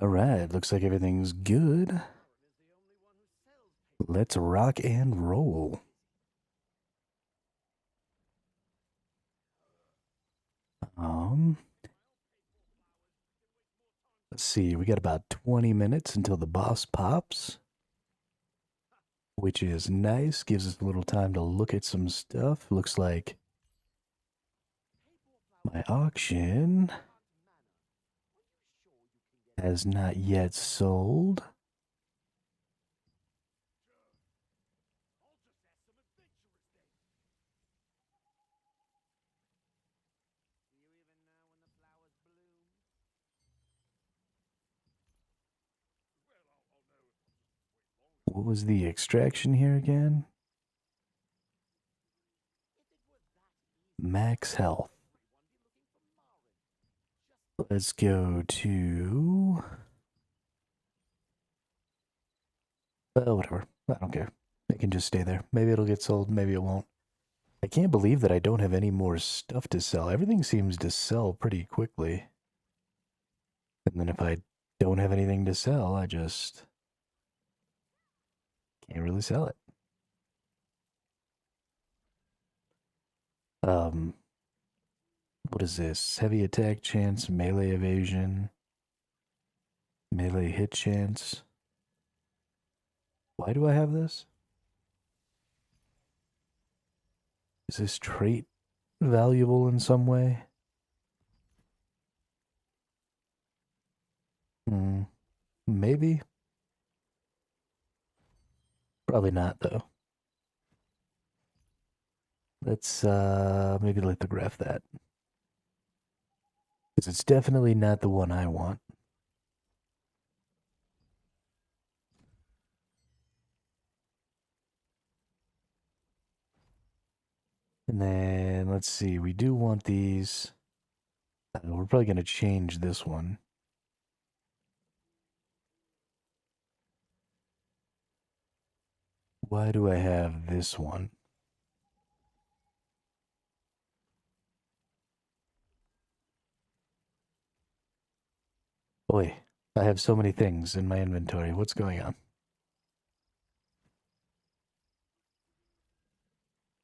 Alright, looks like everything's good. Let's rock and roll. Um, let's see, we got about 20 minutes until the boss pops, which is nice. Gives us a little time to look at some stuff. Looks like my auction has not yet sold. What was the extraction here again? Max health. Let's go to... whatever. I don't care. It can just stay there. Maybe it'll get sold, maybe it won't. I can't believe that I don't have any more stuff to sell. Everything seems to sell pretty quickly. And then if I don't have anything to sell, I just can't really sell it. What is this? Heavy attack chance, melee evasion, melee hit chance. Why do I have this? Is this trait valuable in some way? Maybe. Probably not, though. Let's maybe lithograph that. Because it's definitely not the one I want. And then, let's see, we do want these. We're probably going to change this one. Why do I have this one? Boy, I have so many things in my inventory. What's going on?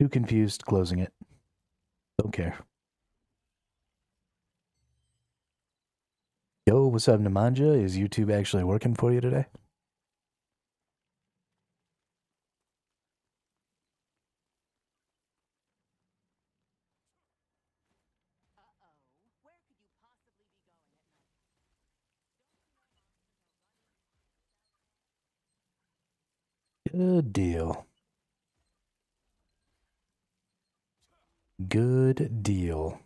Too confused, closing it. Don't care. Yo, what's up, Nemanja? Is YouTube actually working for you today? Good deal. Good deal.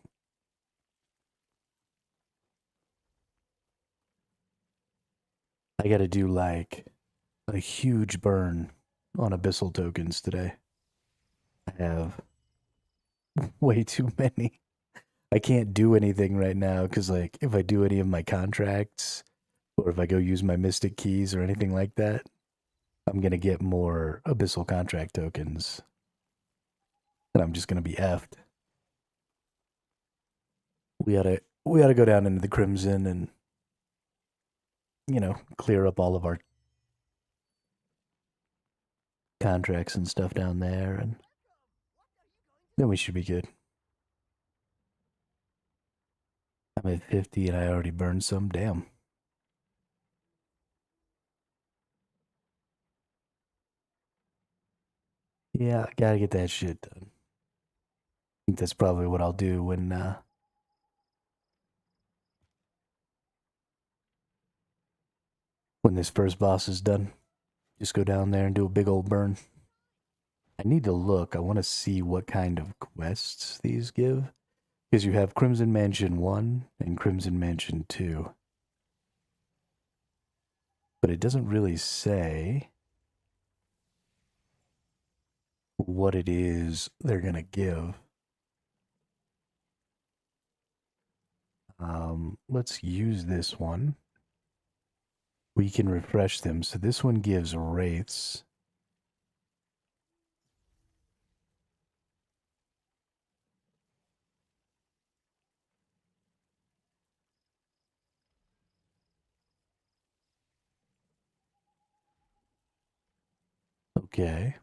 I gotta do like a huge burn on abyssal tokens today. I have way too many. I can't do anything right now because, like, if I do any of my contracts or if I go use my mystic keys or anything like that, I'm gonna get more abyssal contract tokens, and I'm just gonna be effed. We oughta go down into the Crimson and clear up all of our contracts and stuff down there, and then we should be good. I'm at 50 and I already burned some. Damn. Yeah, I gotta get that shit done. I think that's probably what I'll do when this first boss is done. Just go down there and do a big old burn. I need to look. I want to see what kind of quests these give. Because you have Crimson Mansion 1 and Crimson Mansion 2. But it doesn't really say what it is they're going to give. Let's use this one. We can refresh them. So this one gives wraiths. Okay.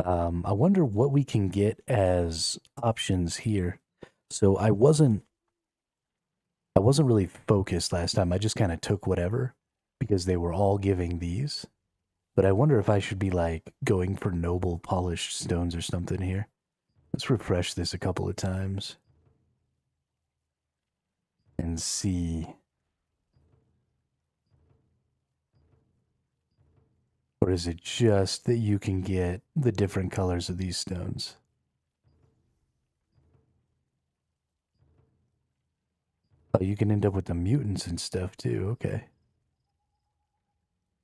I wonder what we can get as options here. So I wasn't really focused last time. I just kind of took whatever because they were all giving these. But I wonder if I should be like going for noble polished stones or something here. Let's refresh this a couple of times and see. Or is it just that you can get the different colors of these stones? Oh, you can end up with the mutants and stuff too. Okay.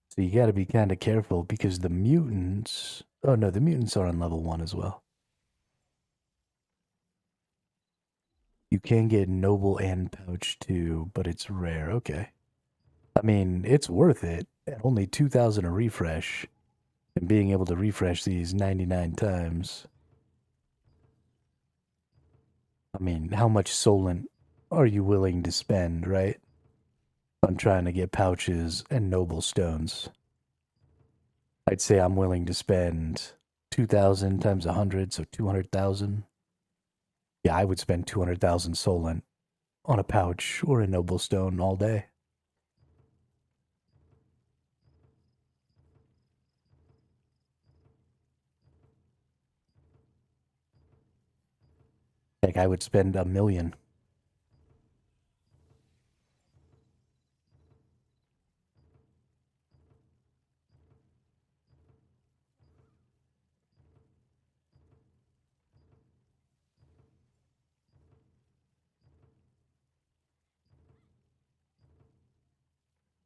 So you got to be kind of careful because the mutants. Oh no, the mutants are on level 1 as well. You can get noble and pouch too, but it's rare. Okay. I mean, it's worth it. At only 2,000 a refresh, and being able to refresh these 99 times. I mean, how much Solent are you willing to spend, right? On trying to get pouches and noble stones. I'd say I'm willing to spend 2,000 times 100, so 200,000. Yeah, I would spend 200,000 Solent on a pouch or a noble stone all day. Like, I would spend 1,000,000.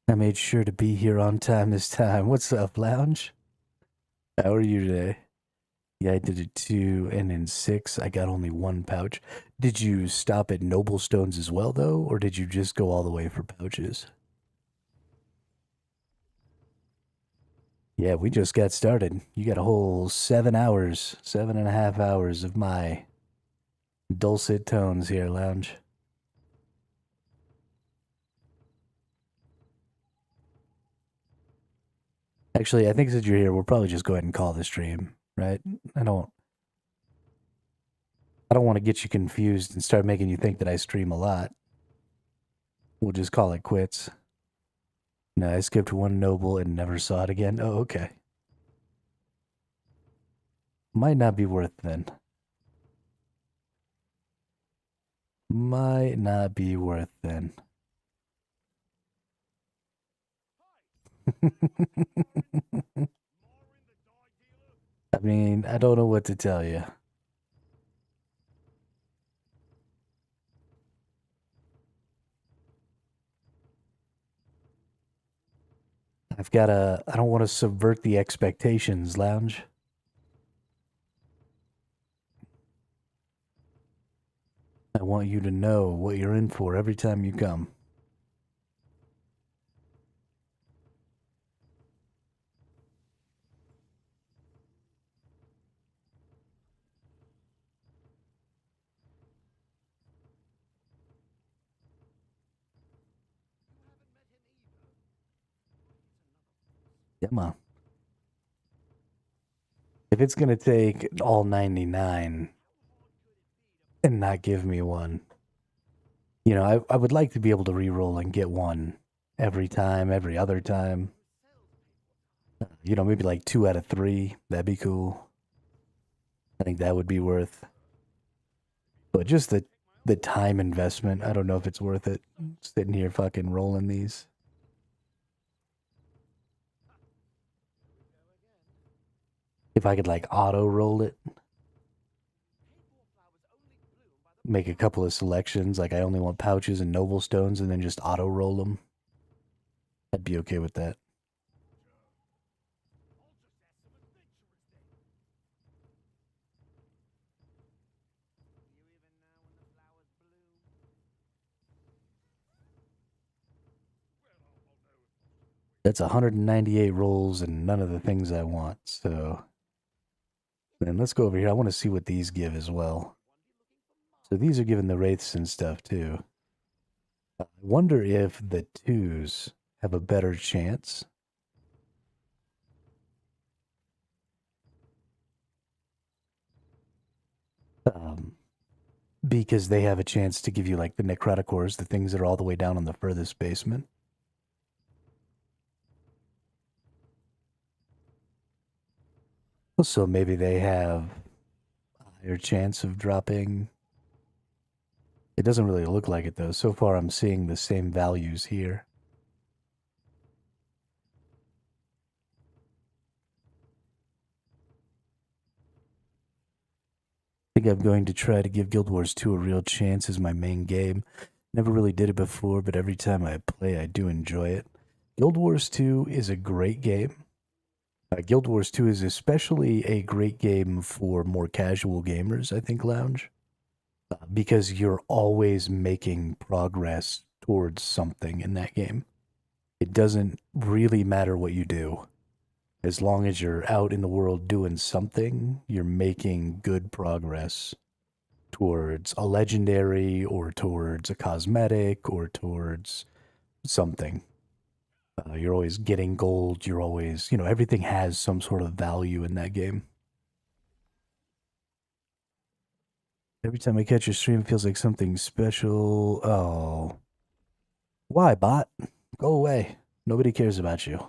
I made sure to be here on time this time. What's up, Lounge? How are you today? Yeah, I did it 2, and in 6, I got only 1 pouch. Did you stop at noble stones as well, though, or did you just go all the way for pouches? Yeah, we just got started. You got a whole 7 hours, 7.5 hours of my dulcet tones here, Lounge. Actually, I think since you're here, we'll probably just go ahead and call the stream, right? I don't want to get you confused and start making you think that I stream a lot. We'll just call it quits. No, I skipped 1 noble and never saw it again. Oh, okay. Might not be worth then. Might not be worth then. I mean, I don't know what to tell you. I don't want to subvert the expectations, Lounge. I want you to know what you're in for every time you come. Come on. If it's going to take all 99 and not give me one, you know, I would like to be able to reroll and get one every time, every other time. You know, maybe like 2 out of 3. That'd be cool. I think that would be worth. But just the time investment, I don't know if it's worth it. Sitting here fucking rolling these. If I could like auto roll it, make a couple of selections, like I only want pouches and noble stones, and then just auto roll them, I'd be okay with that. That's 198 rolls and none of the things I want, so then let's go over here. I want to see what these give as well. So these are giving the wraiths and stuff too. I wonder if the 2s have a better chance. because they have a chance to give you like the necroticores, the things that are all the way down in the furthest basement. So maybe they have a higher chance of dropping. It doesn't really look like it though. So far I'm seeing the same values here. I think I'm going to try to give Guild Wars 2 a real chance as my main game. Never really did it before, but every time I play, I do enjoy it. Guild Wars 2 is a great game. Guild Wars 2 is especially a great game for more casual gamers, I think, Lounge, because you're always making progress towards something in that game. It doesn't really matter what you do. As long as you're out in the world doing something, you're making good progress towards a legendary or towards a cosmetic or towards something. You're always getting gold. You're always, everything has some sort of value in that game. Every time I catch your stream, it feels like something special. Oh. Why, bot? Go away. Nobody cares about you.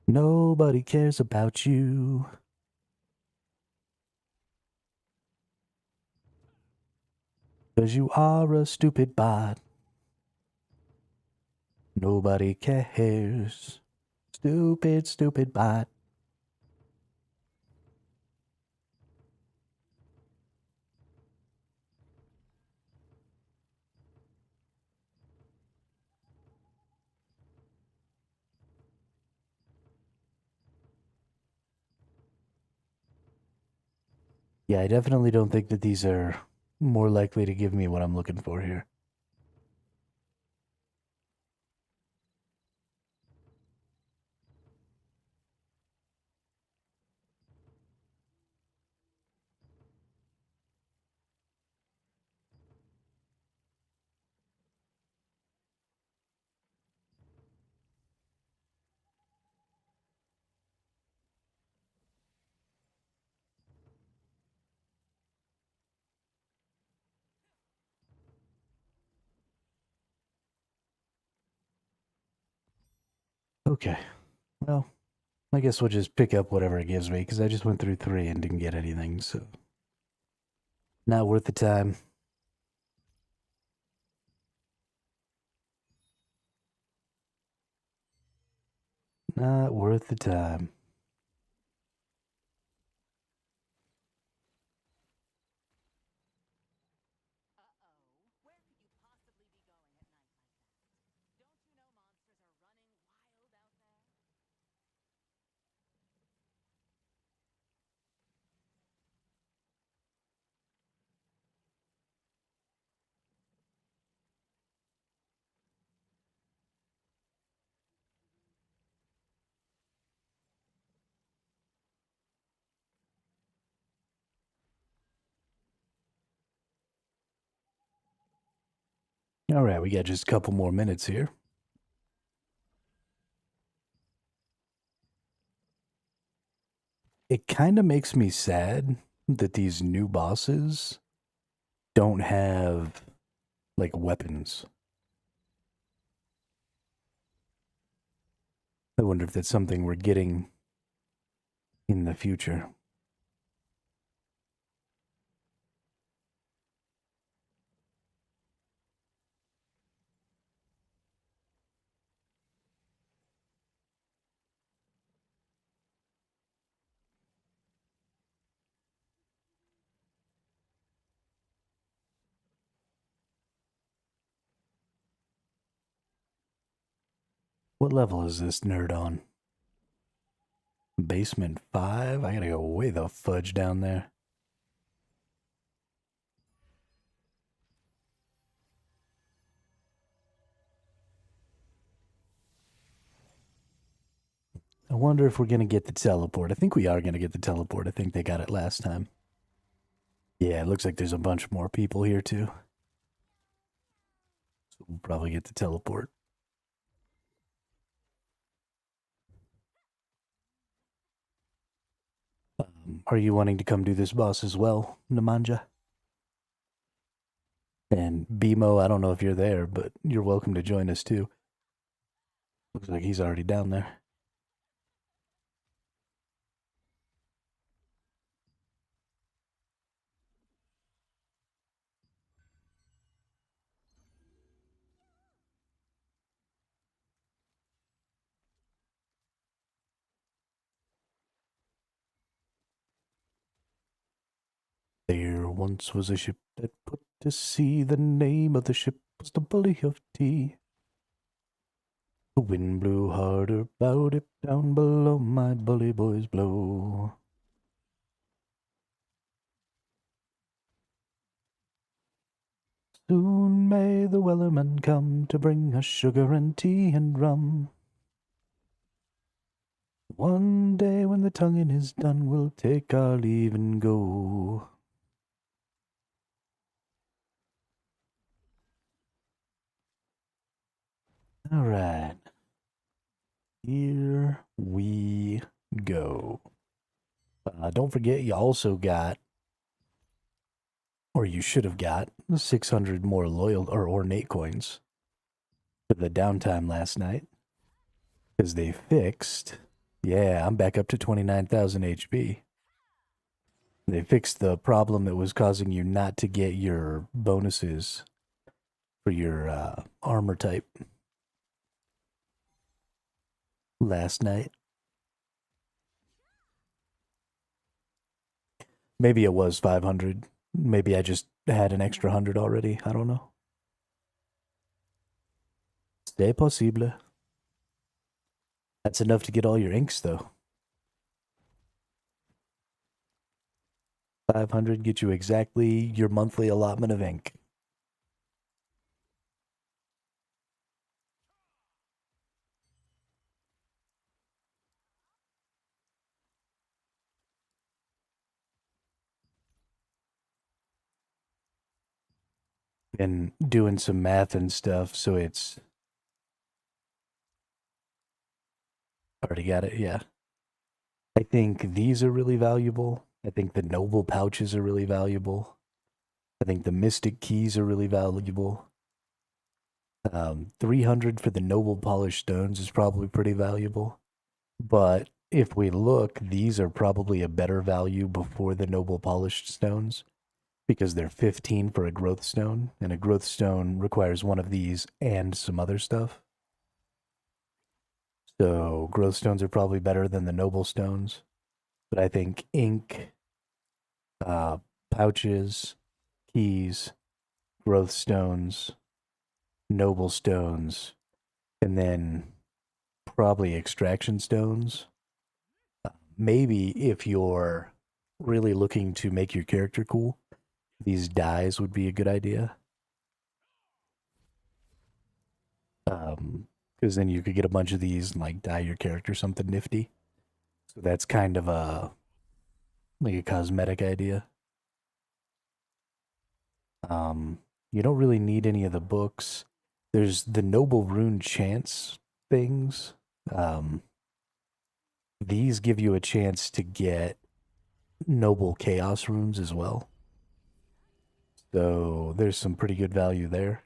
Nobody cares about you. Because you are a stupid bot. Nobody cares. Stupid, stupid bot. Yeah, I definitely don't think that these are more likely to give me what I'm looking for here. Okay. Well, I guess we'll just pick up whatever it gives me, because I just went through 3 and didn't get anything, so... Not worth the time. Not worth the time. Alright, we got just a couple more minutes here. It kind of makes me sad that these new bosses don't have, like, weapons. I wonder if that's something we're getting in the future. What level is this nerd on? Basement 5? I gotta go way the fudge down there. I wonder if we're gonna get the teleport. I think we are gonna get the teleport. I think they got it last time. Yeah, it looks like there's a bunch more people here too. So we'll probably get the teleport. are you wanting to come do this boss as well, Nemanja? And Bimo, I don't know if you're there, but you're welcome to join us too. Looks like he's already down there. There once was a ship that put to sea. The name of the ship was the Bully of Tea. The wind blew harder, bowed it down below. My bully boys blow. Soon may the wellerman come to bring us sugar and tea and rum. One day when the tonguing is done, we'll take our leave and go. All right. Here we go. Don't forget, you also got, or you should have got, 600 more loyal or ornate coins for the downtime last night. Because they fixed, yeah, I'm back up to 29,000 HP. They fixed the problem that was causing you not to get your bonuses for your armor type last night. Maybe it was 500. Maybe I just had an extra 100 already. I don't know. C'est possible. That's enough to get all your inks, though. 500 get you exactly your monthly allotment of ink. And doing some math and stuff, so it's... Already got it, yeah. I think these are really valuable. I think the noble pouches are really valuable. I think the mystic keys are really valuable. 300 for the noble polished stones is probably pretty valuable. But if we look, these are probably a better value before the noble polished stones because they're 15 for a growth stone, and a growth stone requires one of these and some other stuff. So growth stones are probably better than the noble stones. But I think ink, pouches, keys, growth stones, noble stones, and then probably extraction stones. Maybe if you're really looking to make your character cool, these dyes would be a good idea. Because then you could get a bunch of these and like dye your character something nifty. So that's kind of like a cosmetic idea. You don't really need any of the books. There's the noble rune chance things. These give you a chance to get noble chaos runes as well. So there's some pretty good value there.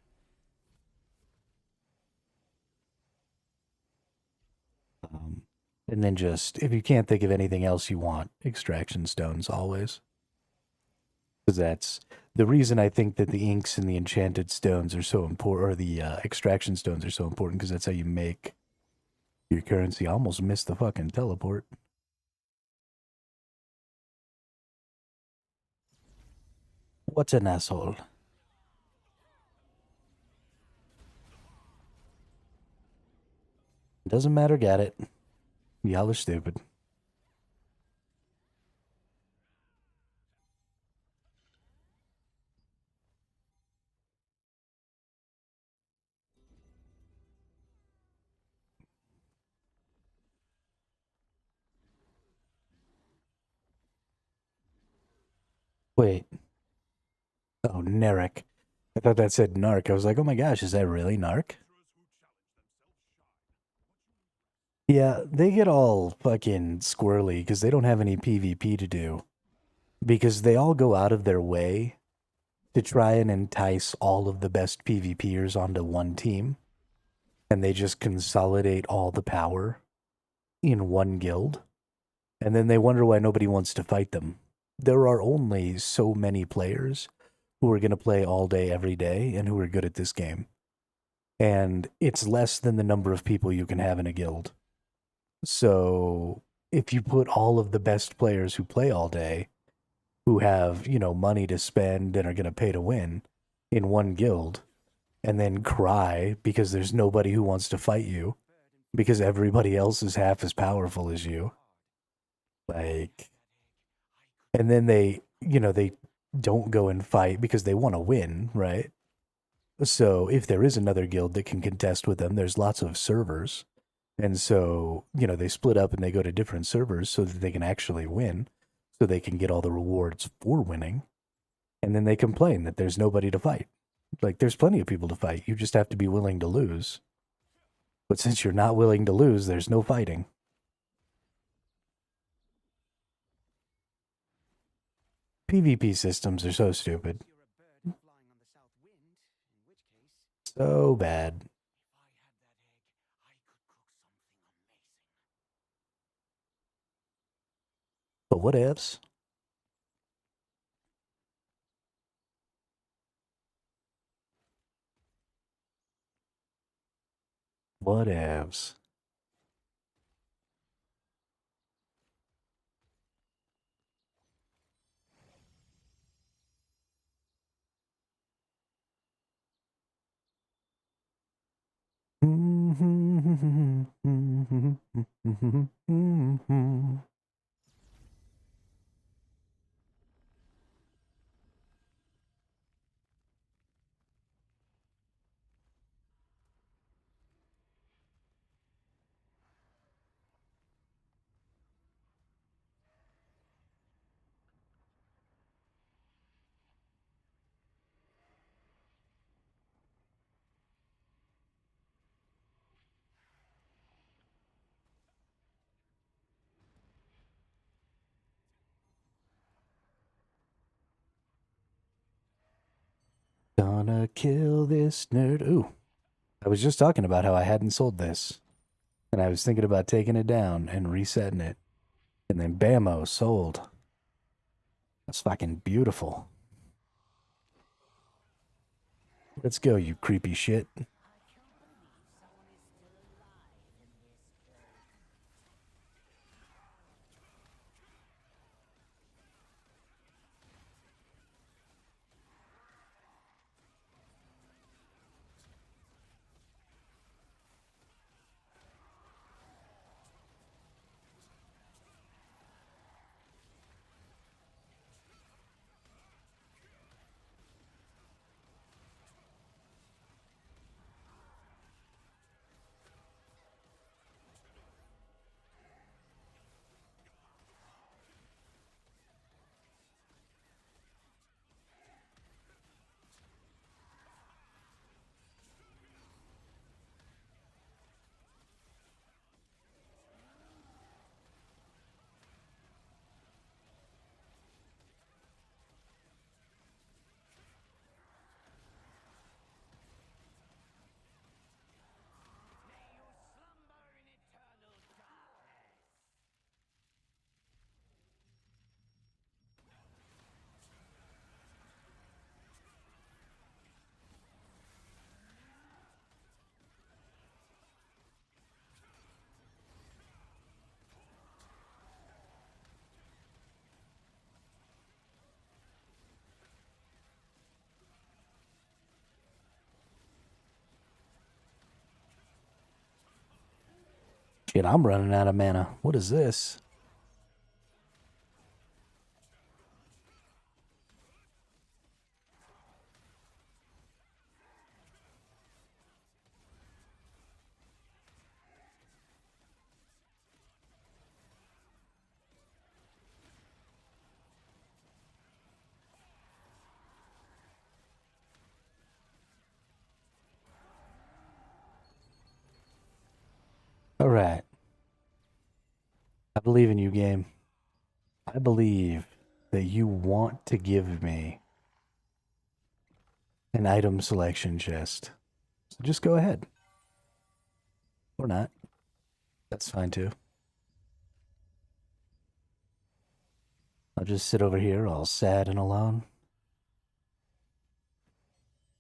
And then just, if you can't think of anything else you want, extraction stones always. Because that's the reason I think that the inks and the enchanted stones are so important, or the extraction stones are so important, because that's how you make your currency. I almost missed the fucking teleport. What an asshole. Doesn't matter, got it. Y'all are stupid. Wait. Oh, Narek. I thought that said Narc. I was like, oh my gosh, is that really Narc? Yeah, they get all fucking squirrely because they don't have any PvP to do. because they all go out of their way to try and entice all of the best PvPers onto one team, and they just consolidate all the power in one guild, and then they wonder why nobody wants to fight them. There are only so many players who are going to play all day, every day, and who are good at this game. And it's less than the number of people you can have in a guild. So if you put all of the best players who play all day, who have, money to spend and are going to pay to win in one guild, and then cry because there's nobody who wants to fight you because everybody else is half as powerful as you. Like, and then they don't go and fight because they want to win, right? So if there is another guild that can contest with them, there's lots of servers. And so, they split up and they go to different servers so that they can actually win, so they can get all the rewards for winning. And then they complain that there's nobody to fight. Like, there's plenty of people to fight. You just have to be willing to lose. But since you're not willing to lose, there's no fighting. PvP systems are so stupid. So bad. But what ifs? What ifs? Gonna kill this nerd. Ooh, I was just talking about how I hadn't sold this. And I was thinking about taking it down and resetting it. And then bammo, sold. That's fucking beautiful. Let's go, you creepy shit. Shit, I'm running out of mana. What is this? All right. I believe in you, game. I believe that you want to give me an item selection chest. So just go ahead. Or not. That's fine too. I'll just sit over here all sad and alone.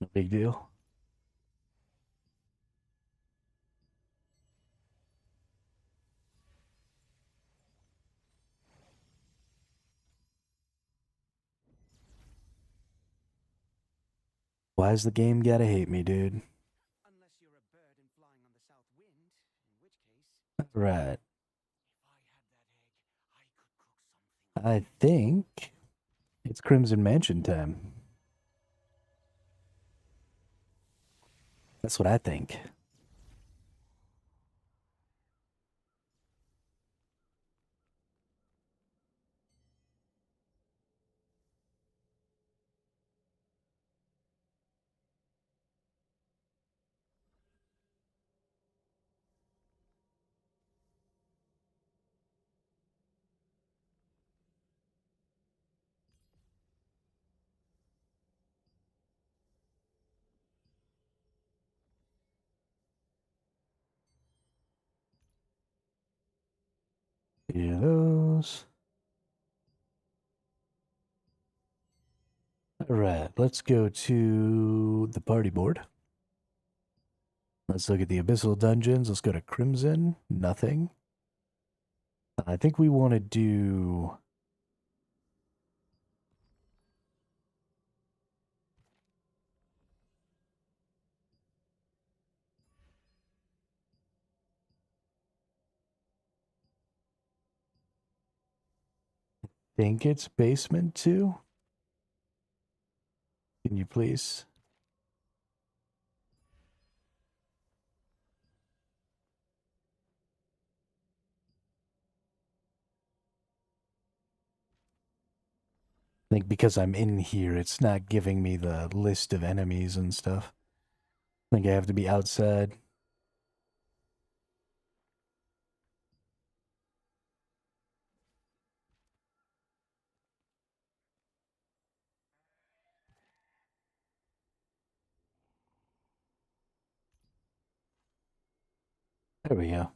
No big deal. Why's the game gotta hate me, dude? Unless you're a bird and flying on the south wind, in which case... Right. If I had that egg, I could cook something. I think it's Crimson Mansion time. That's what I think. Yeah, those. All right, let's go to the party board. Let's look at the Abyssal Dungeons. Let's go to Crimson. Nothing. I think we want to do... I think it's Basement 2. Can you please? I think because I'm in here, it's not giving me the list of enemies and stuff. I think I have to be outside. There we go.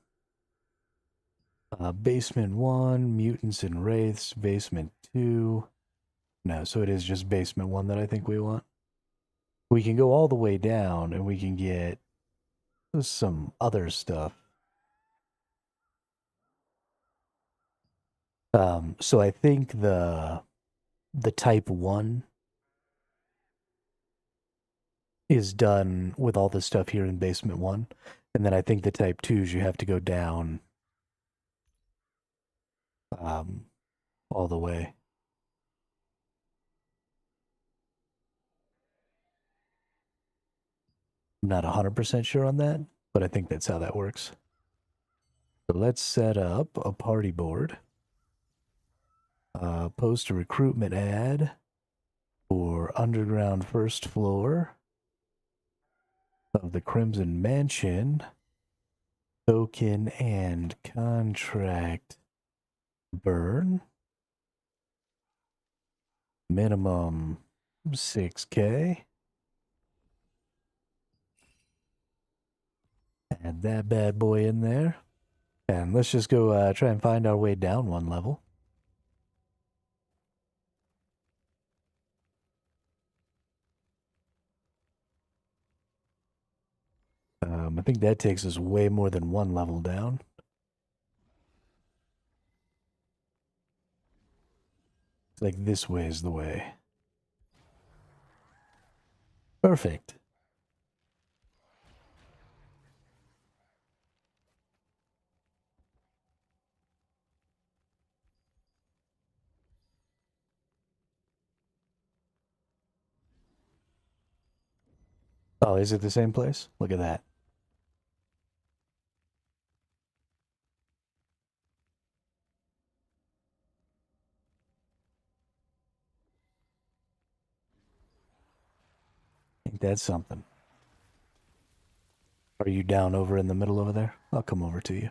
Basement 1, Mutants and Wraiths. Basement 2. No, so it is just Basement 1 that I think we want. We can go all the way down and we can get some other stuff. So I think the type 1 is done with all the stuff here in Basement 1. And then I think the type 2s you have to go down all the way. I'm not 100% sure on that, but I think that's how that works. So let's set up a party board. Post a recruitment ad for underground first floor of the Crimson Mansion. Token and contract burn. Minimum 6K. Add that bad boy in there. And let's just go try and find our way down one level. I think that takes us way more than one level down. It's like this way is the way. Perfect. Oh, is it the same place? Look at that. Ain't that something? Are you down over in the middle over there? I'll come over to you.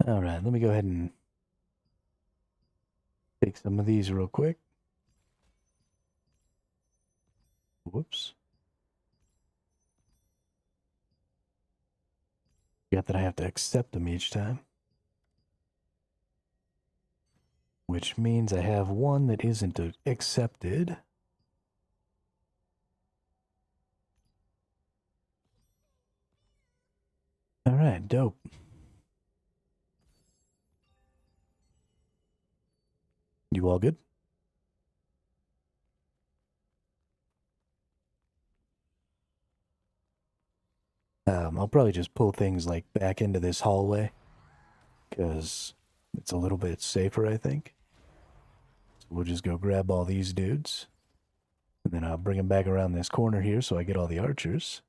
All right, let me go ahead and take some of these real quick. Whoops. Got that I have to accept them each time. Which means I have one that isn't accepted. All right, dope. You all good? I'll probably just pull things like back into this hallway because it's a little bit safer, I think. So we'll just go grab all these dudes, and then I'll bring them back around this corner here so I get all the archers.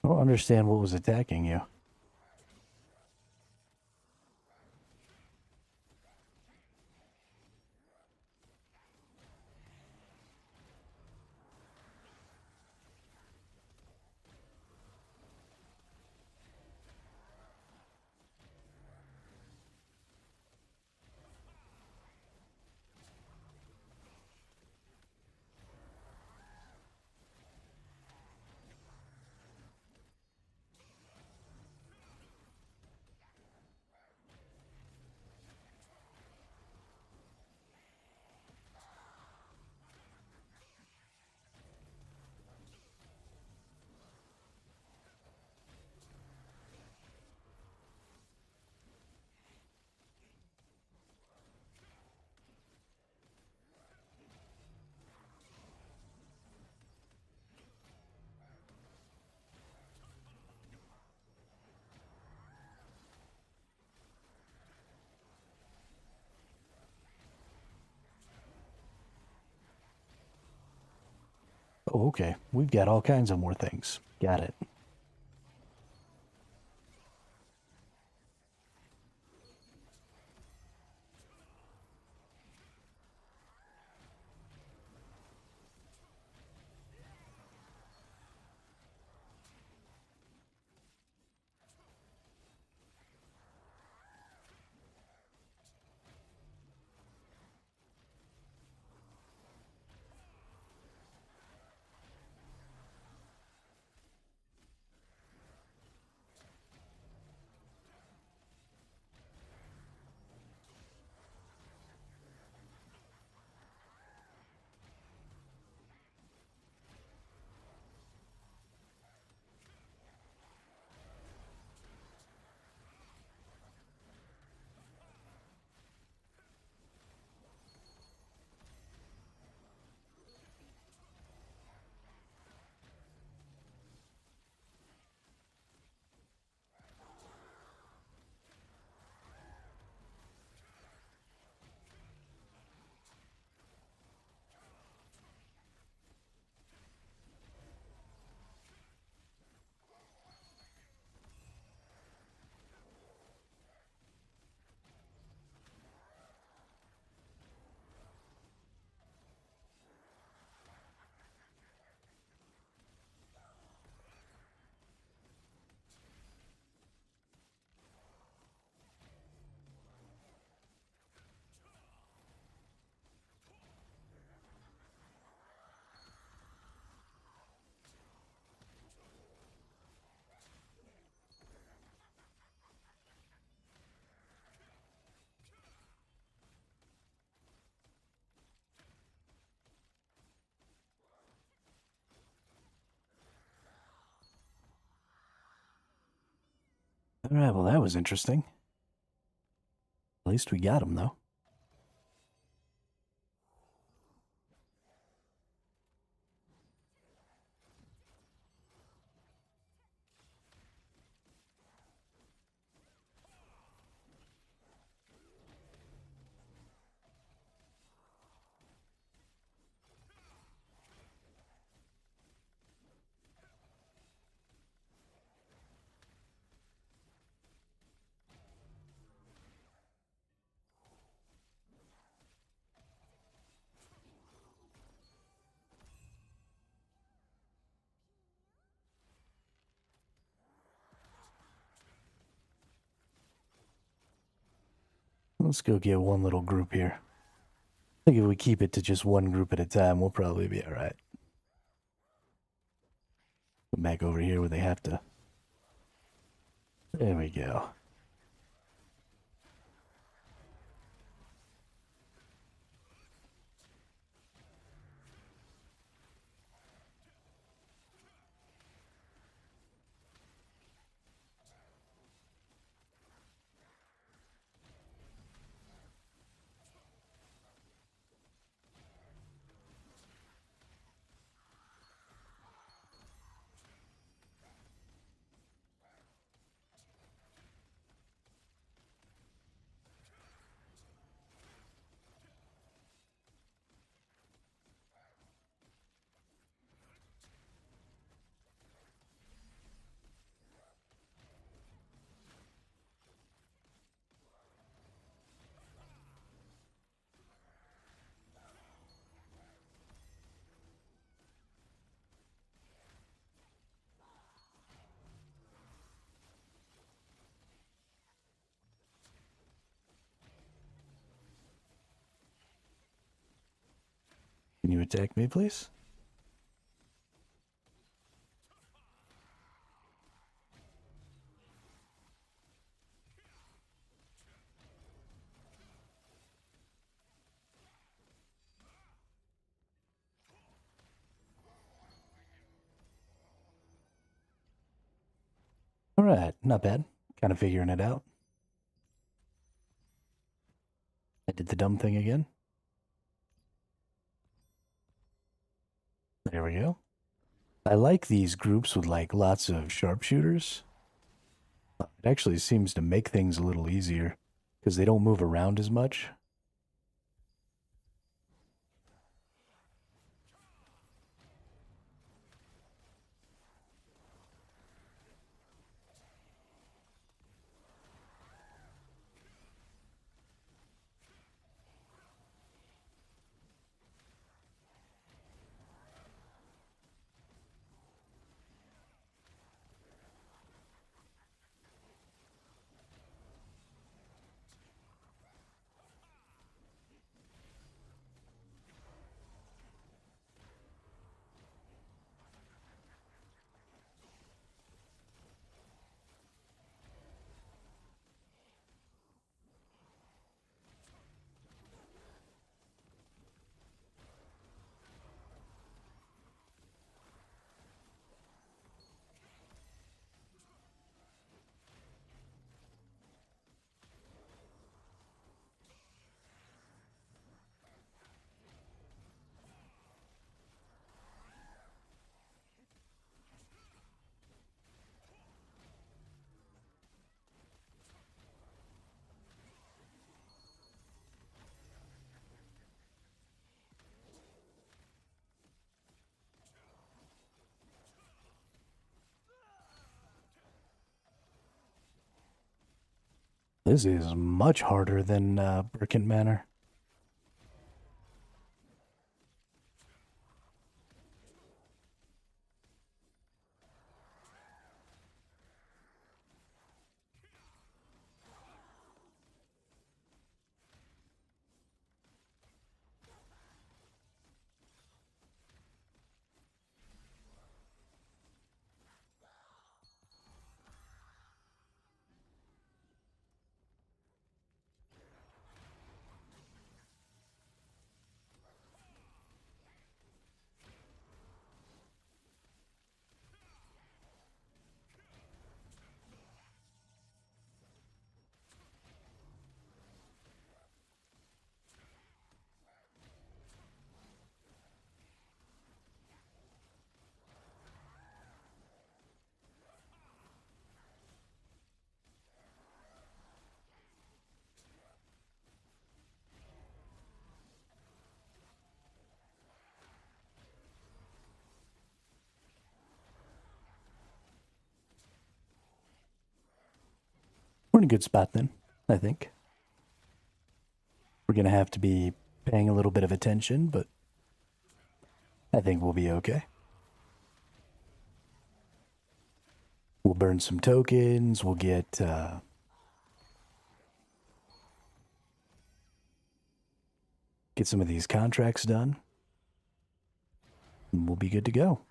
I don't understand what was attacking you. Oh, okay. We've got all kinds of more things. Got it. All right, well, that was interesting. At least we got him, though. Let's go get one little group here. I think if we keep it to just one group at a time, we'll probably be all right. Come back over here where they have to. There we go. Can you attack me, please? All right, not bad. Kind of figuring it out. I did the dumb thing again. There we go. I like these groups with like lots of sharpshooters. It actually seems to make things a little easier because they don't move around as much. This is much harder than Burkent Manor. We're in a good spot then, I think. We're going to have to be paying a little bit of attention, but I think we'll be okay. We'll burn some tokens. We'll get some of these contracts done. And we'll be good to go.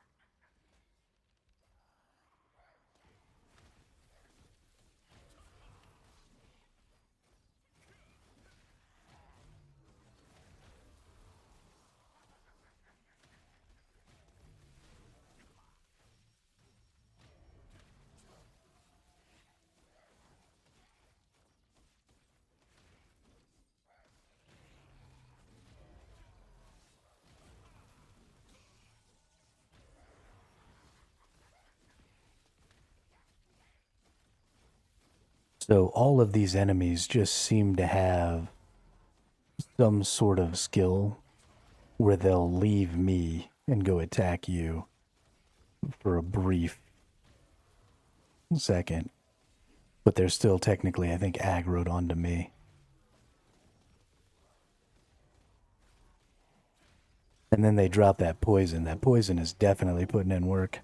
So all of these enemies just seem to have some sort of skill where they'll leave me and go attack you for a brief second. But they're still technically, I think, aggroed onto me. And then they drop that poison. That poison is definitely putting in work.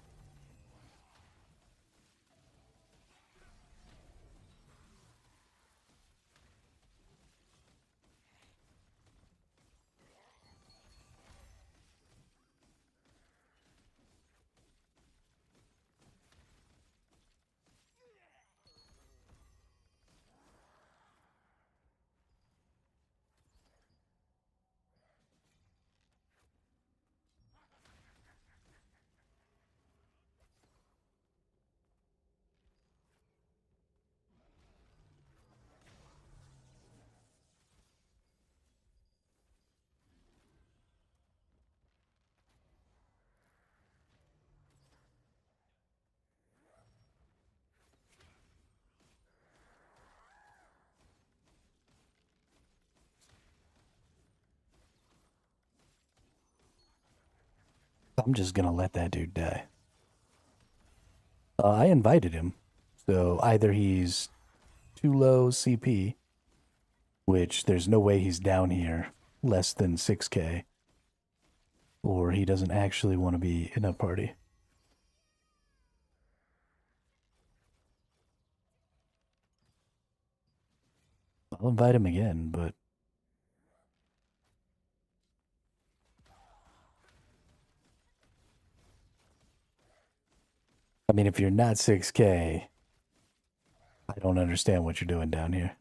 I'm just gonna let that dude die. I invited him, so either he's too low CP, which there's no way he's down here less than 6k, or he doesn't actually want to be in a party. I'll invite him again, but I mean, if you're not 6k, I don't understand what you're doing down here.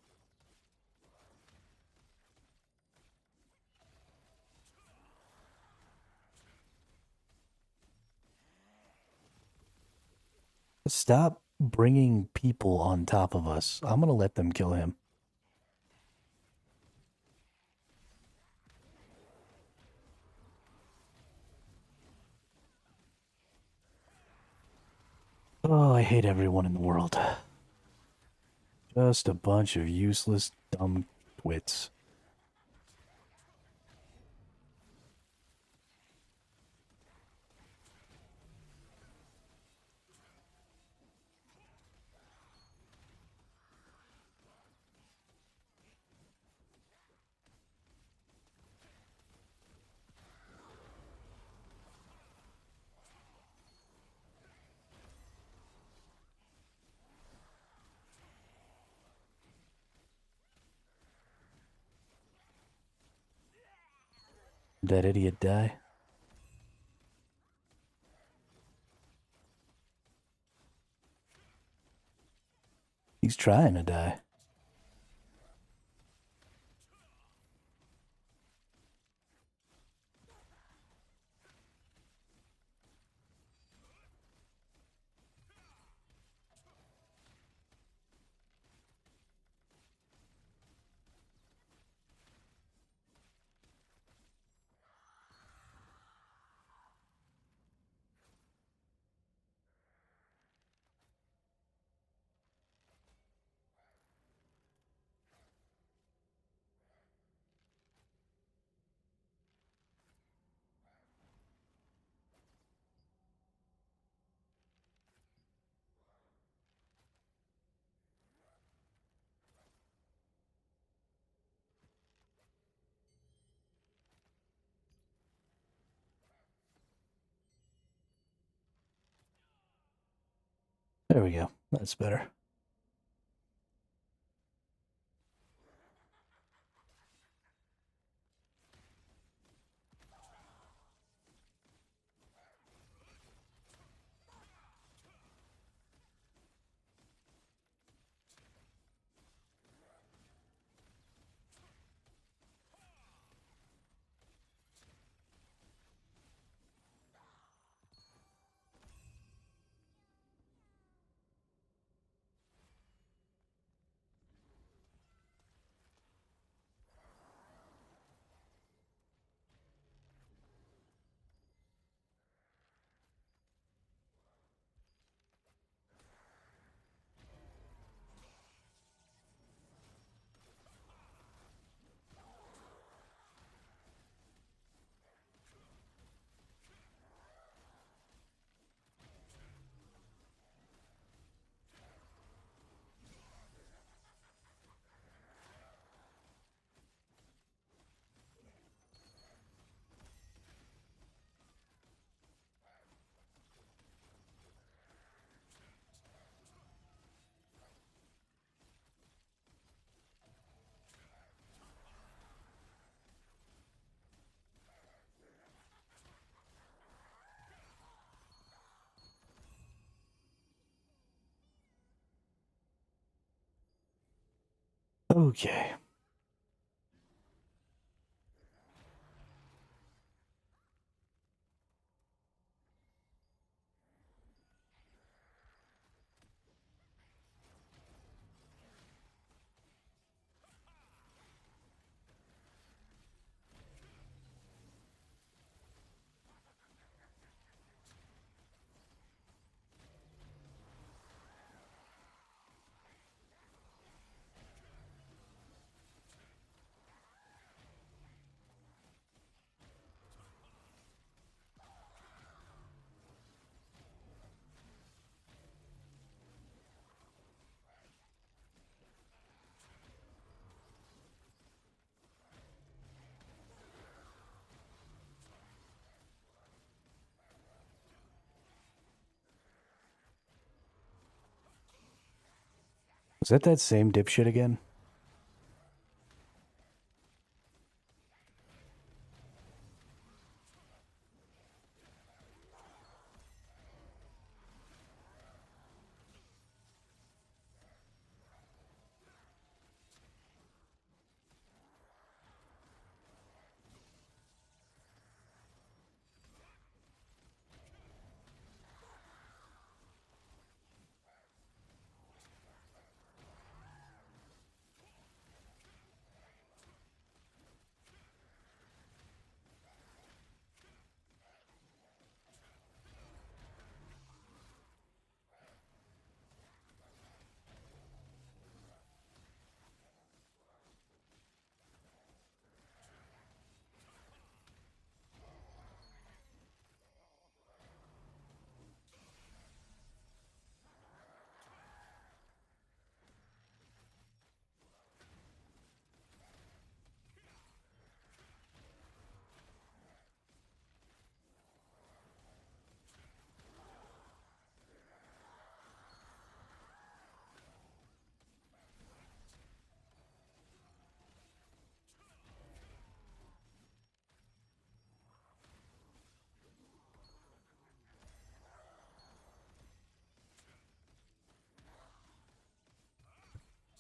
Stop bringing people on top of us. I'm gonna let them kill him. Oh, I hate everyone in the world. Just a bunch of useless, dumb twits. Did that idiot die? He's trying to die. There we go. That's better. Okay. Is that same dipshit again?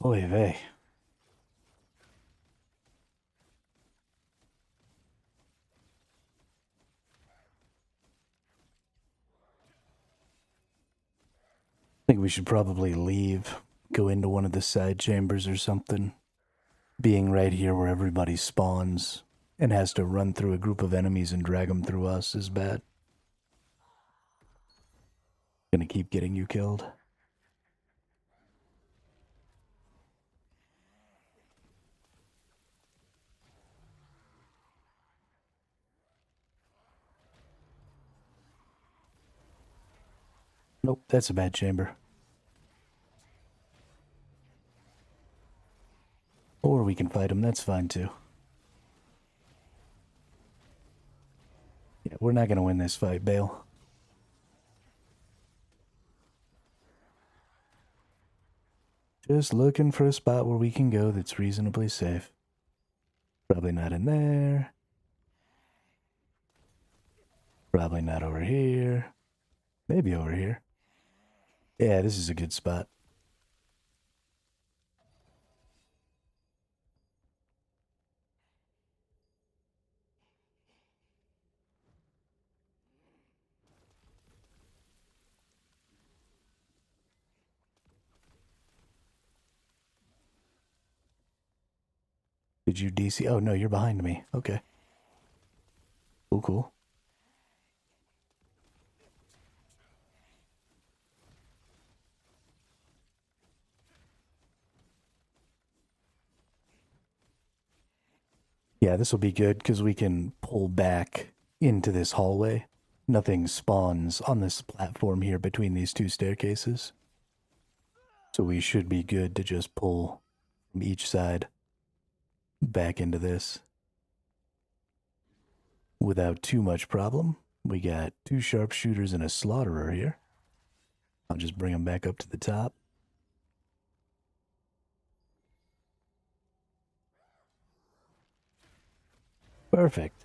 Oy vey. I think we should probably leave, go into one of the side chambers or something. Being right here where everybody spawns and has to run through a group of enemies and drag them through us is bad. Gonna keep getting you killed. Nope, that's a bad chamber. Or we can fight him, that's fine too. Yeah, we're not gonna win this fight, Bale. Just looking for a spot where we can go that's reasonably safe. Probably not in there. Probably not over here. Maybe over here. Yeah, this is a good spot. Did you DC? Oh, no, you're behind me. Okay. Cool, cool. Yeah, this will be good because we can pull back into this hallway. Nothing spawns on this platform here between these two staircases. So we should be good to just pull from each side back into this without too much problem. We got 2 sharpshooters and a slaughterer here. I'll just bring them back up to the top. Perfect.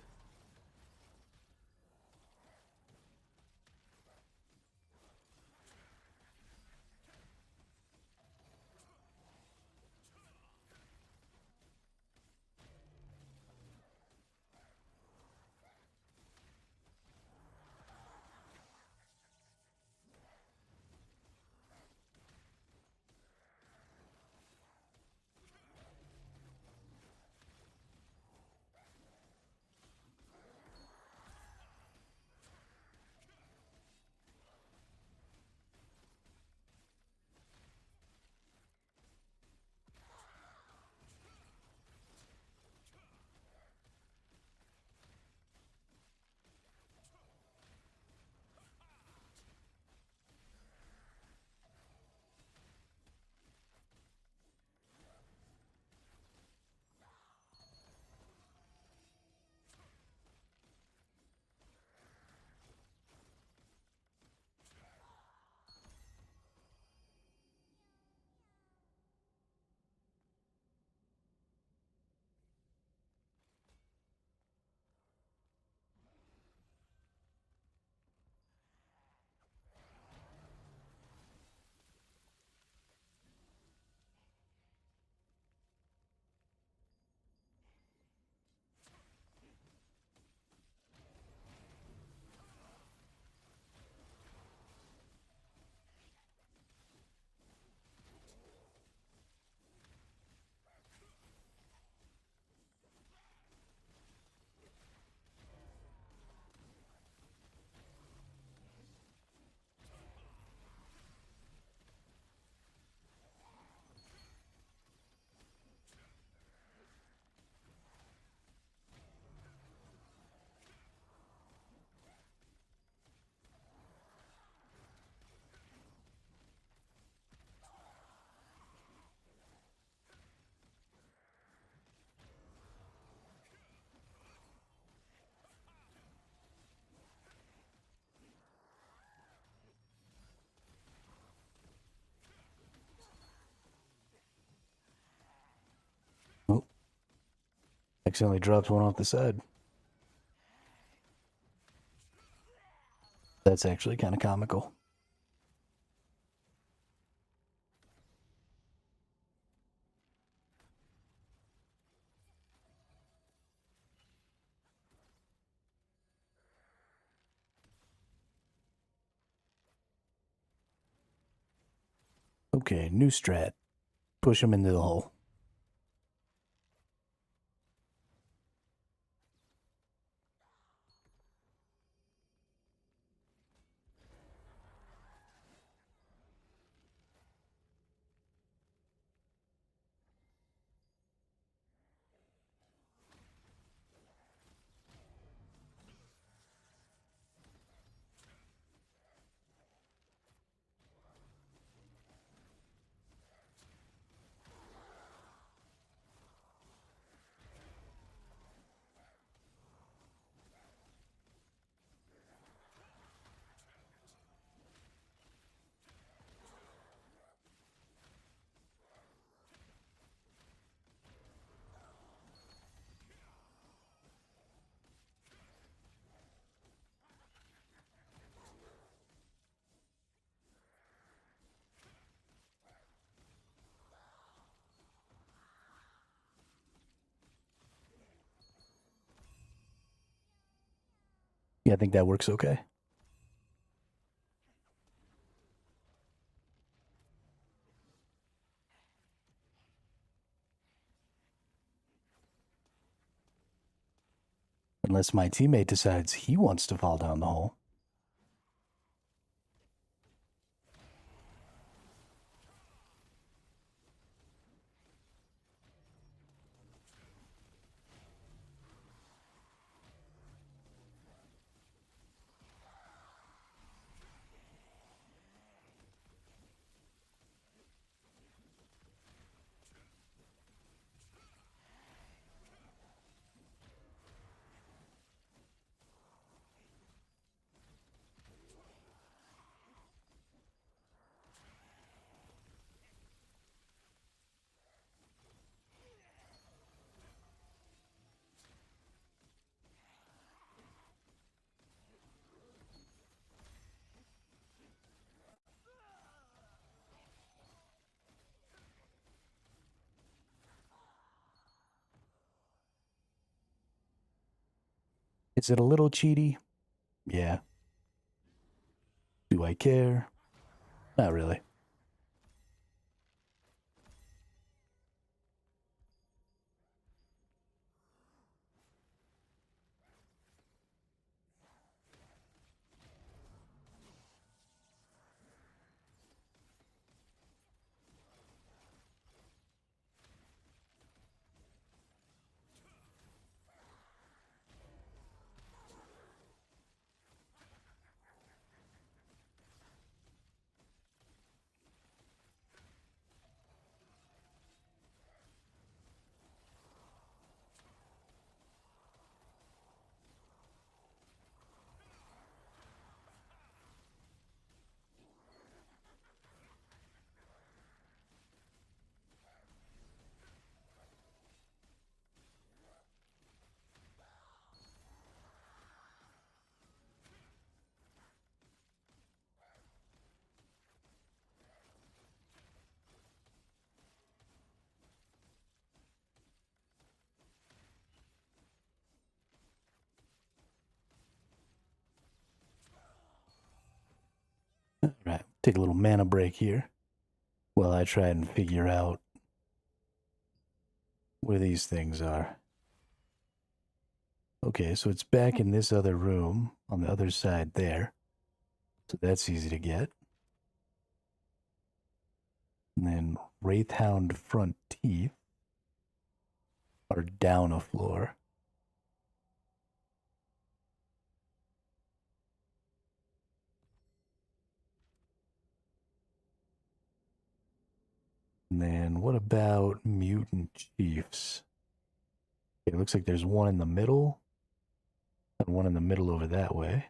Oh, accidentally dropped one off the side. That's actually kind of comical. Okay, new strat. Push them into the hole. Yeah, I think that works okay. Unless my teammate decides he wants to fall down the hole. Is it a little cheaty? Yeah. Do I care? Not really. All right, take a little mana break here while I try and figure out where these things are. Okay, so it's back in this other room on the other side there. So that's easy to get. And then Wraithhound front teeth are down a floor. And then what about mutant chiefs? It looks like there's one in the middle and one in the middle over that way.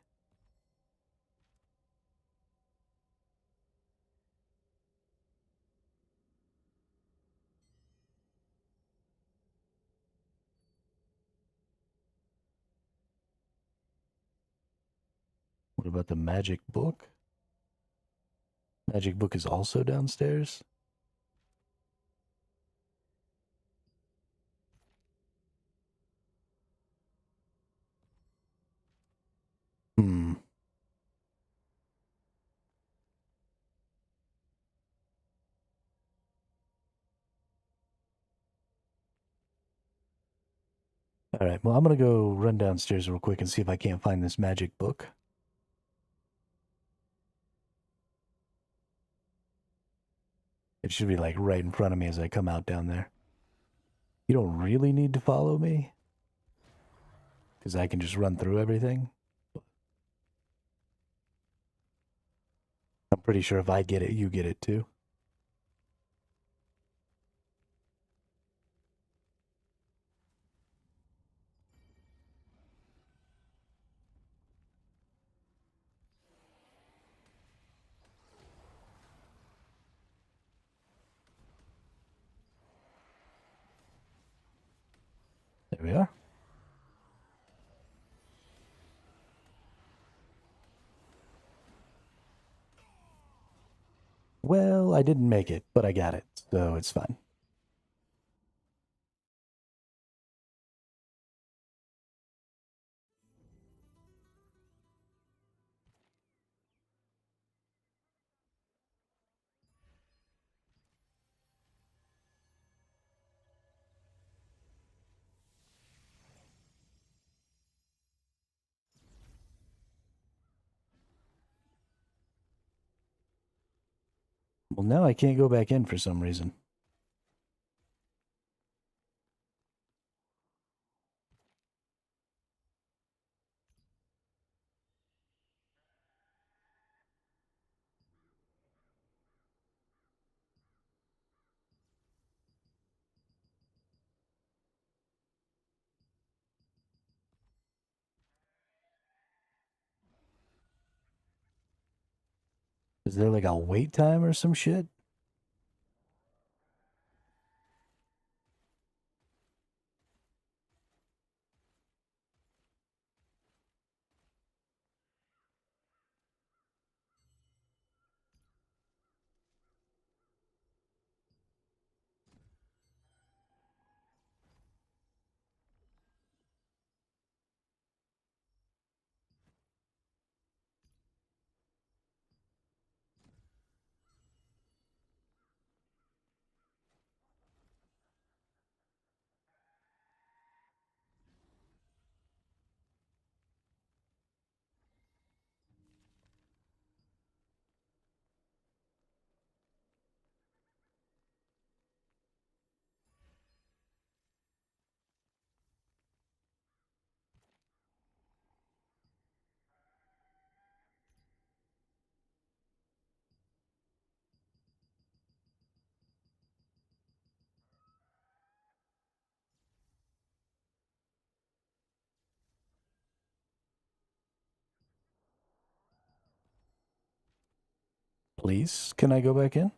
What about the magic book? Magic book is also downstairs. Hmm. All right, well, I'm going to go run downstairs real quick and see if I can't find this magic book. It should be like right in front of me as I come out down there. You don't really need to follow me because I can just run through everything. I'm pretty sure if I get it, you get it too. There we are. Well, I didn't make it, but I got it, so it's fine. Well, now I can't go back in for some reason. Is there like a wait time or some shit? Please, can I go back in?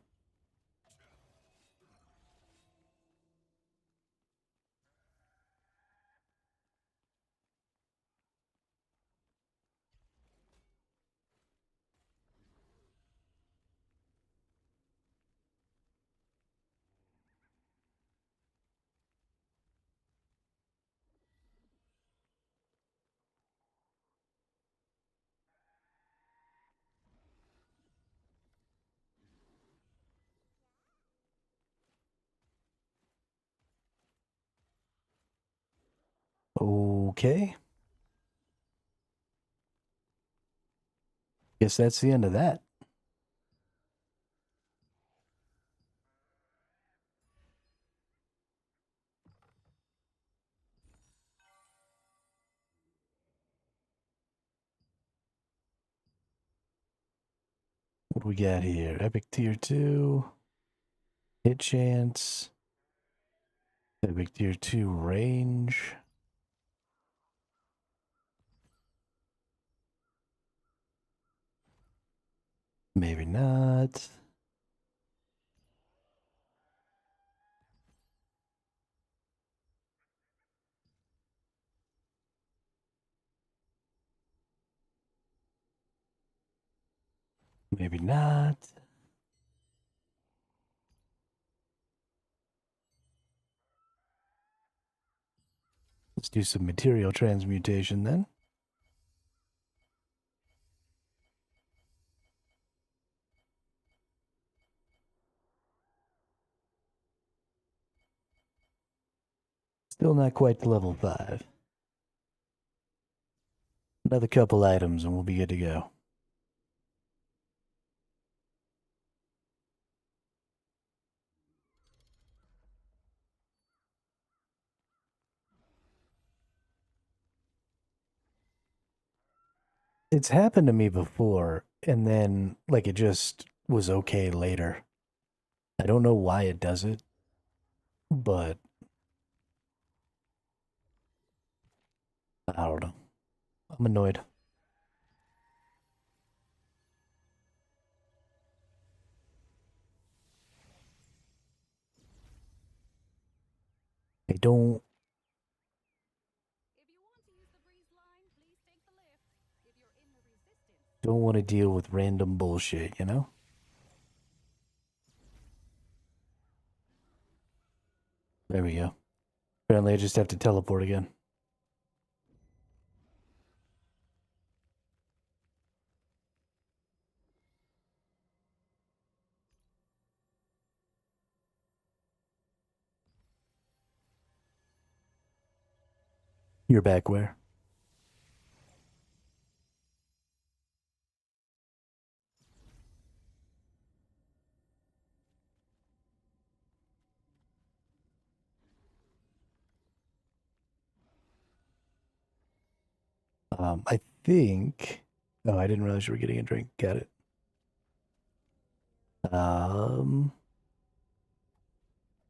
Okay. Guess that's the end of that. What do we got here? Epic tier 2. Hit chance. Epic tier 2 range. Maybe not. Maybe not. Let's do some material transmutation then. Still not quite to level 5. Another couple items and we'll be good to go. It's happened to me before, and then, like, it just was okay later. I don't know why it does it, but I don't know. I'm annoyed. I don't If you want to use the breeze line, please take the lift. If you're in the resistance. don't want to deal with random bullshit, you know? There we go. Apparently I just have to teleport again. You're back where? I think. Oh, I didn't realize you were getting a drink. Got it.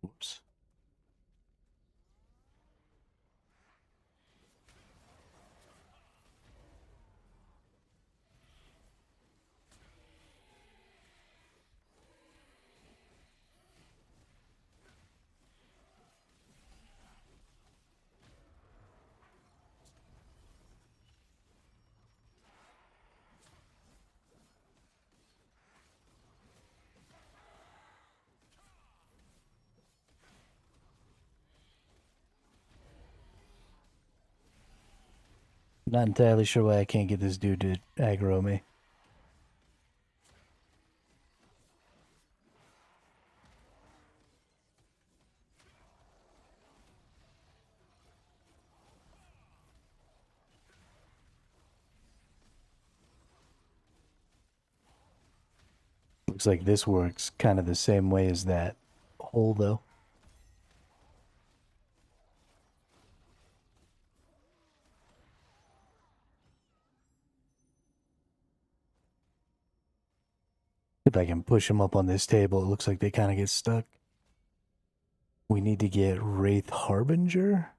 Whoops. Not entirely sure why I can't get this dude to aggro me. Looks like this works kind of the same way as that hole, though. If I can push them up on this table, it looks like they kind of get stuck. We need to get Wraith Harbinger.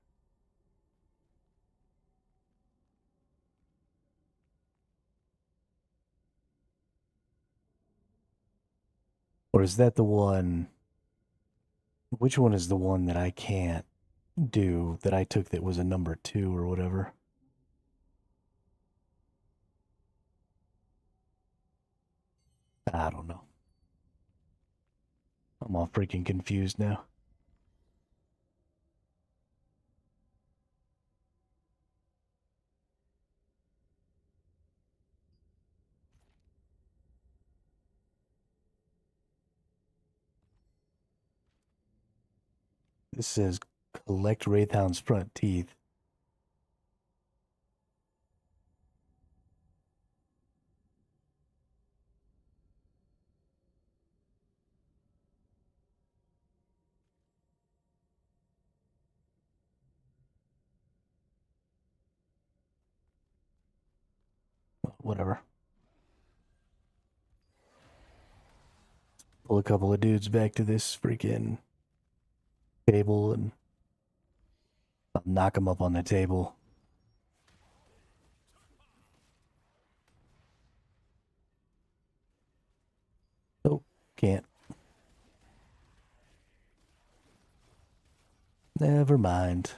Or is that the one? Which one is the one that I can't do that I took that was a number 2 or whatever? I don't know. I'm all freaking confused now. This says collect Wraithhound's front teeth. Whatever. Pull a couple of dudes back to this freaking table and I'll knock them up on the table. Oh, can't. Never mind.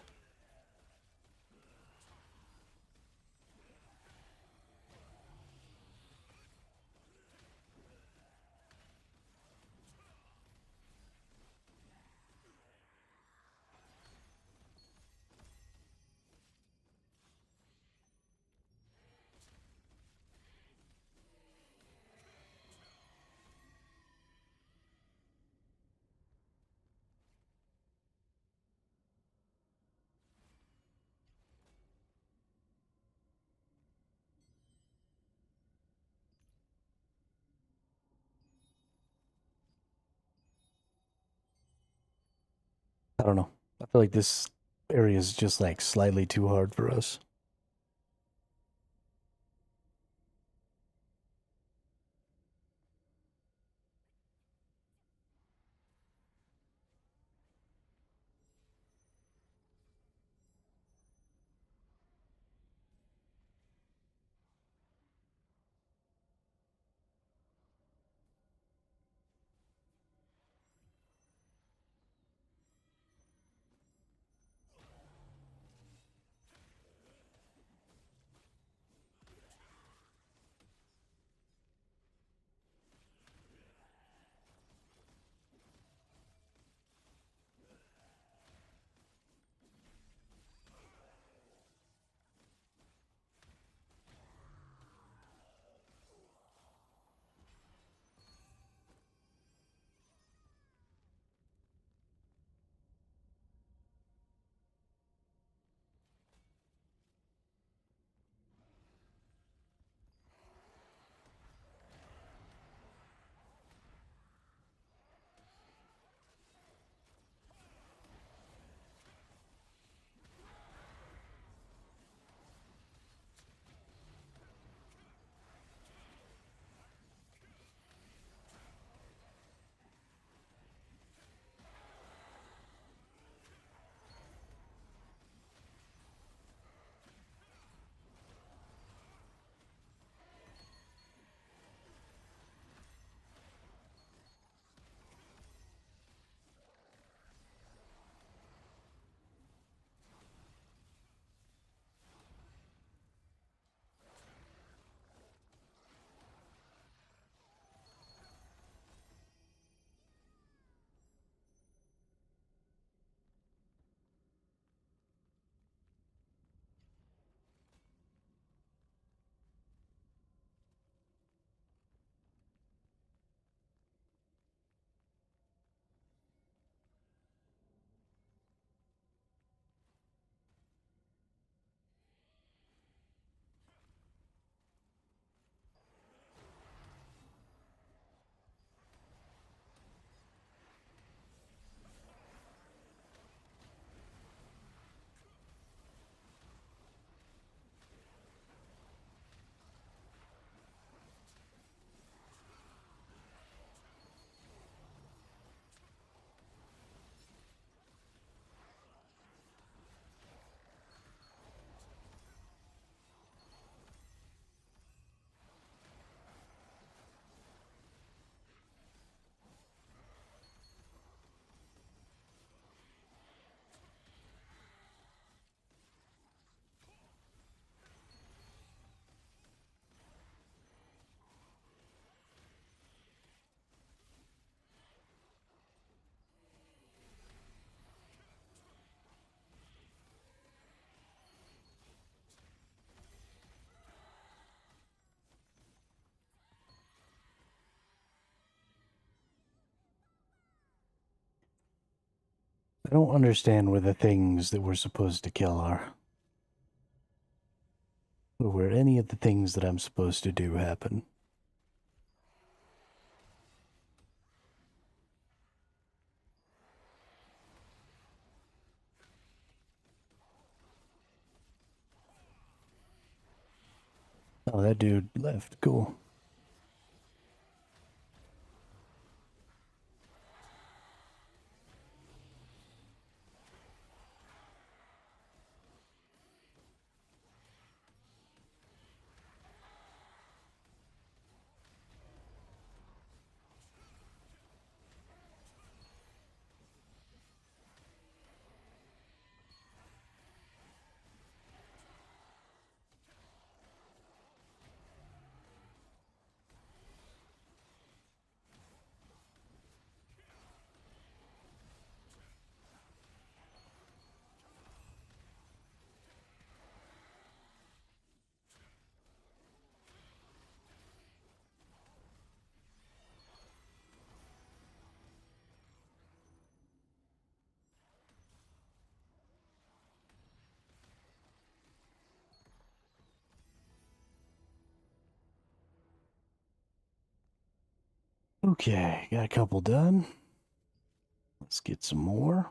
I don't know. I feel like this area is just like slightly too hard for us. I don't understand where the things that we're supposed to kill are. Or where any of the things that I'm supposed to do happen. Oh, that dude left. Cool. Okay, got a couple done. Let's get some more.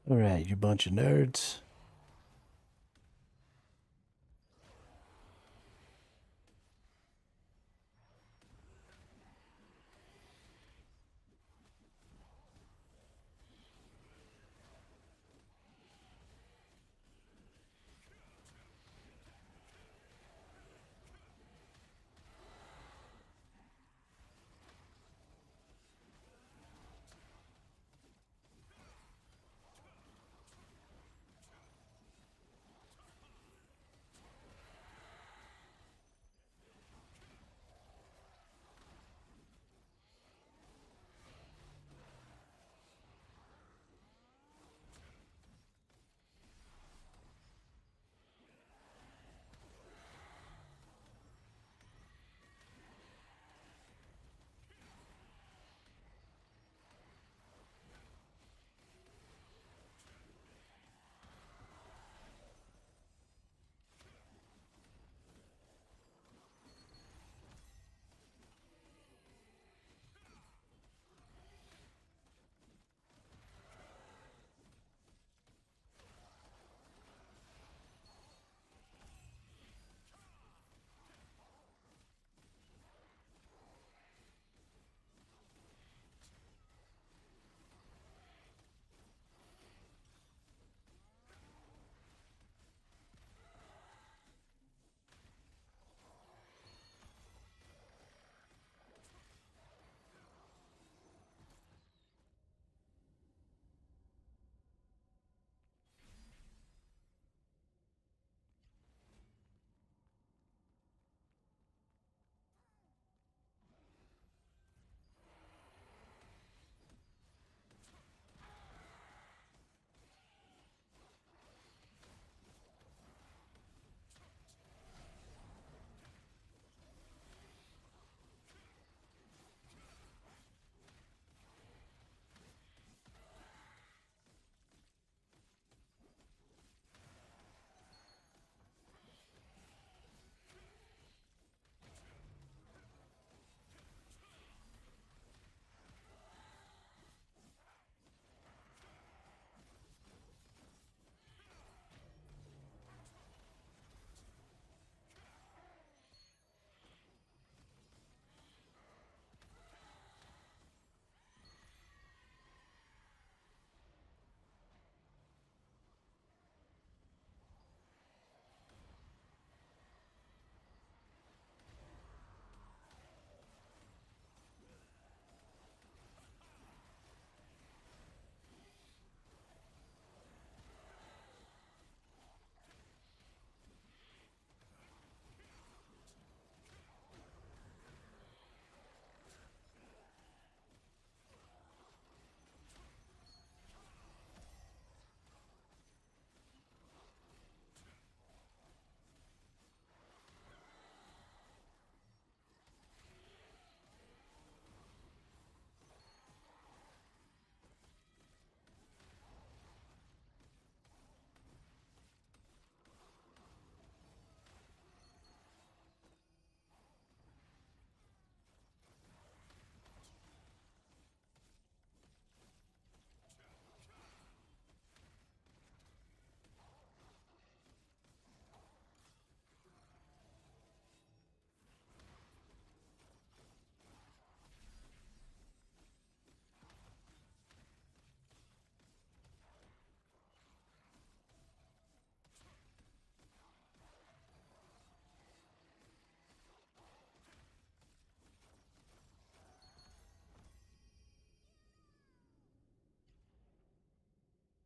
All right, you bunch of nerds.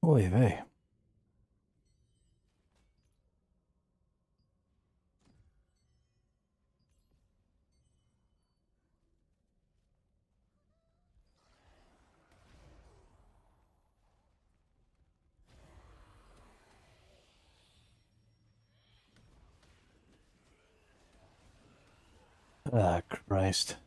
Oy vey. Ah, Christ.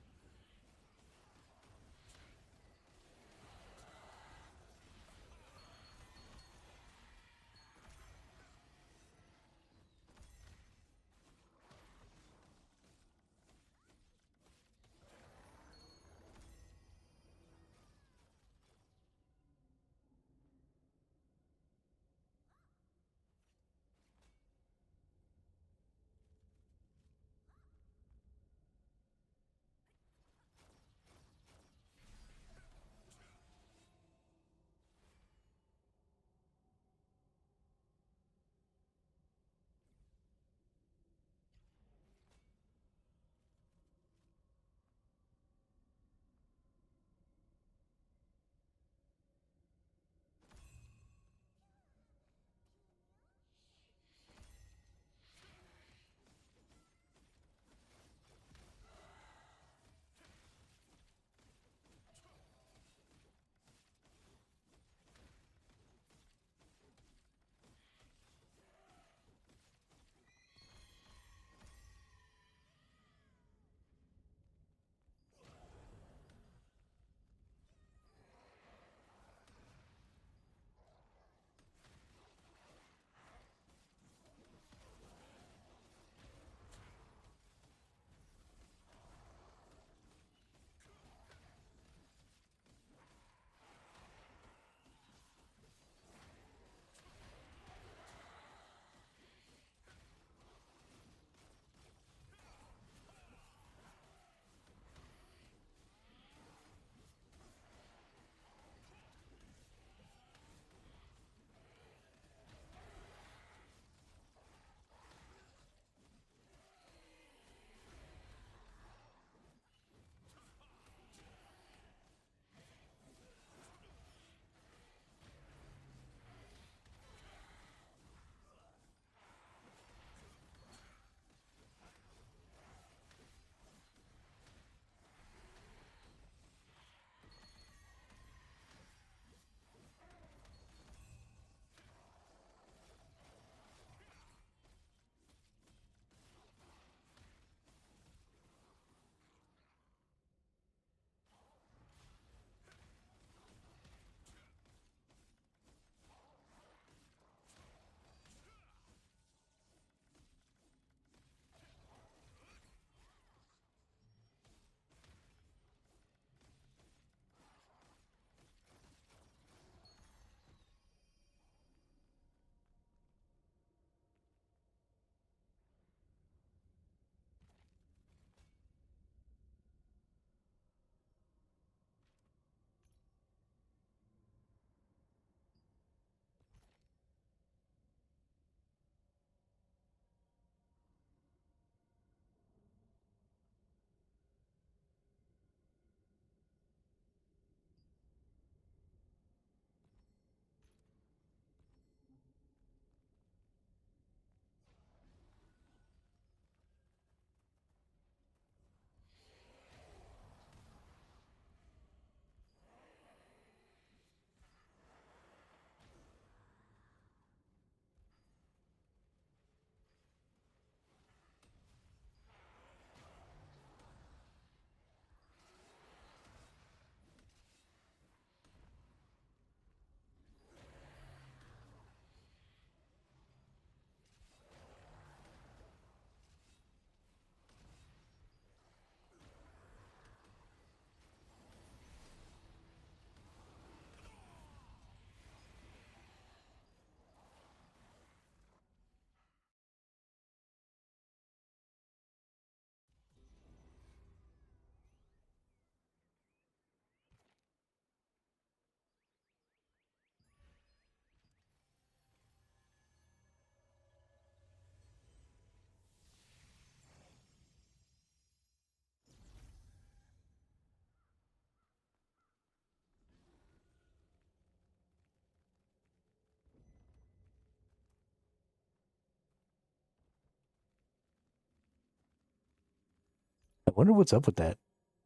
I wonder what's up with that.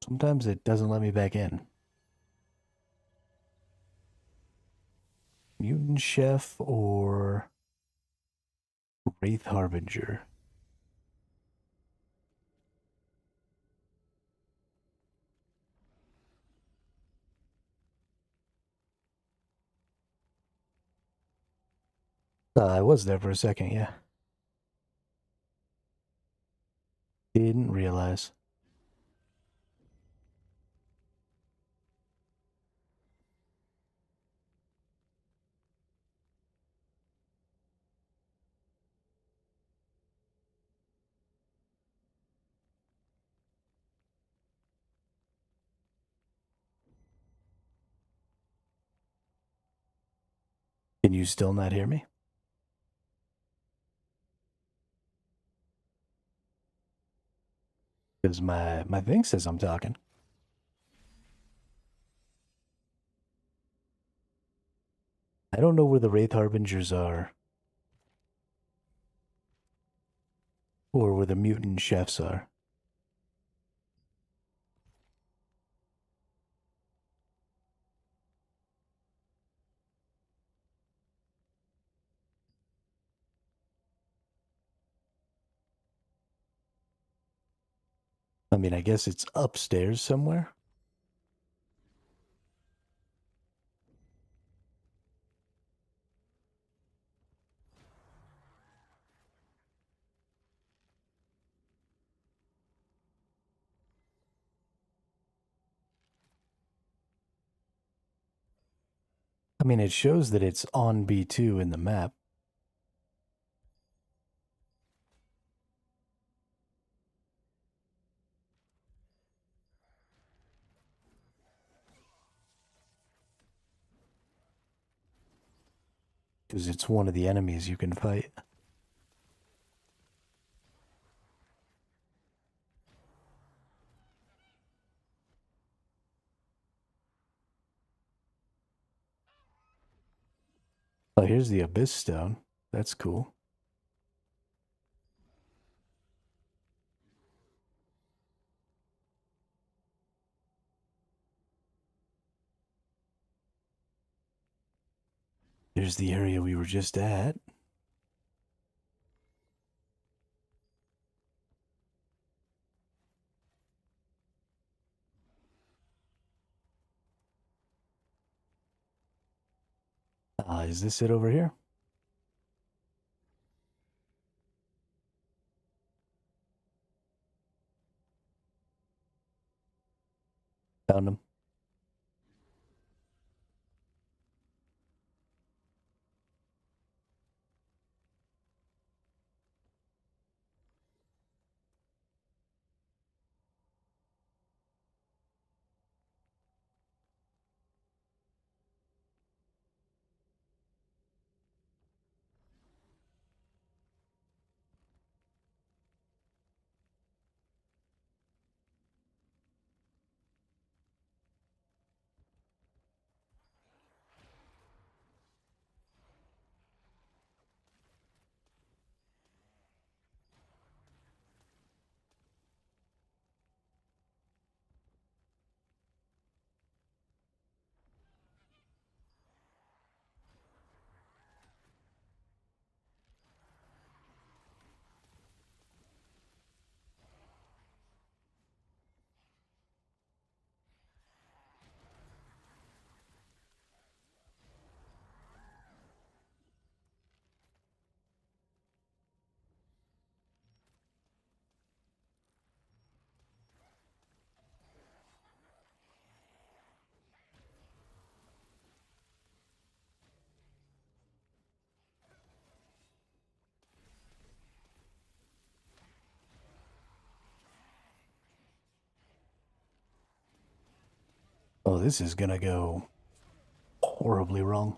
Sometimes it doesn't let me back in. Mutant Chef or Wraith Harbinger? I was there for a second, yeah. Didn't realize. Can you still not hear me? Because my thing says I'm talking. I don't know where the Wraith Harbingers are. Or where the mutant chefs are. I mean, I guess it's upstairs somewhere. I mean, it shows that it's on B2 in the map. Because it's one of the enemies you can fight. Oh, here's the Abyss Stone. That's cool. There's the area we were just at. Is this it over here? Found him. Oh, this is gonna go horribly wrong.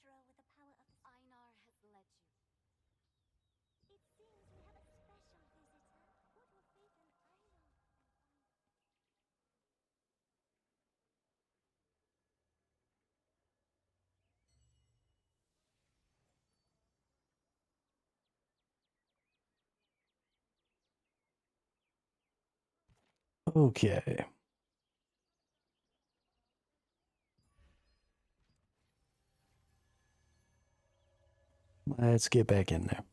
adventurer with the power of the... Einar has led you. It seems we have a special visitor. Put your faith in Einar and find... Okay. Let's get back in there.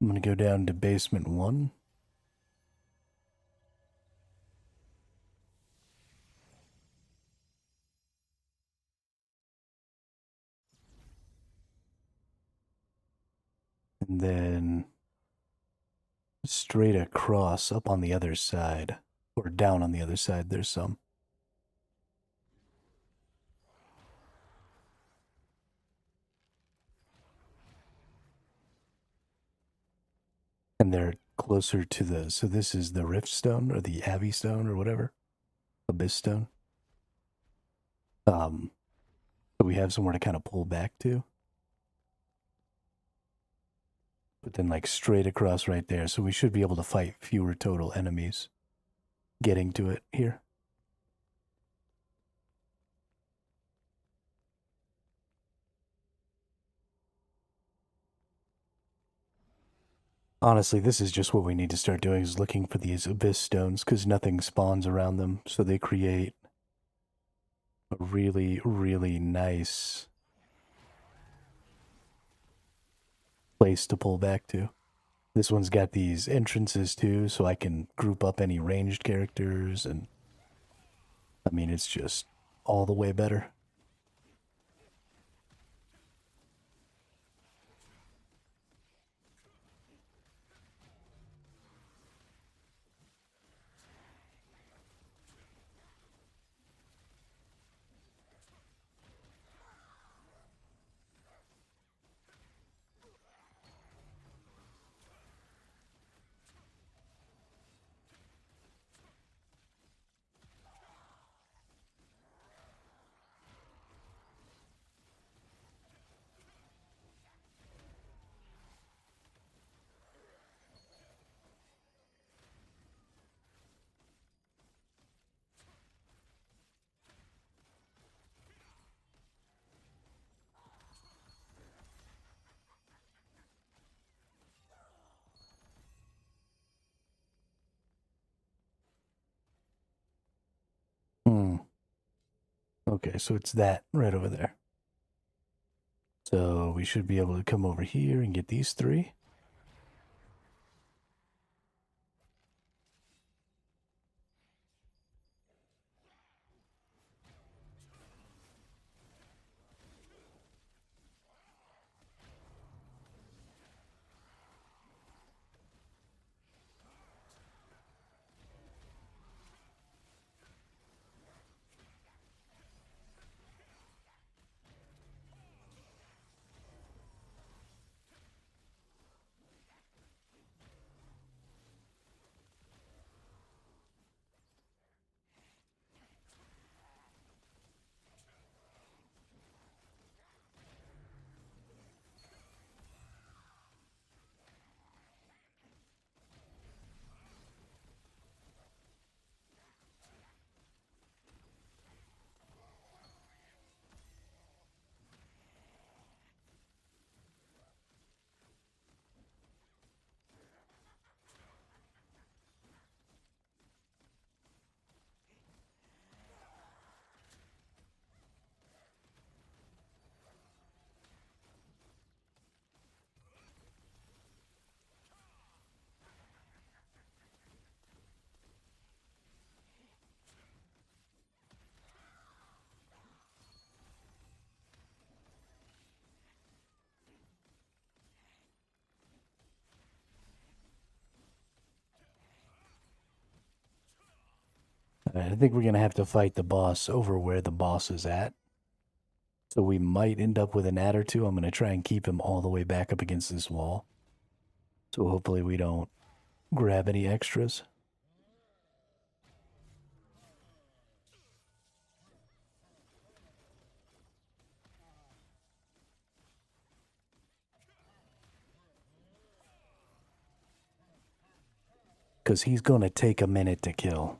I'm going to go down to basement 1. And then straight across up on the other side, or down on the other side, there's some. And they're closer to the, so this is the Rift Stone, or the Abbey Stone, or whatever. Abyss Stone. So we have somewhere to kind of pull back to. But then like straight across right there, so we should be able to fight fewer total enemies getting to it here. Honestly, this is just what we need to start doing, is looking for these Abyss Stones, because nothing spawns around them, so they create a really, really nice place to pull back to. This one's got these entrances too, so I can group up any ranged characters, and I mean, it's just all the way better. Okay, so it's that right over there. So we should be able to come over here and get these 3. Alright, I think we're going to have to fight the boss over where the boss is at. So we might end up with an ad or two. I'm going to try and keep him all the way back up against this wall. So hopefully we don't grab any extras. Because he's going to take a minute to kill.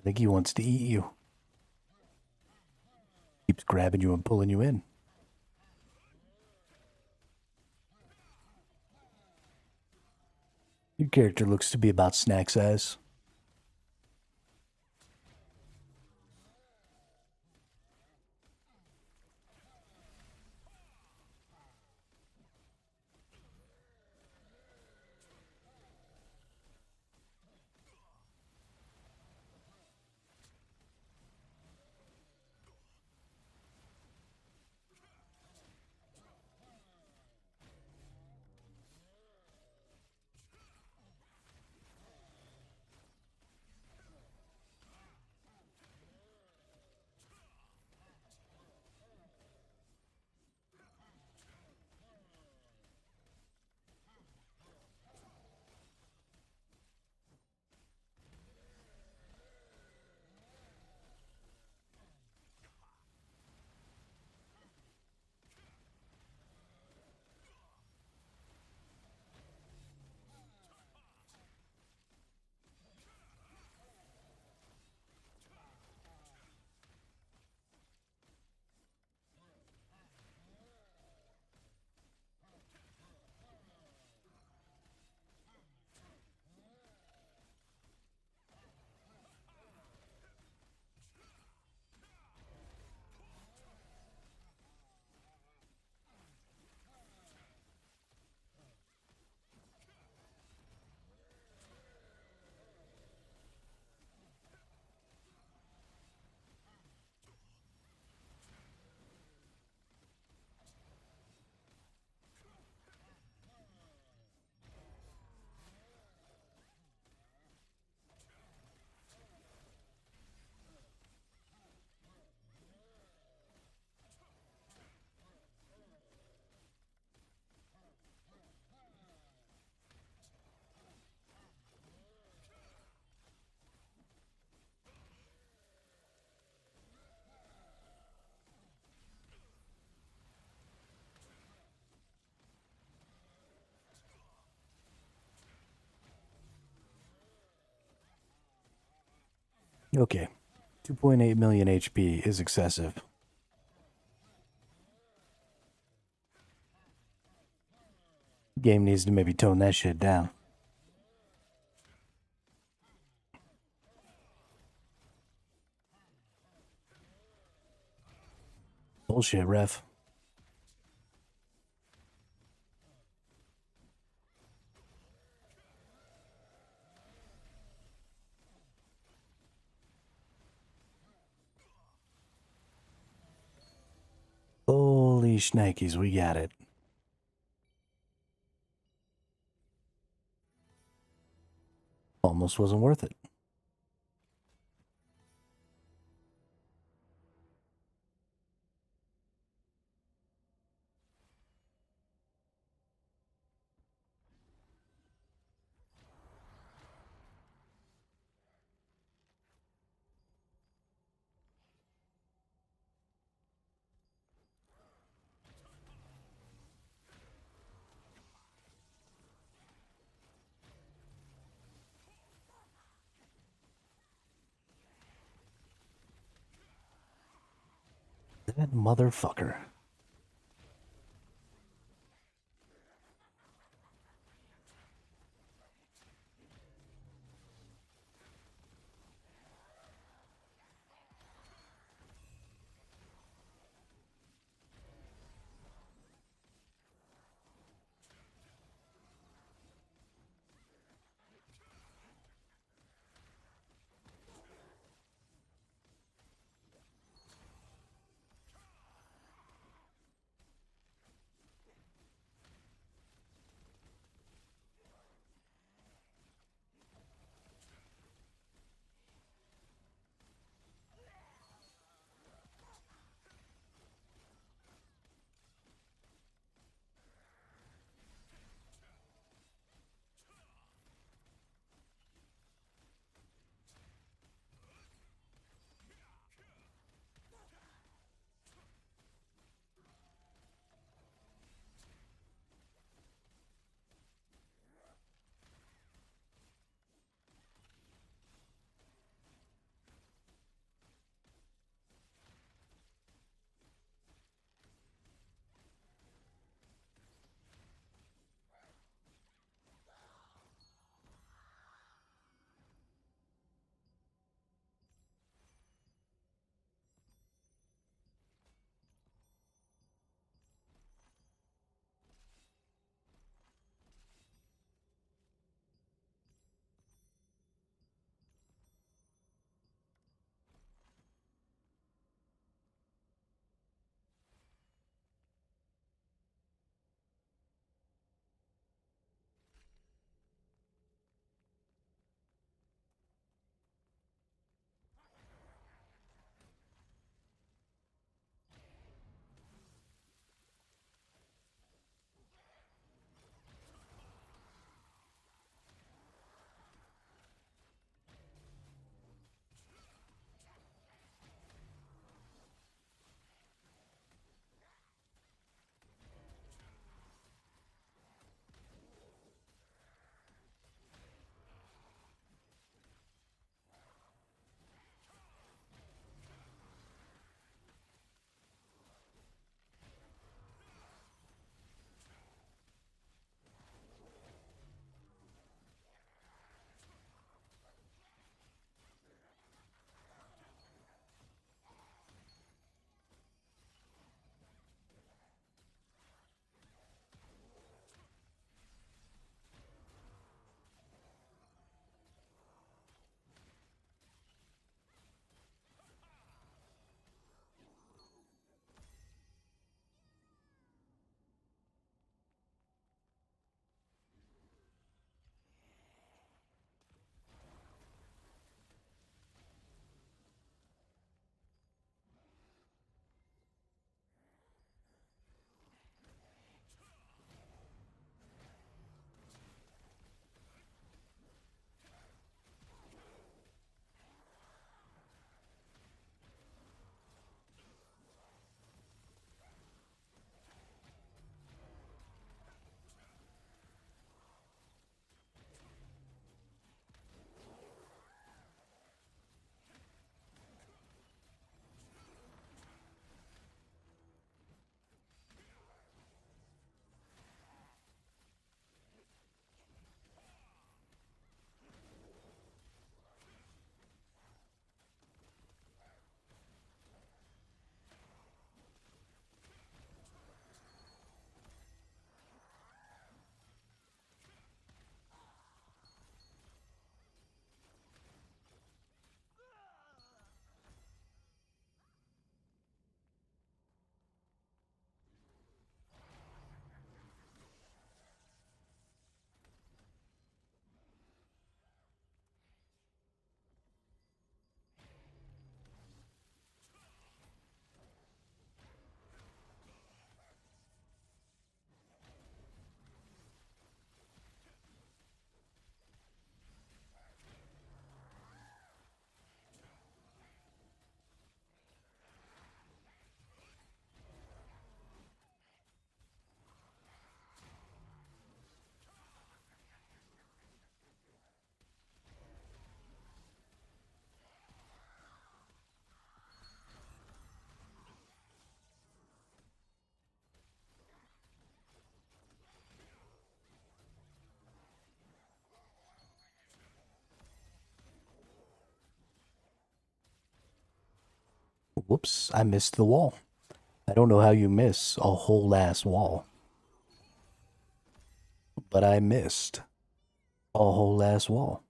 I think he wants to eat you. Keeps grabbing you and pulling you in. Your character looks to be about snack size. Okay. 2.8 million HP is excessive. Game needs to maybe tone that shit down. Bullshit, ref. Holy shnikes, we got it. Almost wasn't worth it. That motherfucker. Whoops, I missed the wall. I don't know how you miss a whole ass wall. But I missed a whole ass wall.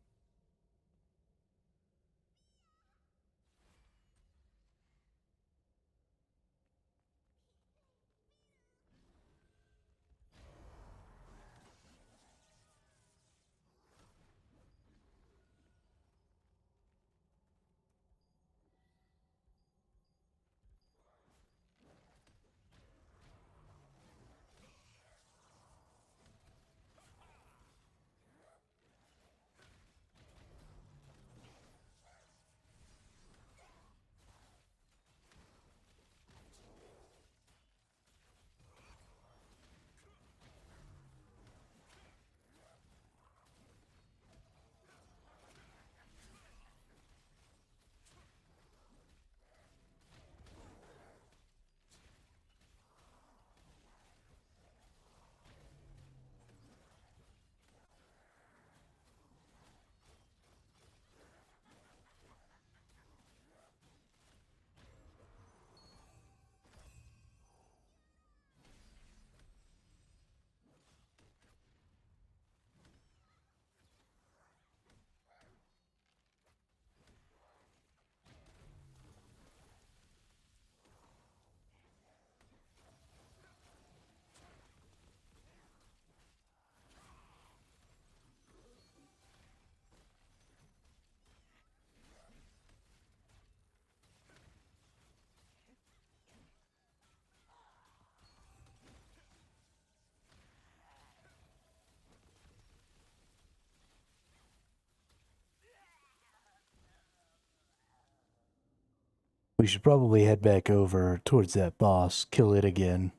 We should probably head back over towards that boss, kill it again,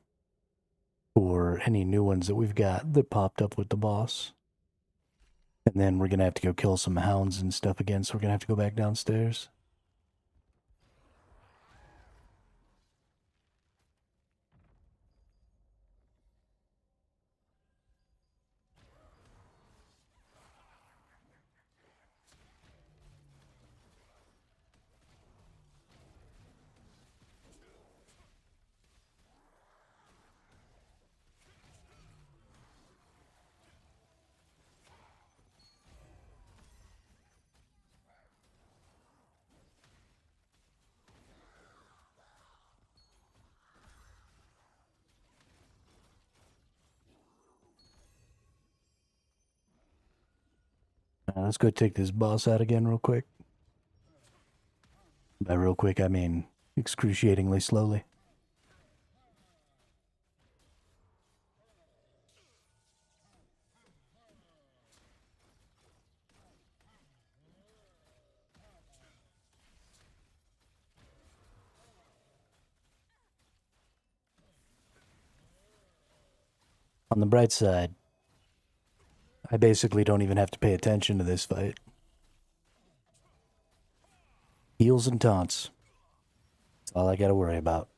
for any new ones that we've got that popped up with the boss. And then we're gonna have to go kill some hounds and stuff again, so we're gonna have to go back downstairs. Let's go take this boss out again real quick. By real quick, I mean excruciatingly slowly. On the bright side, I basically don't even have to pay attention to this fight. Heals and taunts. That's all I gotta worry about.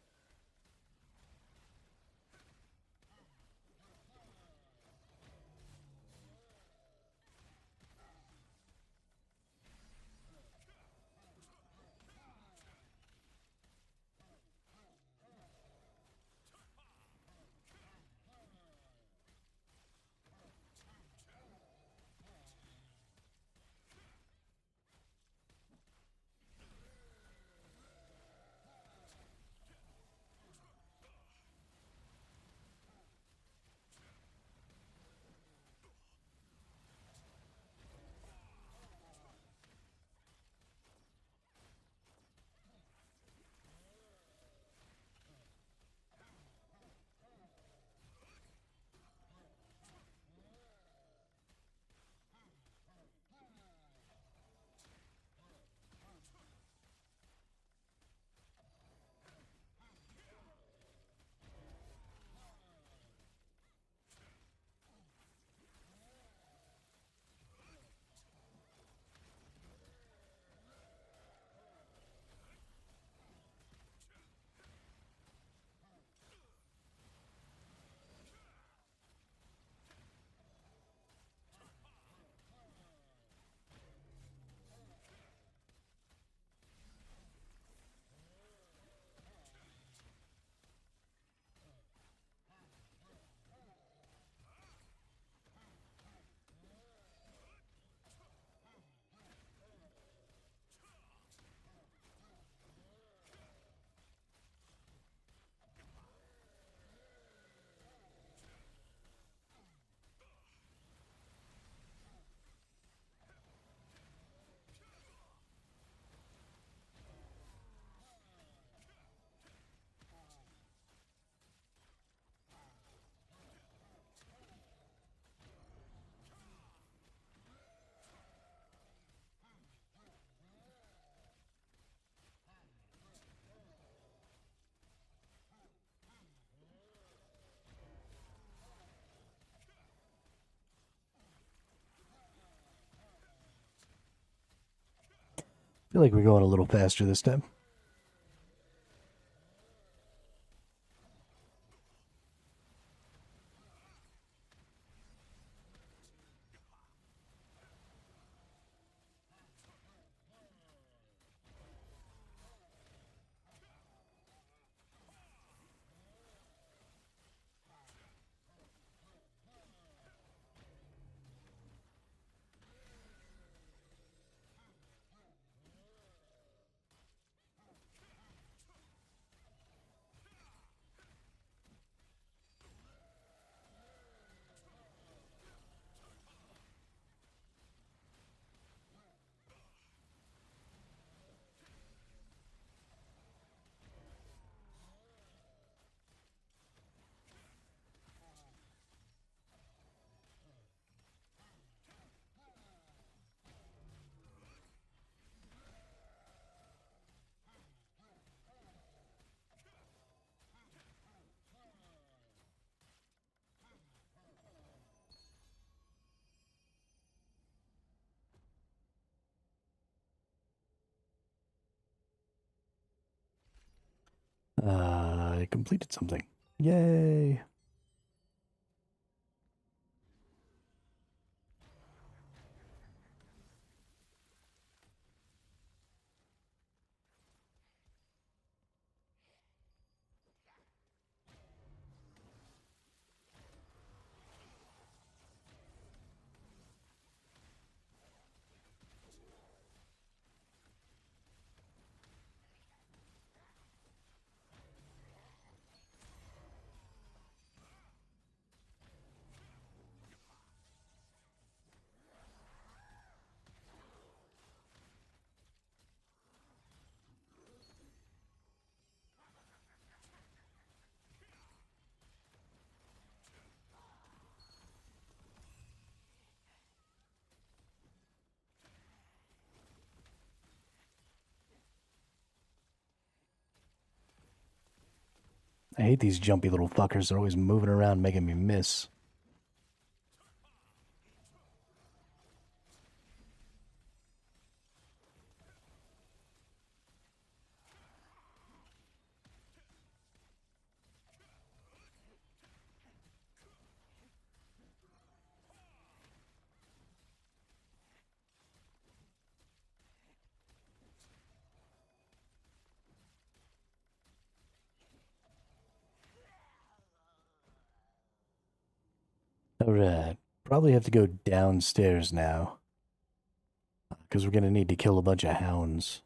feel like we're going a little faster this time. I completed something. Yay! I hate these jumpy little fuckers. They're always moving around, making me miss. Alright. Probably have to go downstairs now. Because we're going to need to kill a bunch of hounds.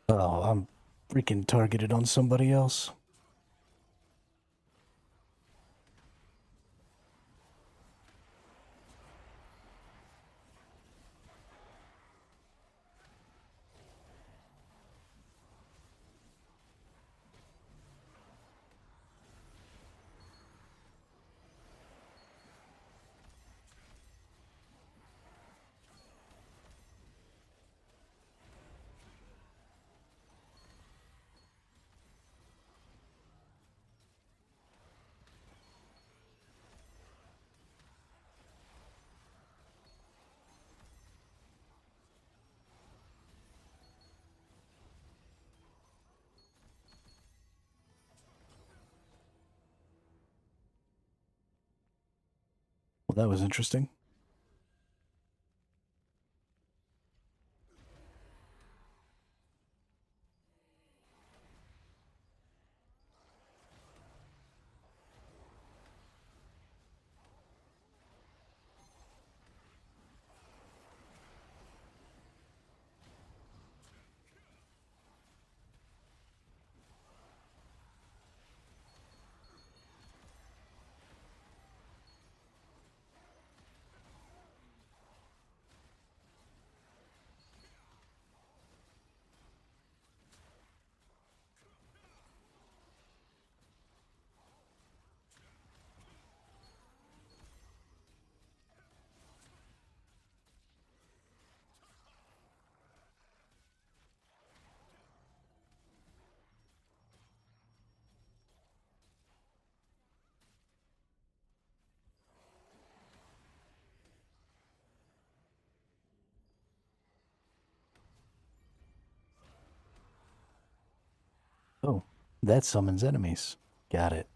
Oh, I'm freaking targeted on somebody else. Well, that was interesting. Oh, that summons enemies. Got it.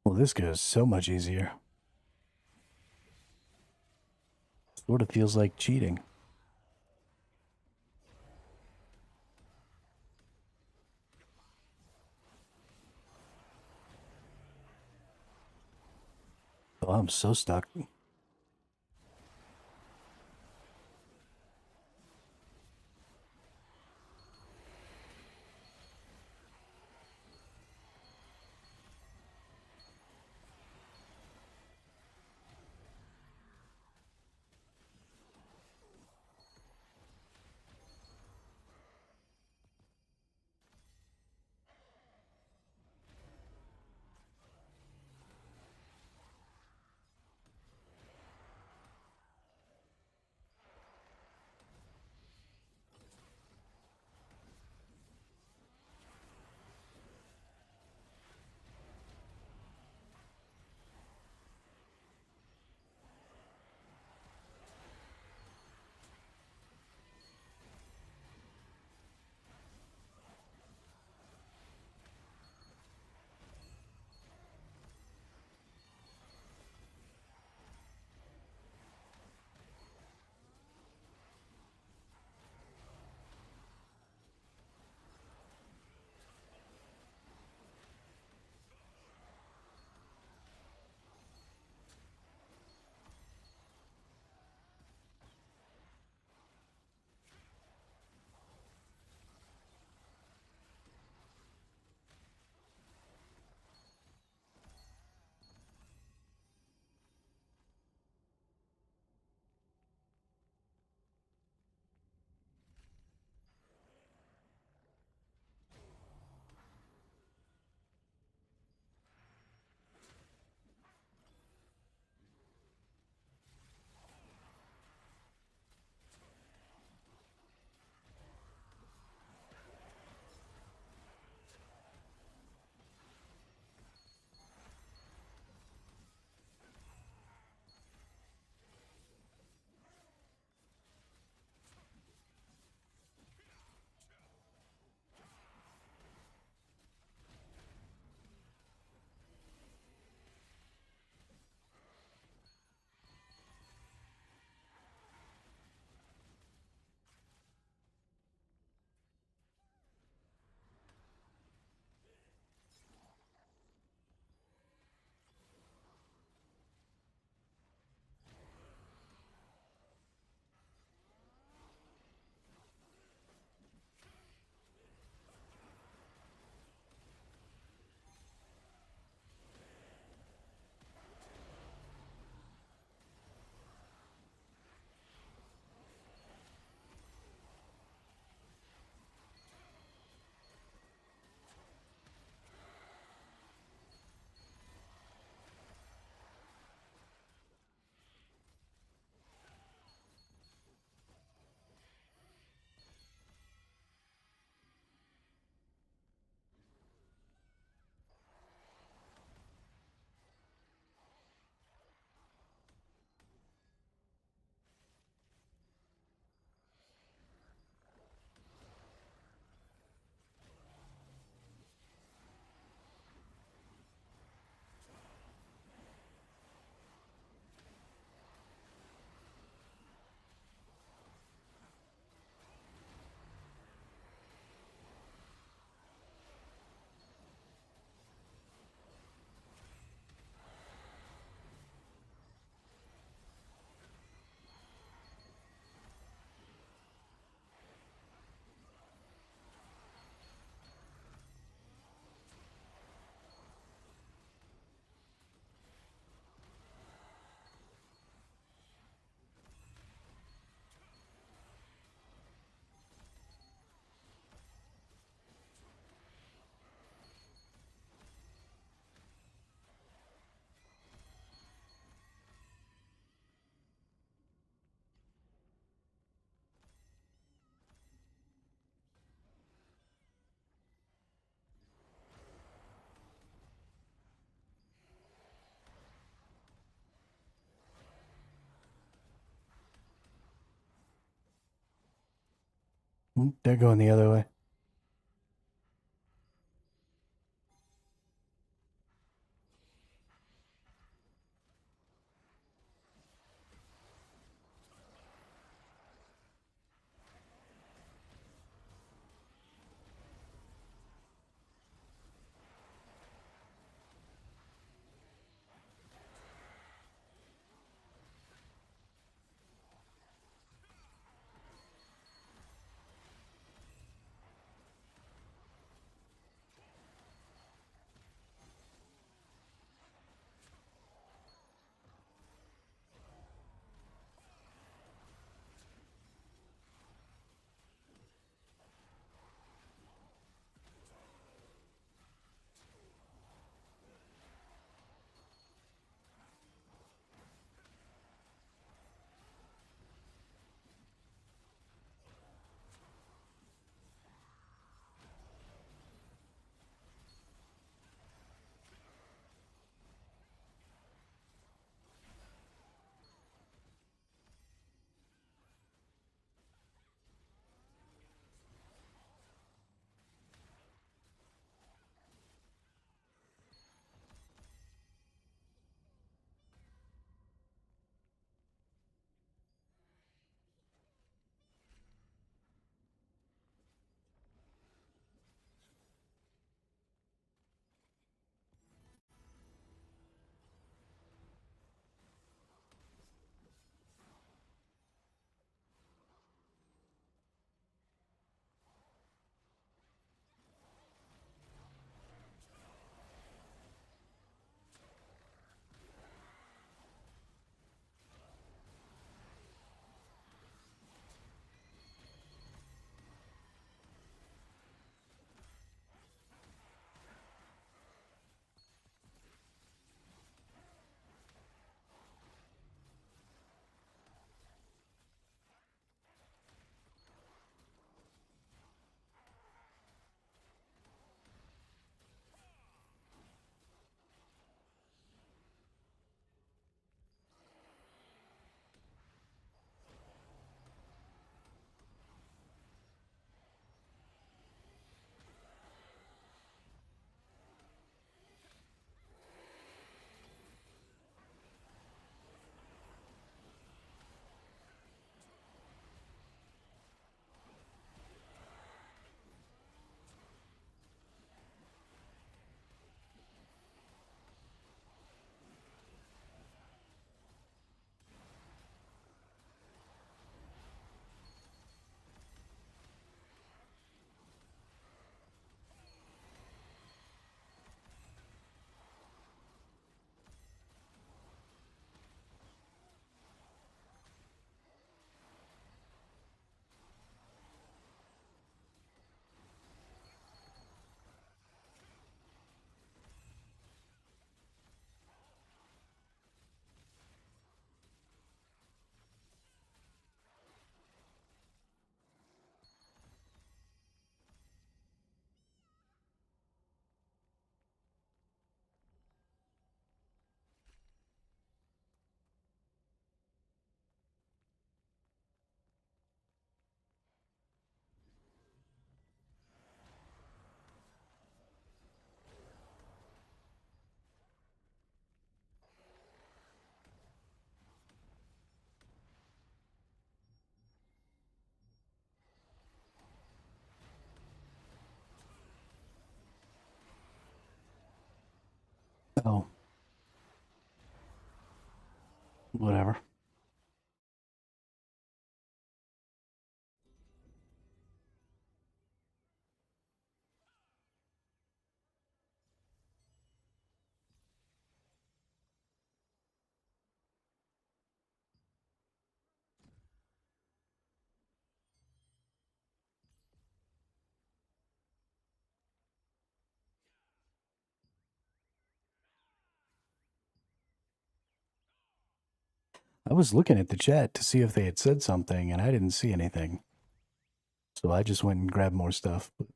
Well, this goes so much easier. Sort of feels like cheating. Oh, I'm so stuck. They're going the other way. Oh. Whatever. I was looking at the chat to see if they had said something, and I didn't see anything. So I just went and grabbed more stuff. But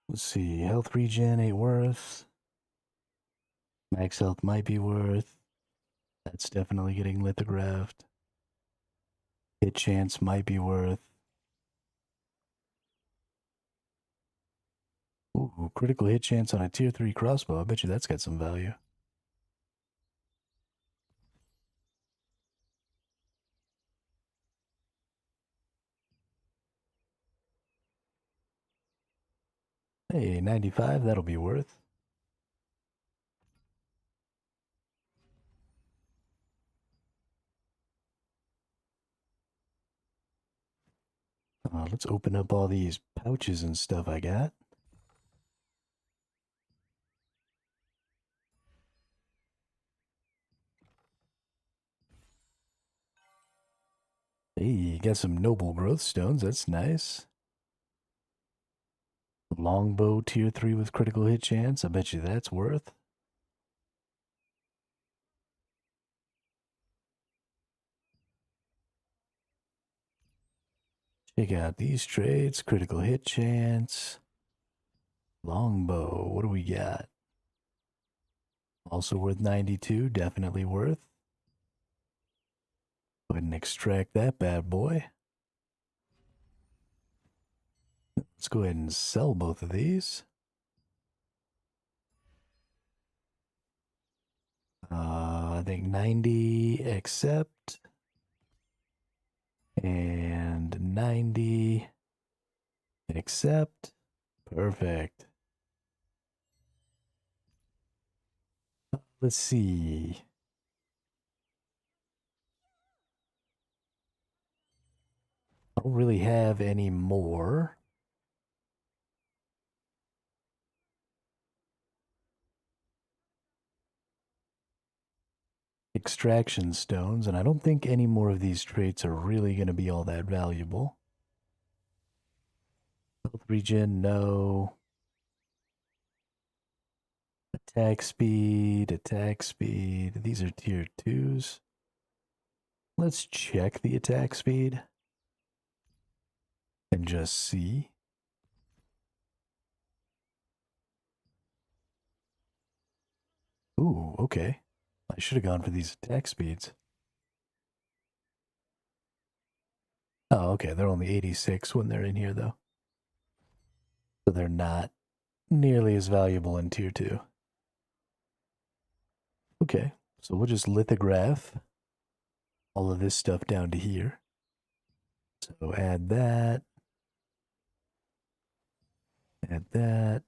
let's see. Health regen, 8 worth. Max health might be worth. That's definitely getting lithographed. Hit chance might be worth. Ooh, critical hit chance on a tier 3 crossbow. I bet you that's got some value. Hey, 95, that'll be worth. Let's open up all these pouches and stuff I got. Hey, you got some noble growth stones. That's nice. Longbow tier 3 with critical hit chance. I bet you that's worth. Check out these trades. Critical hit chance. Longbow. What do we got? Also worth 92. Definitely worth. Go ahead and extract that bad boy. Let's go ahead and sell both of these. I think 90 accept. And 90 accept. Perfect. Let's see. I don't really have any more. Extraction stones, and I don't think any more of these traits are really going to be all that valuable. Health regen, no. Attack speed, attack speed. These are tier 2s. Let's check the attack speed and just see. Ooh, okay. I should have gone for these attack speeds. Oh, okay. They're only 86 when they're in here, though. So they're not nearly as valuable in tier 2. Okay, so we'll just lithograph all of this stuff down to here. So add that, add that,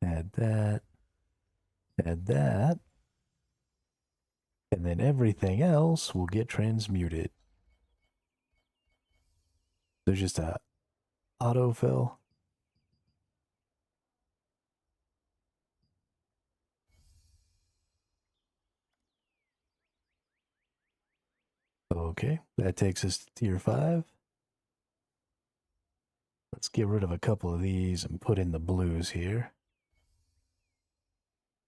add that, add that, and then everything else will get transmuted. There's just a autofill. Okay, that takes us to tier 5. Let's get rid of a couple of these and put in the blues here.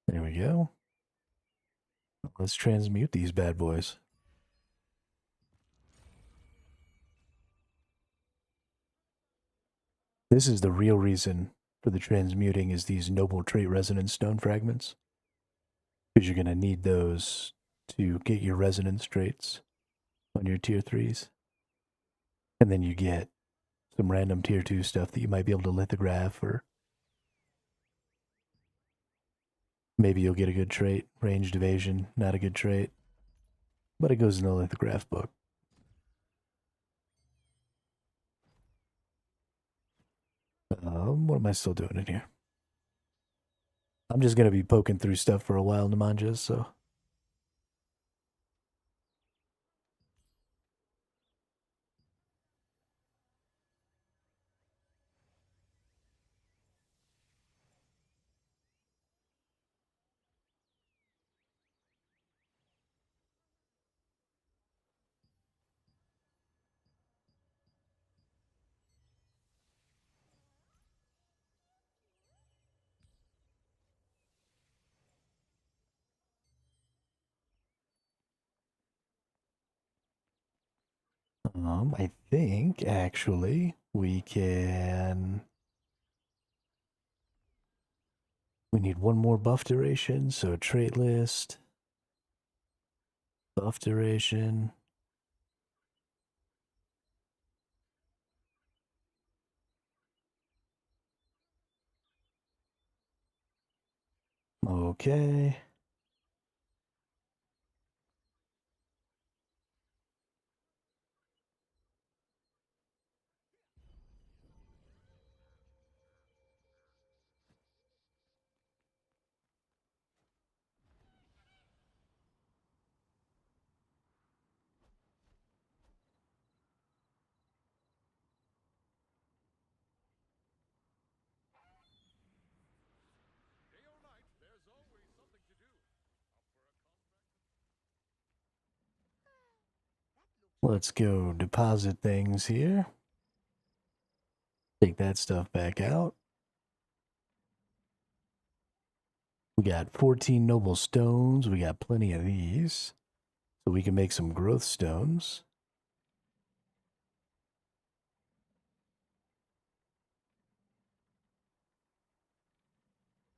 There we go. Let's transmute these bad boys. This is the real reason for the transmuting is these noble trait resonance stone fragments. Because you're going to need those to get your resonance traits on your tier 3s. And then you get some random tier 2 stuff that you might be able to lithograph, or maybe you'll get a good trait. Ranged evasion, not a good trait. But it goes in the lithograph book. What am I still doing in here? I'm just going to be poking through stuff for a while, Namanjas, so... I think, actually, we can... We need one more buff duration, so trait list, buff duration. Okay. Let's go deposit things here. Take that stuff back out. We got 14 noble stones. We got plenty of these. So we can make some growth stones.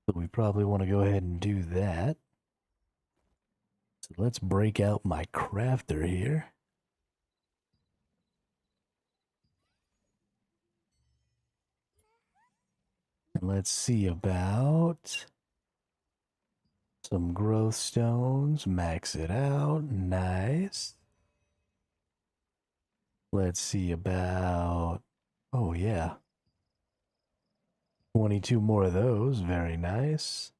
So we probably want to go ahead and do that. So let's break out my crafter here. And let's see about some growth stones. Max it out. Nice. Let's see about, oh yeah, 22 more of those. Very nice.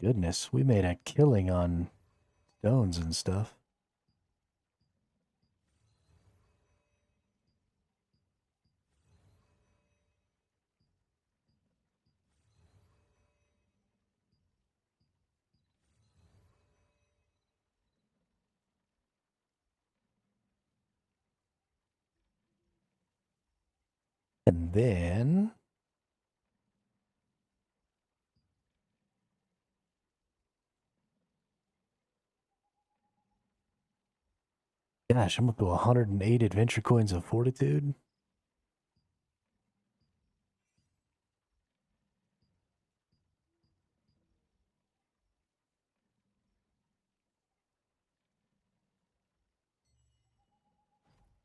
Goodness, we made a killing on stones and stuff. And then gosh, I'm up to 108 adventure coins of fortitude.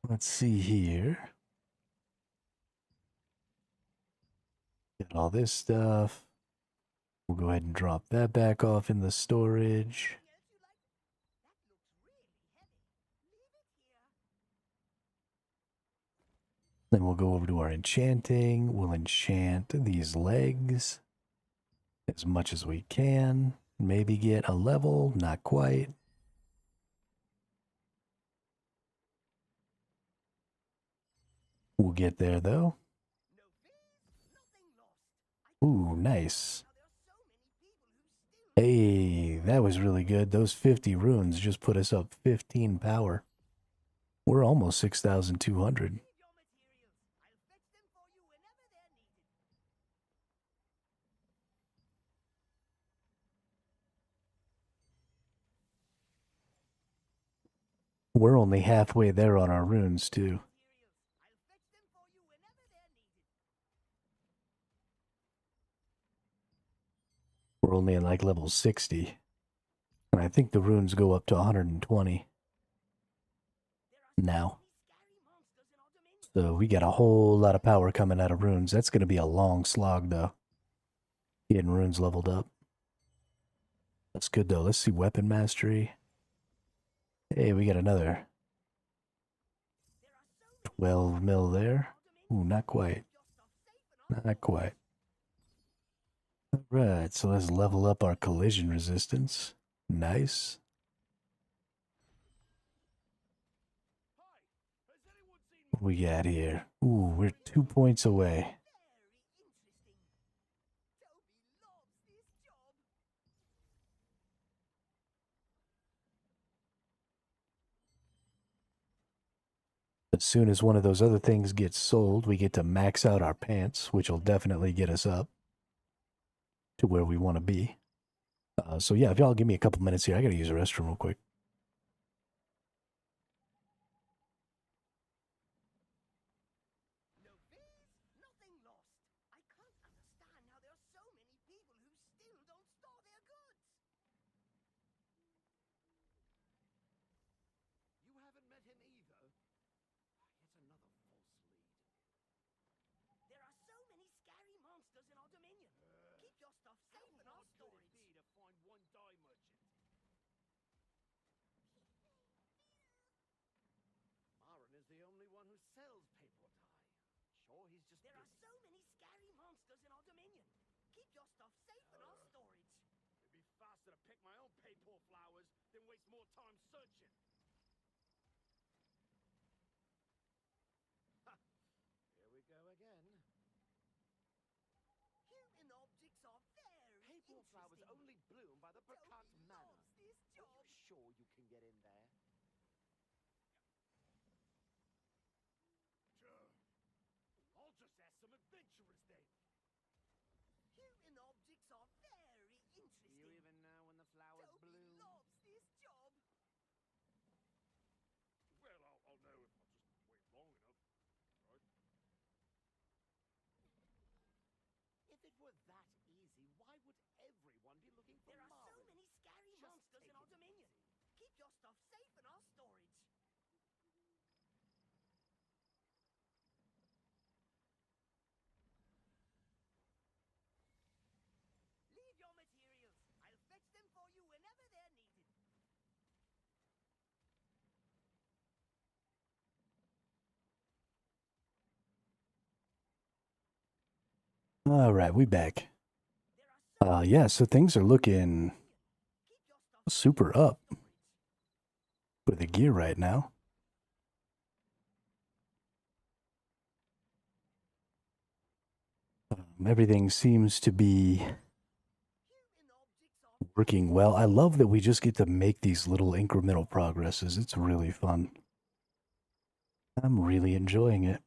Let's see here. Got all this stuff. We'll go ahead and drop that back off in the storage. Then we'll go over to our enchanting. We'll enchant these legs as much as we can. Maybe get a level, not quite. We'll get there though. Ooh, nice. Hey, that was really good. Those 50 runes just put us up 15 power. We're almost 6,200. We're only halfway there on our runes, too. We're only in like level 60. And I think the runes go up to 120 now. So we got a whole lot of power coming out of runes. That's going to be a long slog, though. Getting runes leveled up. That's good, though. Let's see weapon mastery. Hey, we got another 12 mil there. Ooh, not quite. Not quite. Alright, so let's level up our collision resistance. Nice. What we got here? Ooh, we're 2 points away. As soon as one of those other things gets sold, we get to max out our pants, which will definitely get us up to where we want to be. So yeah, if y'all give me a couple minutes here, I gotta use the restroom real quick. stuff safe in our storage. Be to find one dye merchant. Marin is the only one who sells paper dye. Sure, he's just. There are so many scary monsters in our dominion. Keep your stuff safe in our storage. It'd be faster to pick my own paper flowers than waste more time searching. Ha! Here we go again. Human objects are very paper flowers only bloom by the Bracant Manor. This job. Are you sure you can get in there? Sure. I'll just ask some adventurers then. Human objects are very interesting. Do you even know when the flowers bloom? Loves this job. Well, I'll know if I just wait long enough, right? If it were that easy, why would everyone be looking for Marin? There are so many scary monsters in our dominion. Keep your stuff safe in our storage. Leave your materials. I'll fetch them for you whenever they're needed. All right, we back. Yeah, so things are looking super up for the gear right now. Everything seems to be working well. I love that we just get to make these little incremental progresses. It's really fun. I'm really enjoying it.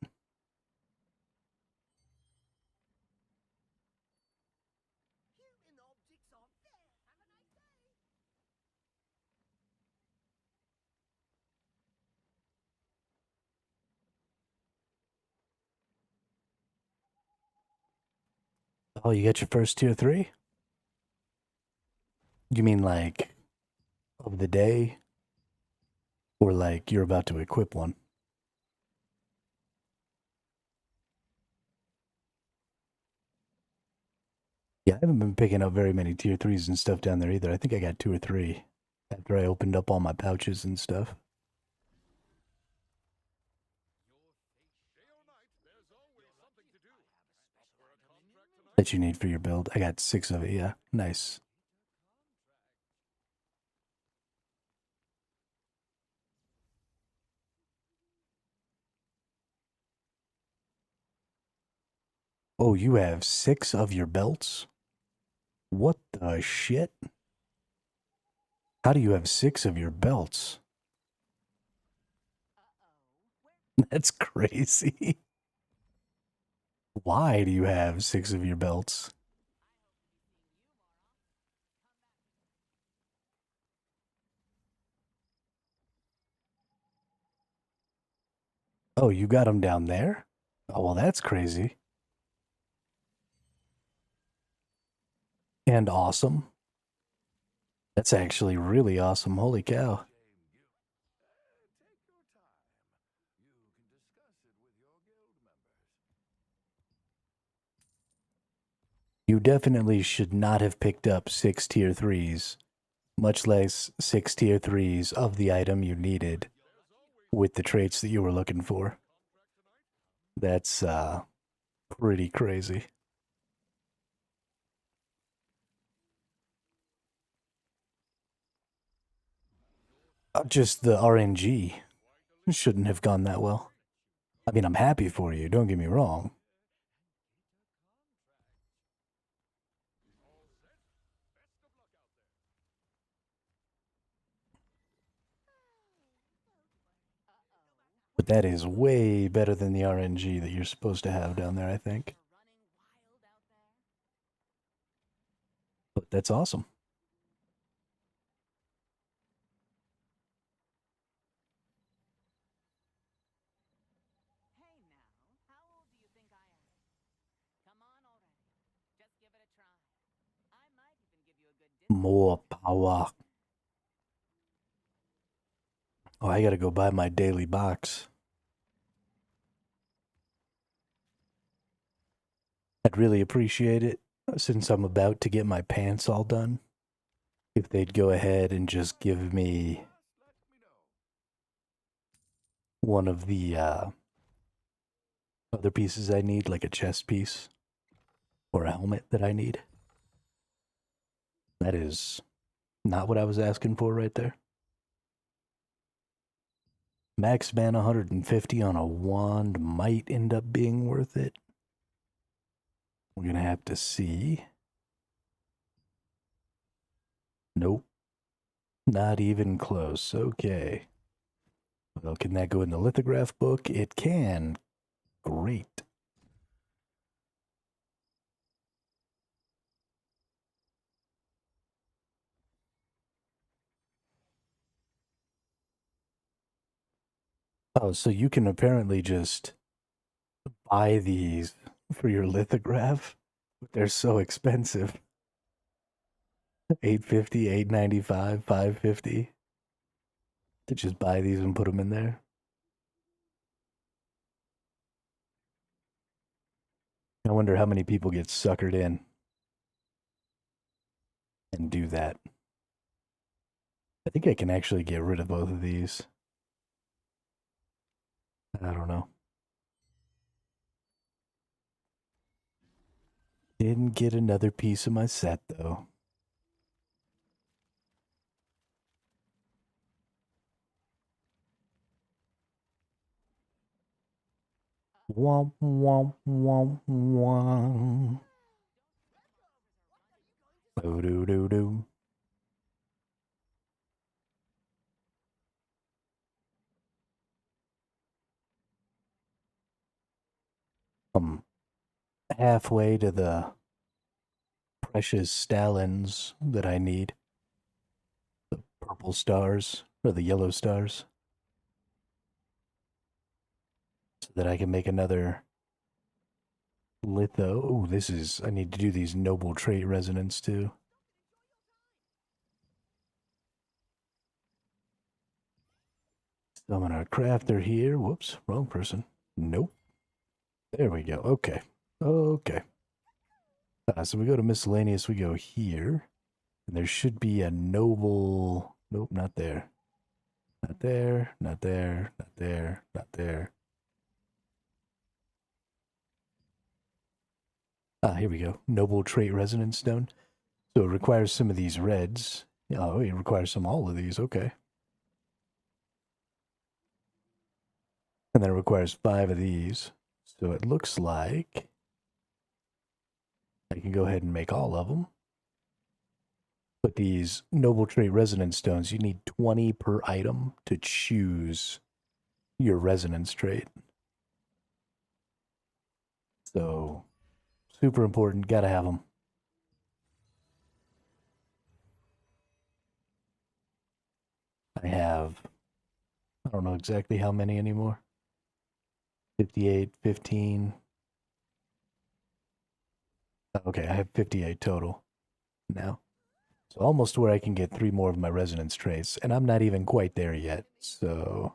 Oh, you got your first tier 3? You mean like of the day? Or like you're about to equip one? Yeah, I haven't been picking up very many tier 3s and stuff down there either. I think I got 2 or 3 after I opened up all my pouches and stuff. That you need for your build. I got 6 of it, yeah. Nice. Oh, you have 6 of your belts? What the shit? How do you have 6 of your belts? That's crazy. Why do you have 6 of your belts? Oh, you got them down there? Oh, well, that's crazy. And awesome. That's actually really awesome. Holy cow. You definitely should not have picked up 6 tier 3s, much less 6 tier 3s of the item you needed with the traits that you were looking for. That's pretty crazy. Just the RNG shouldn't have gone that well. I mean, I'm happy for you, don't get me wrong. But that is way better than the RNG that you're supposed to have down there, I think. But that's awesome. Hey now, how old do you think I am? Come on already. Just give it a try. I might even give you a good discount. More power. Oh, I gotta go buy my daily box. I'd really appreciate it since I'm about to get my pants all done, if they'd go ahead and just give me one of the other pieces I need, like a chest piece or a helmet that I need. That is not what I was asking for right there. Max mana 150 on a wand might end up being worth it. We're going to have to see. Nope. Not even close. Okay. Well, can that go in the lithograph book? It can. Great. Oh, so you can apparently just buy these for your lithograph, but they're so expensive. 850, 895, 550. To just buy these and put them in there. I wonder how many people get suckered in and do that. I think I can actually get rid of both of these. I don't know. Didn't get another piece of my set, though. Womp, womp, womp, womp. Doo-doo-doo-doo. I'm halfway to the precious stallions that I need. The purple stars, or the yellow stars. So that I can make another litho. Oh, this is... I need to do these noble trait resonance too. Summon our crafter here. Whoops, wrong person. Nope. There we go. Okay. Okay. So we go to miscellaneous. We go here. And there should be a noble... Nope, not there. Not there. Not there. Not there. Not there. Ah, here we go. Noble trait resonance stone. So it requires some of these reds. Oh, it requires some all of these. Okay. And then it requires 5 of these. So it looks like I can go ahead and make all of them. But these noble trait resonance stones, you need 20 per item to choose your resonance trait. So, super important. Gotta have them. I have, I don't know exactly how many anymore. 58, 15. Okay, I have 58 total now. So almost where I can get 3 more of my resonance traits, and I'm not even quite there yet. So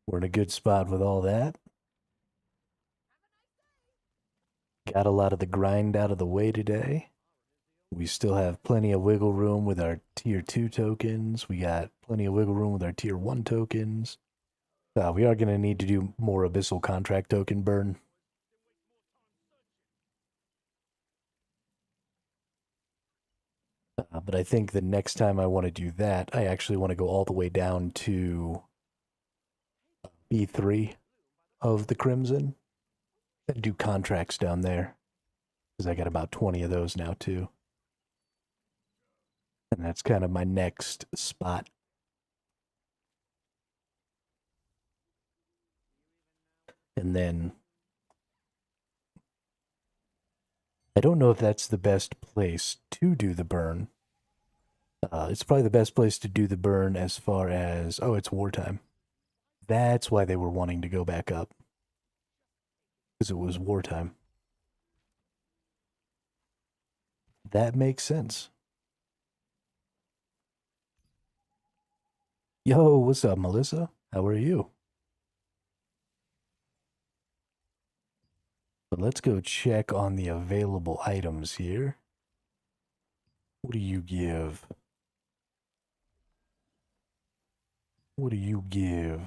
we're in a good spot with all that. Got a lot of the grind out of the way today. We still have plenty of wiggle room with our tier 2 tokens. We got plenty of wiggle room with our tier 1 tokens. We are going to need to do more abyssal contract token burn. But I think the next time I want to do that, I actually want to go all the way down to B3 of the Crimson and do contracts down there. Because I got about 20 of those now too. And that's kind of my next spot. And then I don't know if that's the best place to do the burn. It's probably the best place to do the burn as far as, oh, it's wartime. That's why they were wanting to go back up. Because it was wartime. That makes sense. Yo, what's up, Melissa? How are you? let's go check on the available items here. What do you give? What do you give?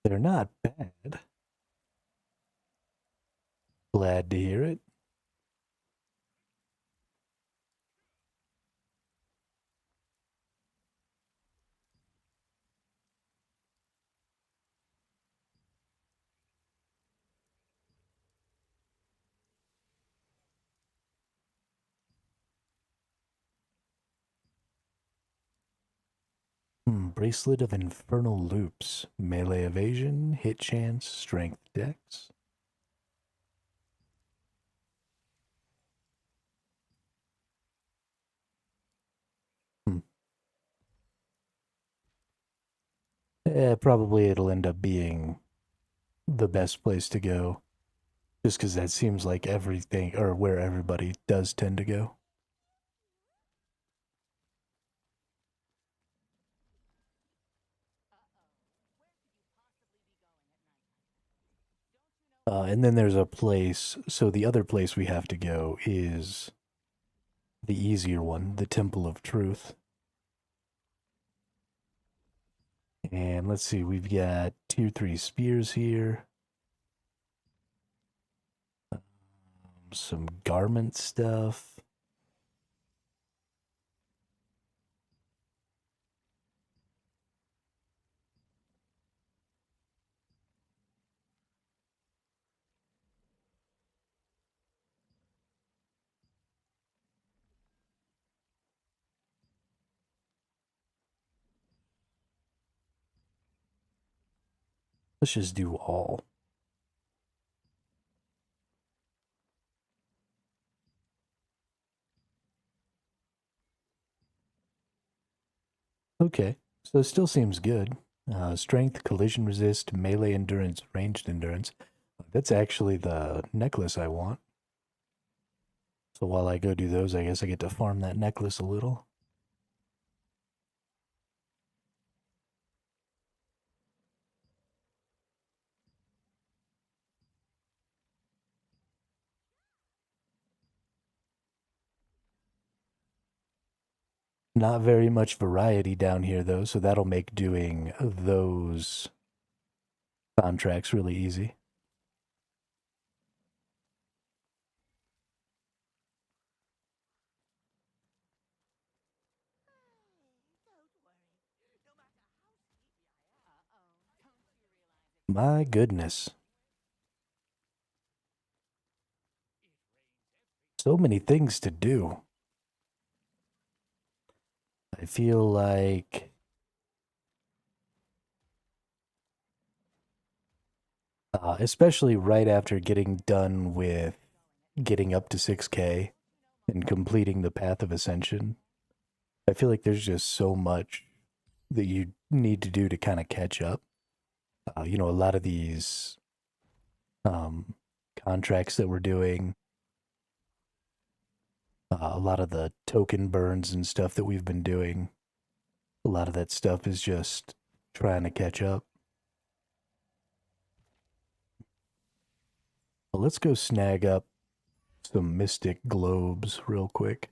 They're not bad. Glad to hear it. Bracelet of Infernal Loops. Melee evasion, hit chance, strength dex. Probably it'll end up being the best place to go. Just because that seems like everything, or where everybody does tend to go. And then there's a place, so the other place we have to go is the easier one, the Temple of Truth. And let's see, we've got 2-3 spears here. Some garment stuff. Let's just do all. Okay, so it still seems good. Strength, collision resist, melee endurance, ranged endurance. That's actually the necklace I want. So while I go do those, I guess I get to farm that necklace a little. Not very much variety down here, though, so that'll make doing those contracts really easy. My goodness. So many things to do. I feel like especially right after getting done with getting up to 6K and completing the Path of Ascension, I feel like there's just so much that you need to do to kind of catch up. You know, a lot of these contracts that we're doing, a lot of the token burns and stuff that we've been doing, a lot of that stuff is just trying to catch up. Well, let's go snag up some Mystic Globes real quick.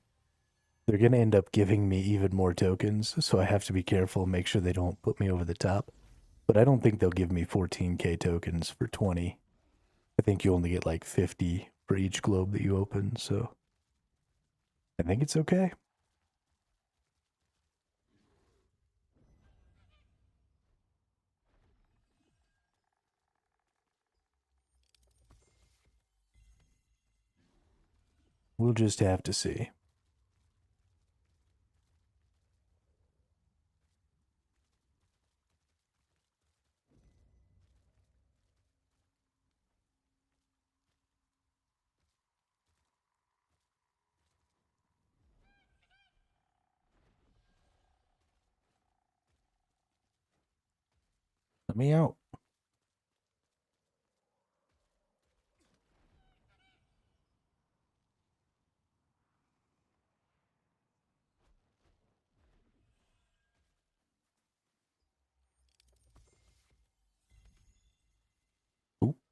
They're going to end up giving me even more tokens, so I have to be careful and make sure they don't put me over the top. But I don't think they'll give me 14k tokens for 20. I think you only get like 50 for each globe that you open, so I think it's okay. We'll just have to see. Let me out.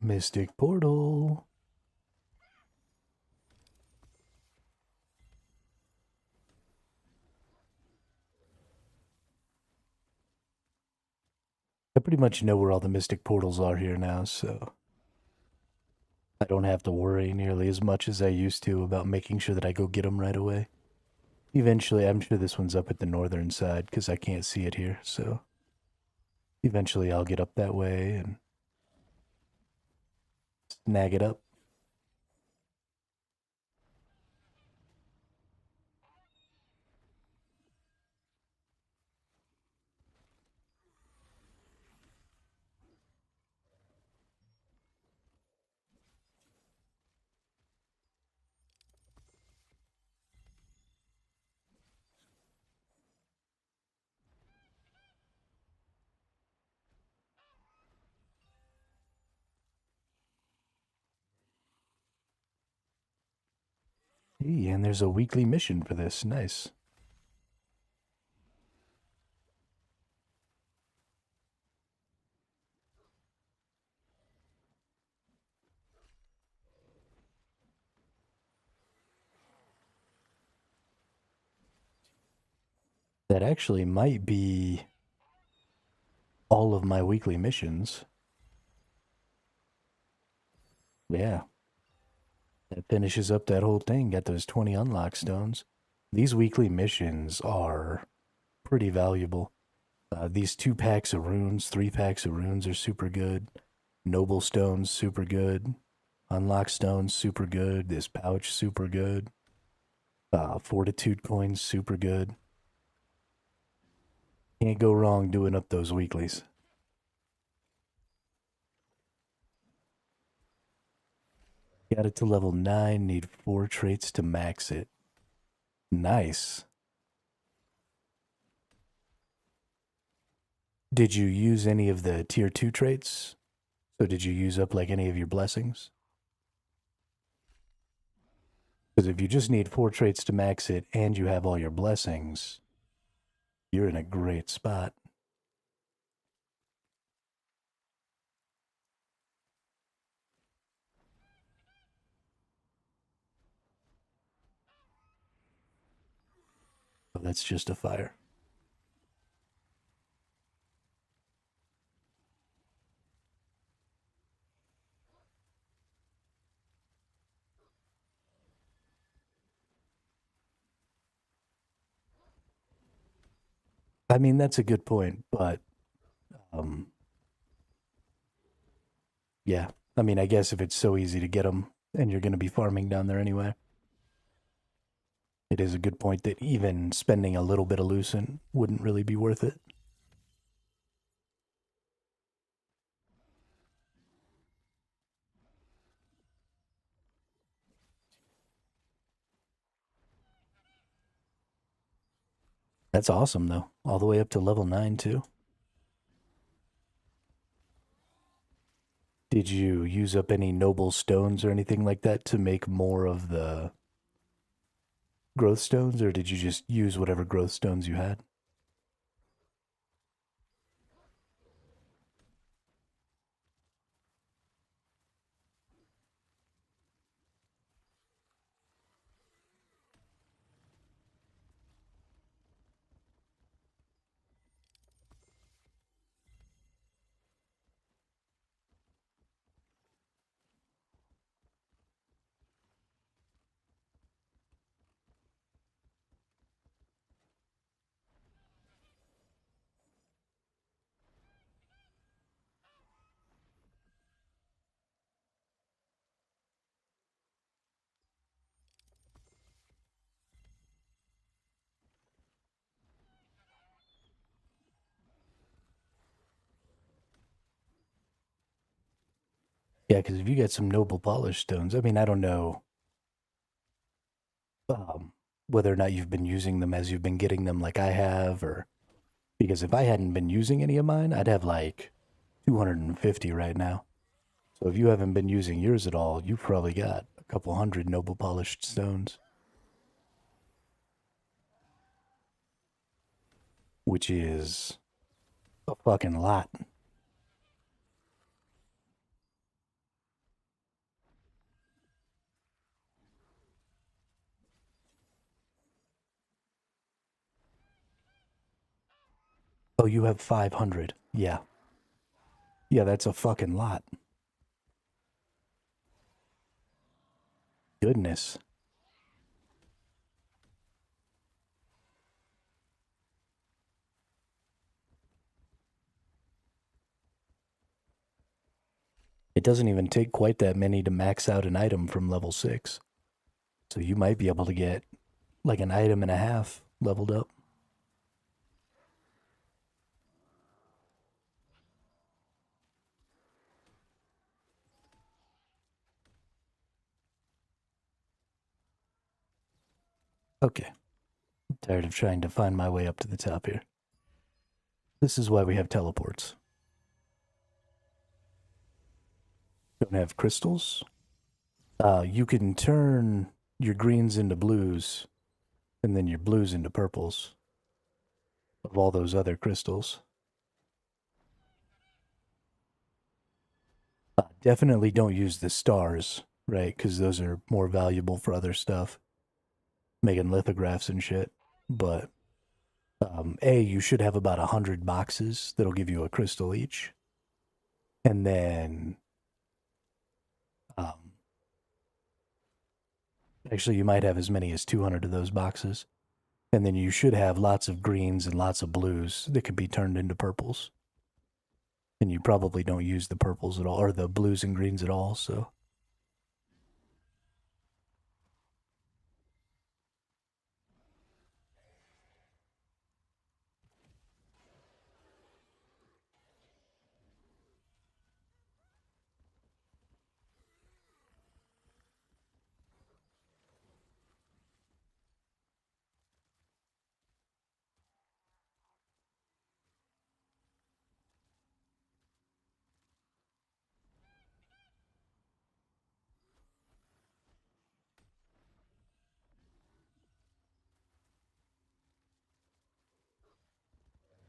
Mystic portal. I pretty much know where all the mystic portals are here now, so I don't have to worry nearly as much as I used to about making sure that I go get them right away. Eventually, I'm sure this one's up at the northern side because I can't see it here, so eventually I'll get up that way and snag it up. Hey, and there's a weekly mission for this. Nice. That actually might be all of my weekly missions. Yeah. That finishes up that whole thing. Got those 20 unlock stones. These weekly missions are pretty valuable. These 2 packs of runes, 3 packs of runes are super good. Noble stones, super good. Unlock stones, super good. This pouch, super good. Fortitude coins, super good. Can't go wrong doing up those weeklies. Got it to level 9, need 4 traits to max it. Nice. Did you use any of the tier 2 traits? So did you use up like any of your blessings? Because if you just need 4 traits to max it and you have all your blessings, you're in a great spot. Oh, that's just a fire. I mean, that's a good point, but yeah. I mean, I guess if it's so easy to get them and you're going to be farming down there anyway, it is a good point that even spending a little bit of lucent wouldn't really be worth it. That's awesome, though. All the way up to level 9, too. Did you use up any noble stones or anything like that to make more of the growth stones, or did you just use whatever growth stones you had? Yeah, because if you get some noble polished stones, I mean, I don't know um, whether or not you've been using them as you've been getting them like I have, or because if I hadn't been using any of mine, I'd have like 250 right now. So if you haven't been using yours at all, you've probably got a couple hundred noble polished stones, which is a fucking lot. Oh, you have 500. Yeah. Yeah, that's a fucking lot. Goodness. It doesn't even take quite that many to max out an item from level 6. So you might be able to get like an item and a half leveled up. Okay. I'm tired of trying to find my way up to the top here. This is why we have teleports. Don't have crystals. You can turn your greens into blues and then your blues into purples of all those other crystals. Definitely don't use the stars, right? Because those are more valuable for other stuff, making lithographs and shit. But you should have about 100 boxes that'll give you a crystal each. And then, actually, you might have as many as 200 of those boxes. And then you should have lots of greens and lots of blues that can be turned into purples. And you probably don't use the purples at all, or the blues and greens at all, so.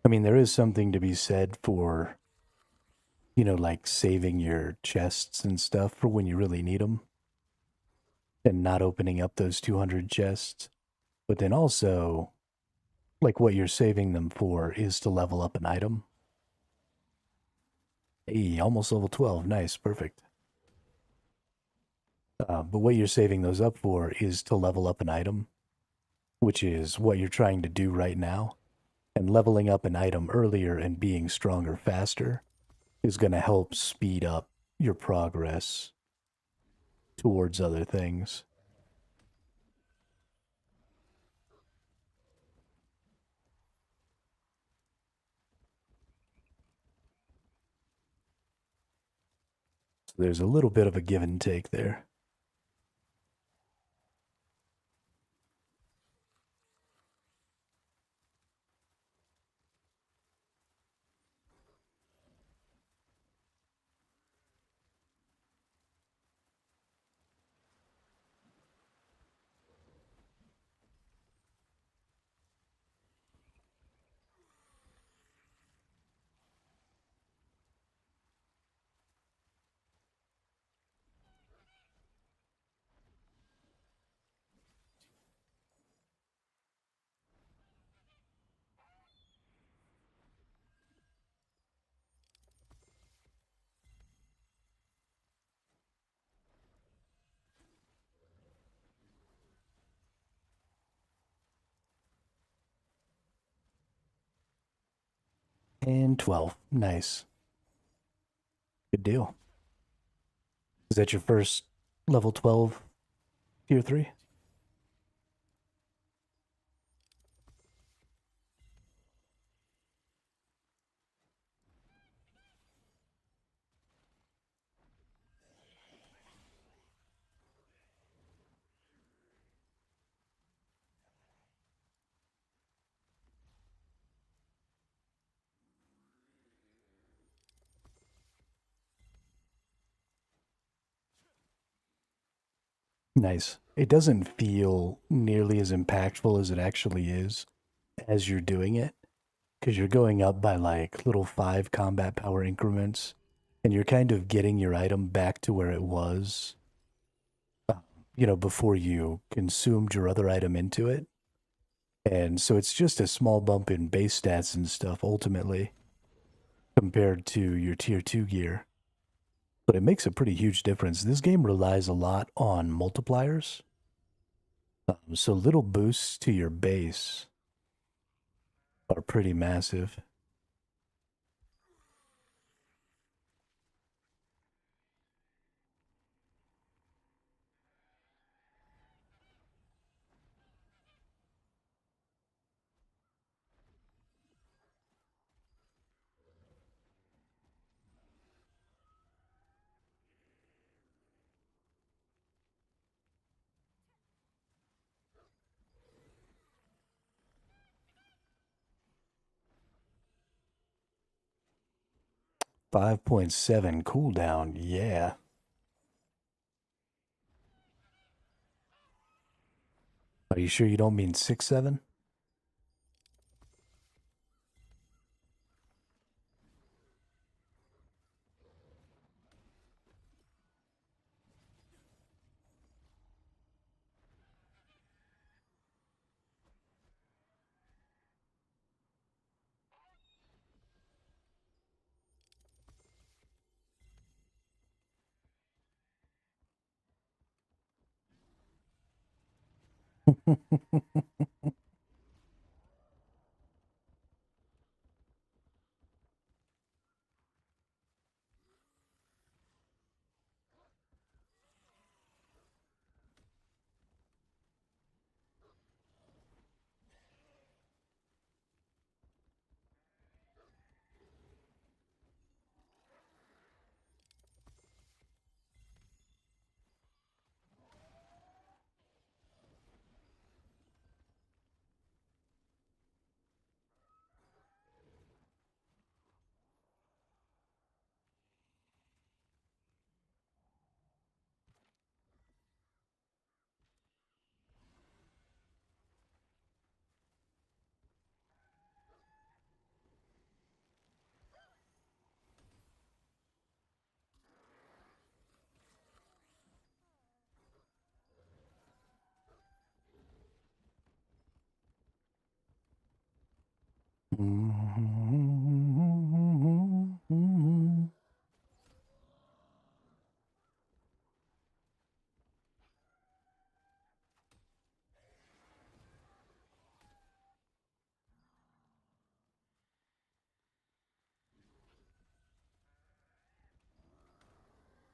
I mean, there is something to be said for, like saving your chests and stuff for when you really need them and not opening up those 200 chests. But then also, like, what you're saving them for is to level up an item. Hey, almost level 12. Nice, perfect. But what you're saving those up for is to level up an item, which is what you're trying to do right now. And leveling up an item earlier and being stronger faster is going to help speed up your progress towards other things. So there's a little bit of a give and take there. And 12. Nice. Good deal. Is that your first level 12 tier 3? Nice. It doesn't feel nearly as impactful as it actually is as you're doing it, because you're going up by like little 5 combat power increments, and you're kind of getting your item back to where it was, before you consumed your other item into it. And so it's just a small bump in base stats and stuff ultimately compared to your tier 2 gear. But it makes a pretty huge difference. This game relies a lot on multipliers. So little boosts to your base are pretty massive. .7 cooldown, yeah. Are you sure you don't mean 6-7?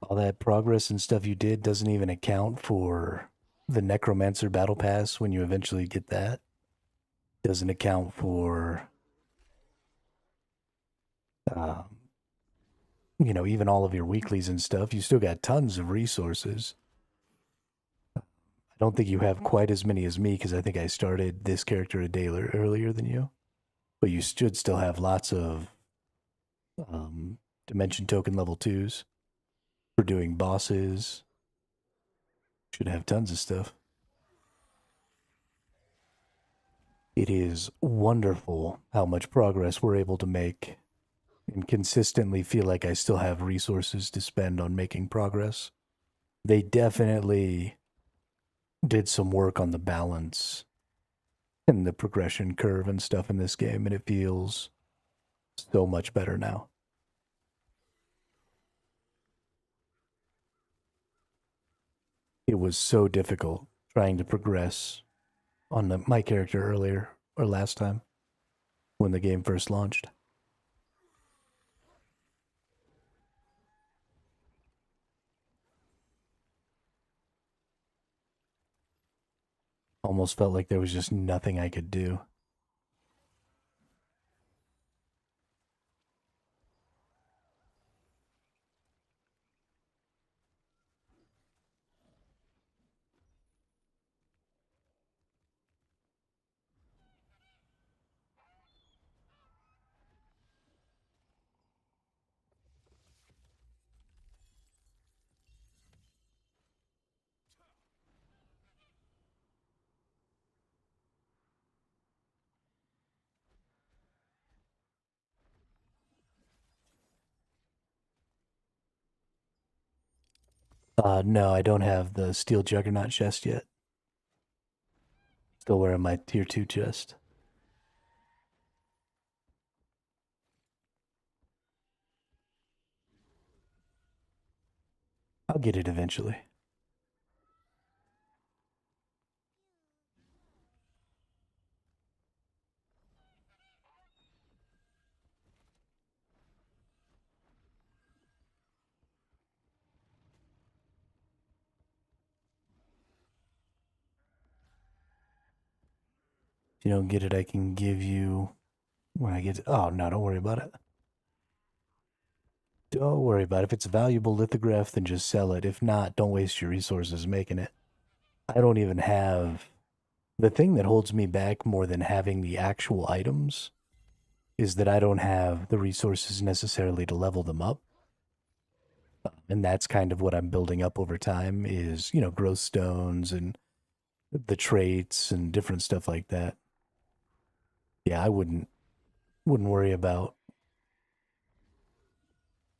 All that progress and stuff you did doesn't even account for the Necromancer Battle Pass when you eventually get that. Doesn't account for, um, even all of your weeklies and stuff. You still got tons of resources. I don't think you have quite as many as me because I think I started this character a day earlier than you. But you should still have lots of Dimension Token level 2s for doing bosses. Should have tons of stuff. It is wonderful how much progress we're able to make and consistently feel like I still have resources to spend on making progress. They definitely did some work on the balance and the progression curve and stuff in this game, and it feels so much better now. It was so difficult trying to progress on my character earlier or last time when the game first launched. Almost felt like there was just nothing I could do. No, I don't have the Steel Juggernaut chest yet. Still wearing my tier 2 chest. I'll get it eventually. If you don't get it, I can give you when I get. Oh, no, don't worry about it. Don't worry about it. If it's a valuable lithograph, then just sell it. If not, don't waste your resources making it. I don't even have. The thing that holds me back more than having the actual items is that I don't have the resources necessarily to level them up. And that's kind of what I'm building up over time is, growth stones and the traits and different stuff like that. Yeah, I wouldn't worry about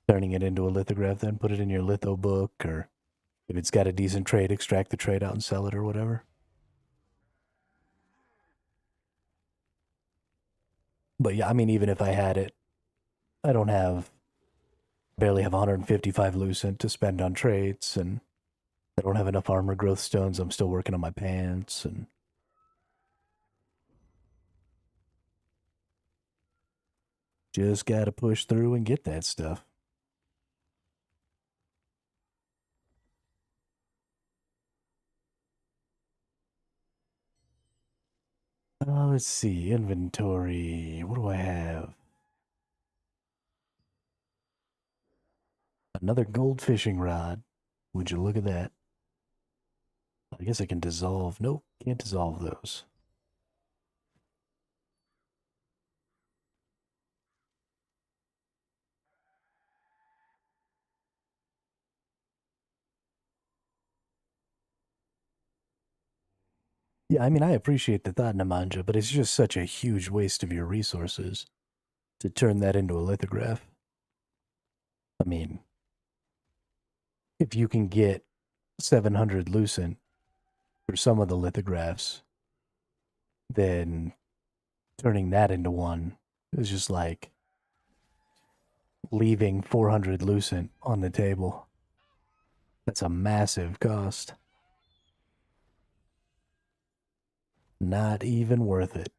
turning it into a lithograph, then put it in your litho book, or if it's got a decent trait, extract the trait out and sell it or whatever. But yeah, I mean, even if I had it, I barely have 155 lucent to spend on traits, and I don't have enough armor growth stones. I'm still working on my pants, and just gotta push through and get that stuff. Let's see, inventory. What do I have? Another gold fishing rod. Would you look at that? I guess I can dissolve. Nope, can't dissolve those. Yeah, I mean, I appreciate the thought, Nemanja, but it's just such a huge waste of your resources to turn that into a lithograph. I mean, if you can get 700 lucent for some of the lithographs, then turning that into one is just like leaving 400 lucent on the table. That's a massive cost. Not even worth it.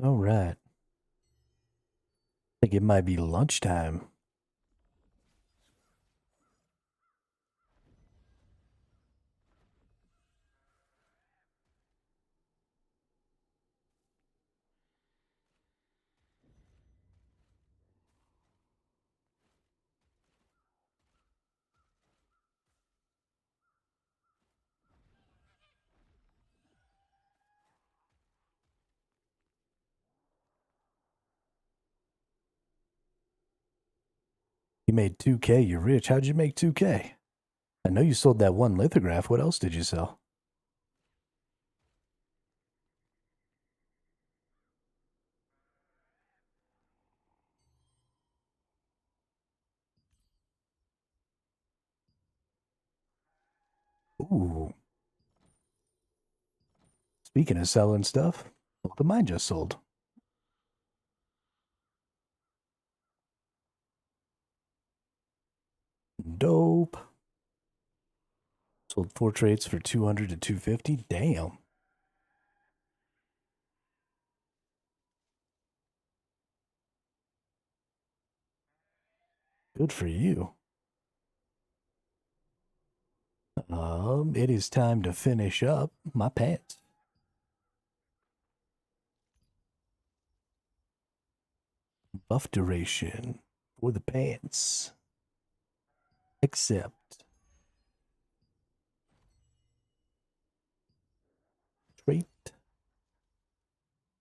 All right. I think it might be lunchtime. You made 2K, you're rich. How'd you make 2K? I know you sold that one lithograph. What else did you sell? Ooh. Speaking of selling stuff, look what mine just sold. Dope. Sold 4 traits for 200 to 250. Damn. Good for you. It is time to finish up my pants. Buff duration for the pants. Accept. Trait.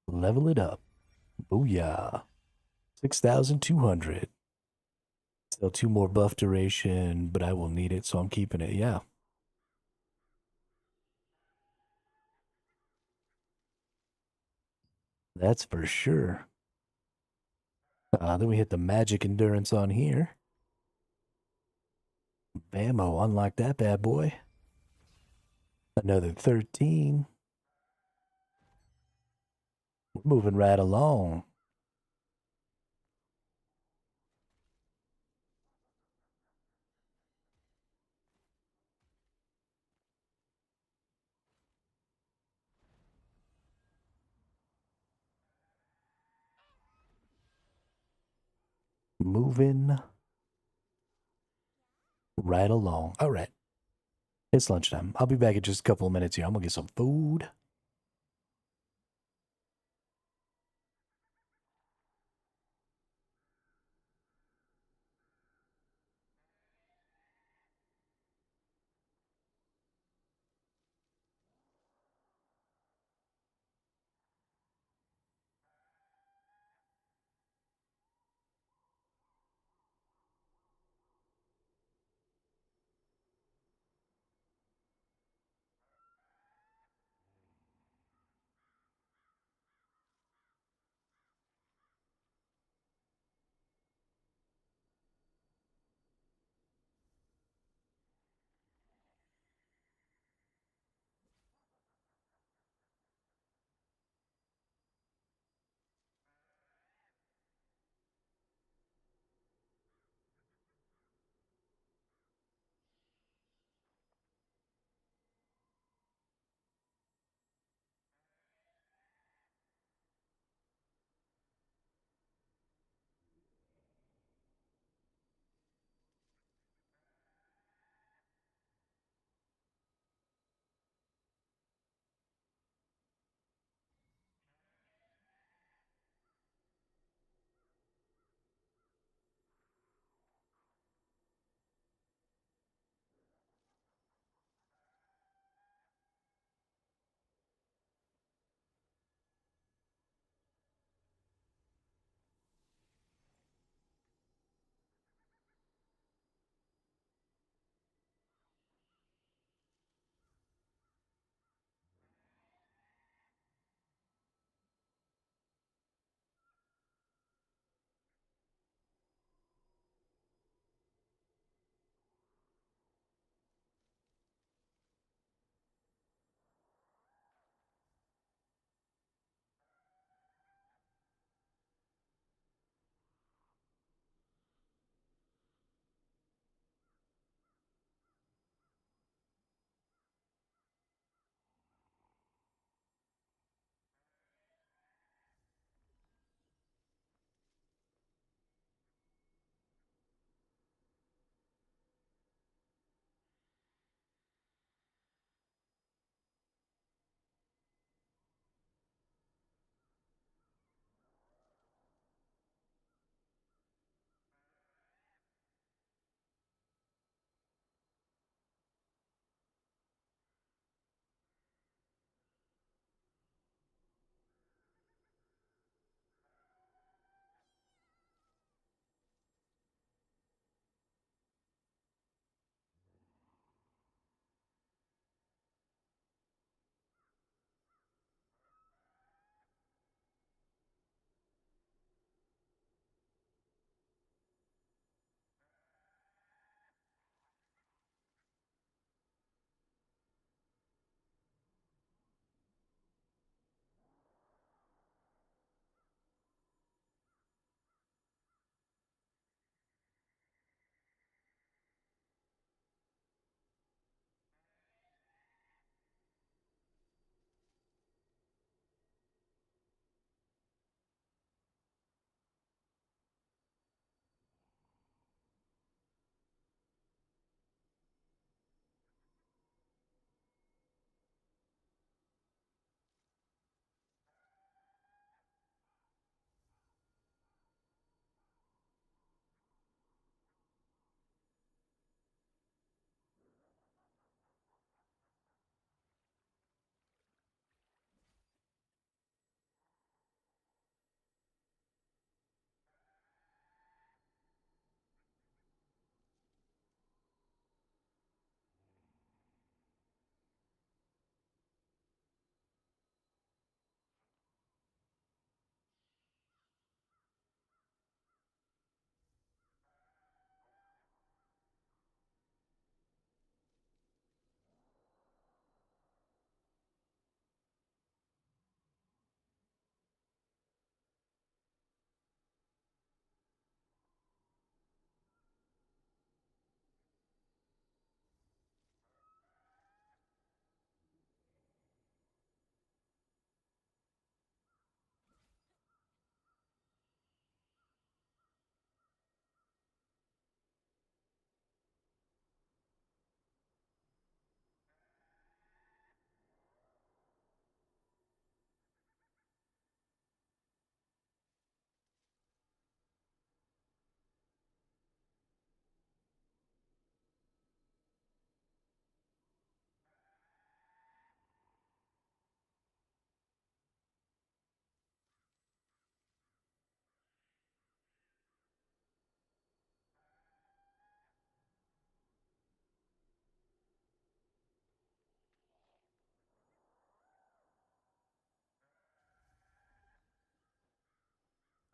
Level it up. Booyah. 6,200. Still 2 more buff duration, but I will need it, so I'm keeping it. Yeah. That's for sure. Then we hit the magic endurance on here. Bammo, unlock that bad boy. Another 13. We're moving right along. Moving right along. All right. It's lunchtime. I'll be back in just a couple of minutes here. I'm going to get some food.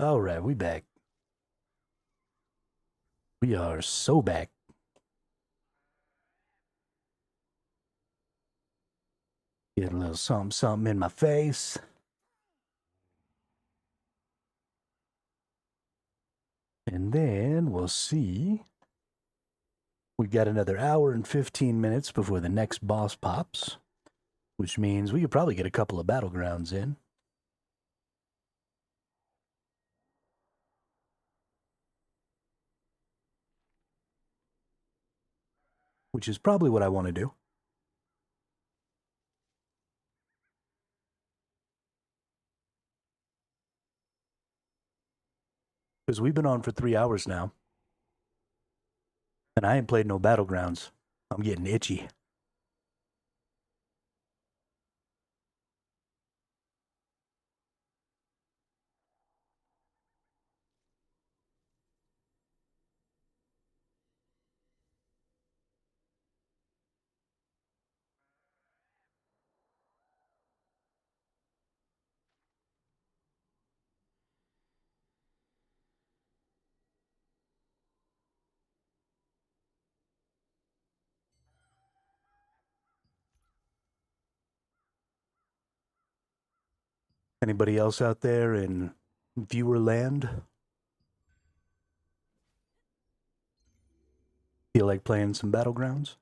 All right, we back. We are so back. Get a little something, something in my face. And then we'll see. We got another hour and 15 minutes before the next boss pops, which means we could probably get a couple of battlegrounds in. Which is probably what I want to do. Because we've been on for 3 hours now. And I ain't played no battlegrounds. I'm getting itchy. Anybody else out there in viewer land? Feel like playing some battlegrounds?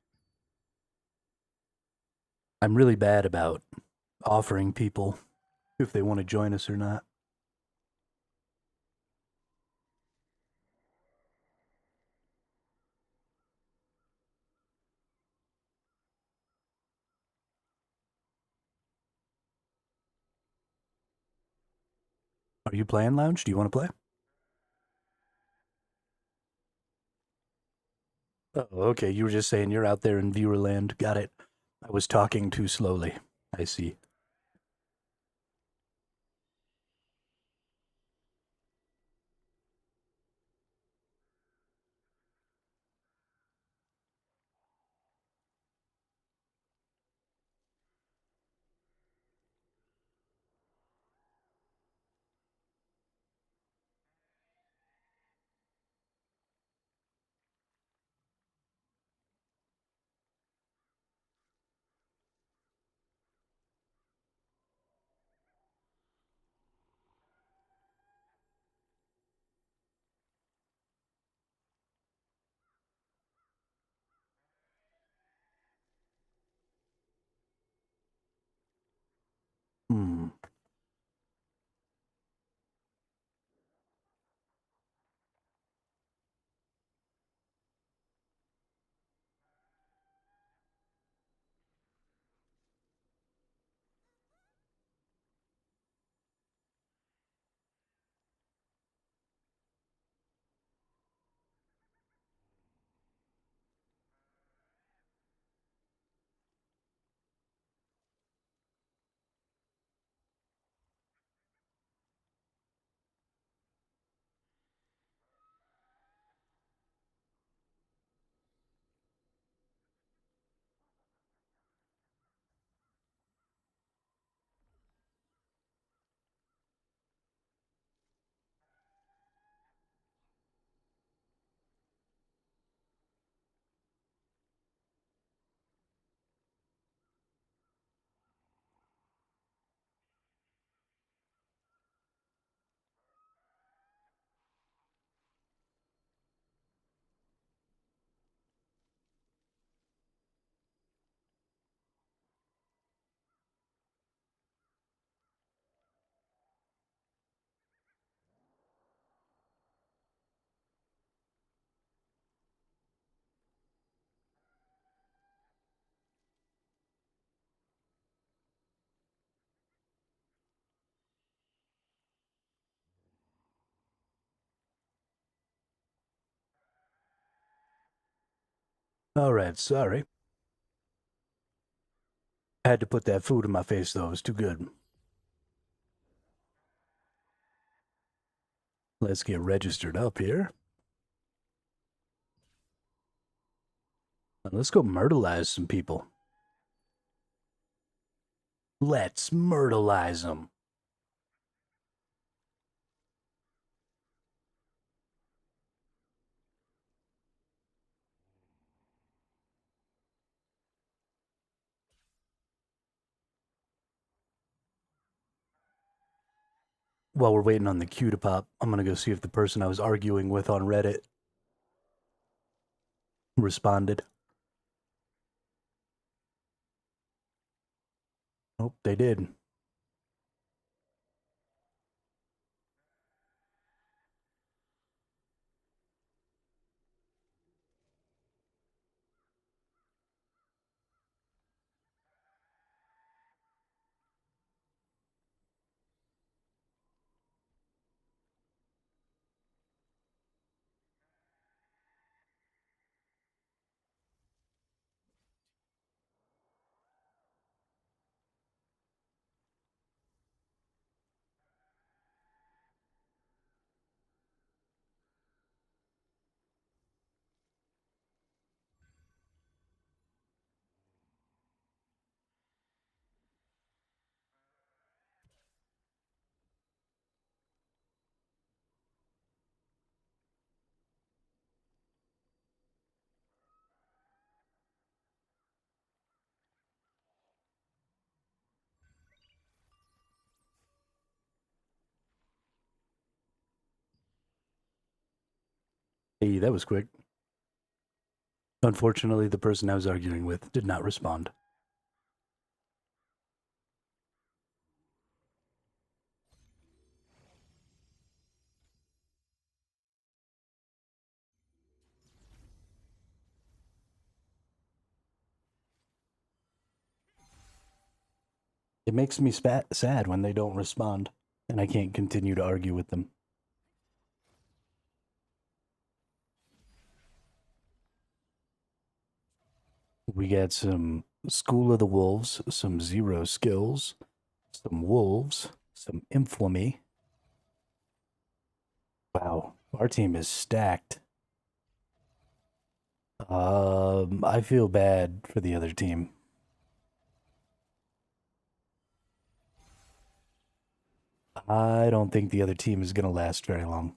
I'm really bad about offering people if they want to join us or not. Are you playing, Lounge? Do you want to play? Oh, okay. You were just saying you're out there in viewer land. Got it. I was talking too slowly. I see. Hmm. All right, sorry. I had to put that food in my face, though. It was too good. Let's get registered up here. And let's go myrtleize some people. Let's myrtleize them. while we're waiting on the queue to pop, I'm gonna go see if the person I was arguing with on Reddit responded. Oh, they did. Hey, that was quick. Unfortunately, the person I was arguing with did not respond. It makes me sad when they don't respond, and I can't continue to argue with them. We got some School of the Wolves, some Zero Skills, some Wolves, some Infamy. Wow, our team is stacked. I feel bad for the other team. I don't think the other team is going to last very long.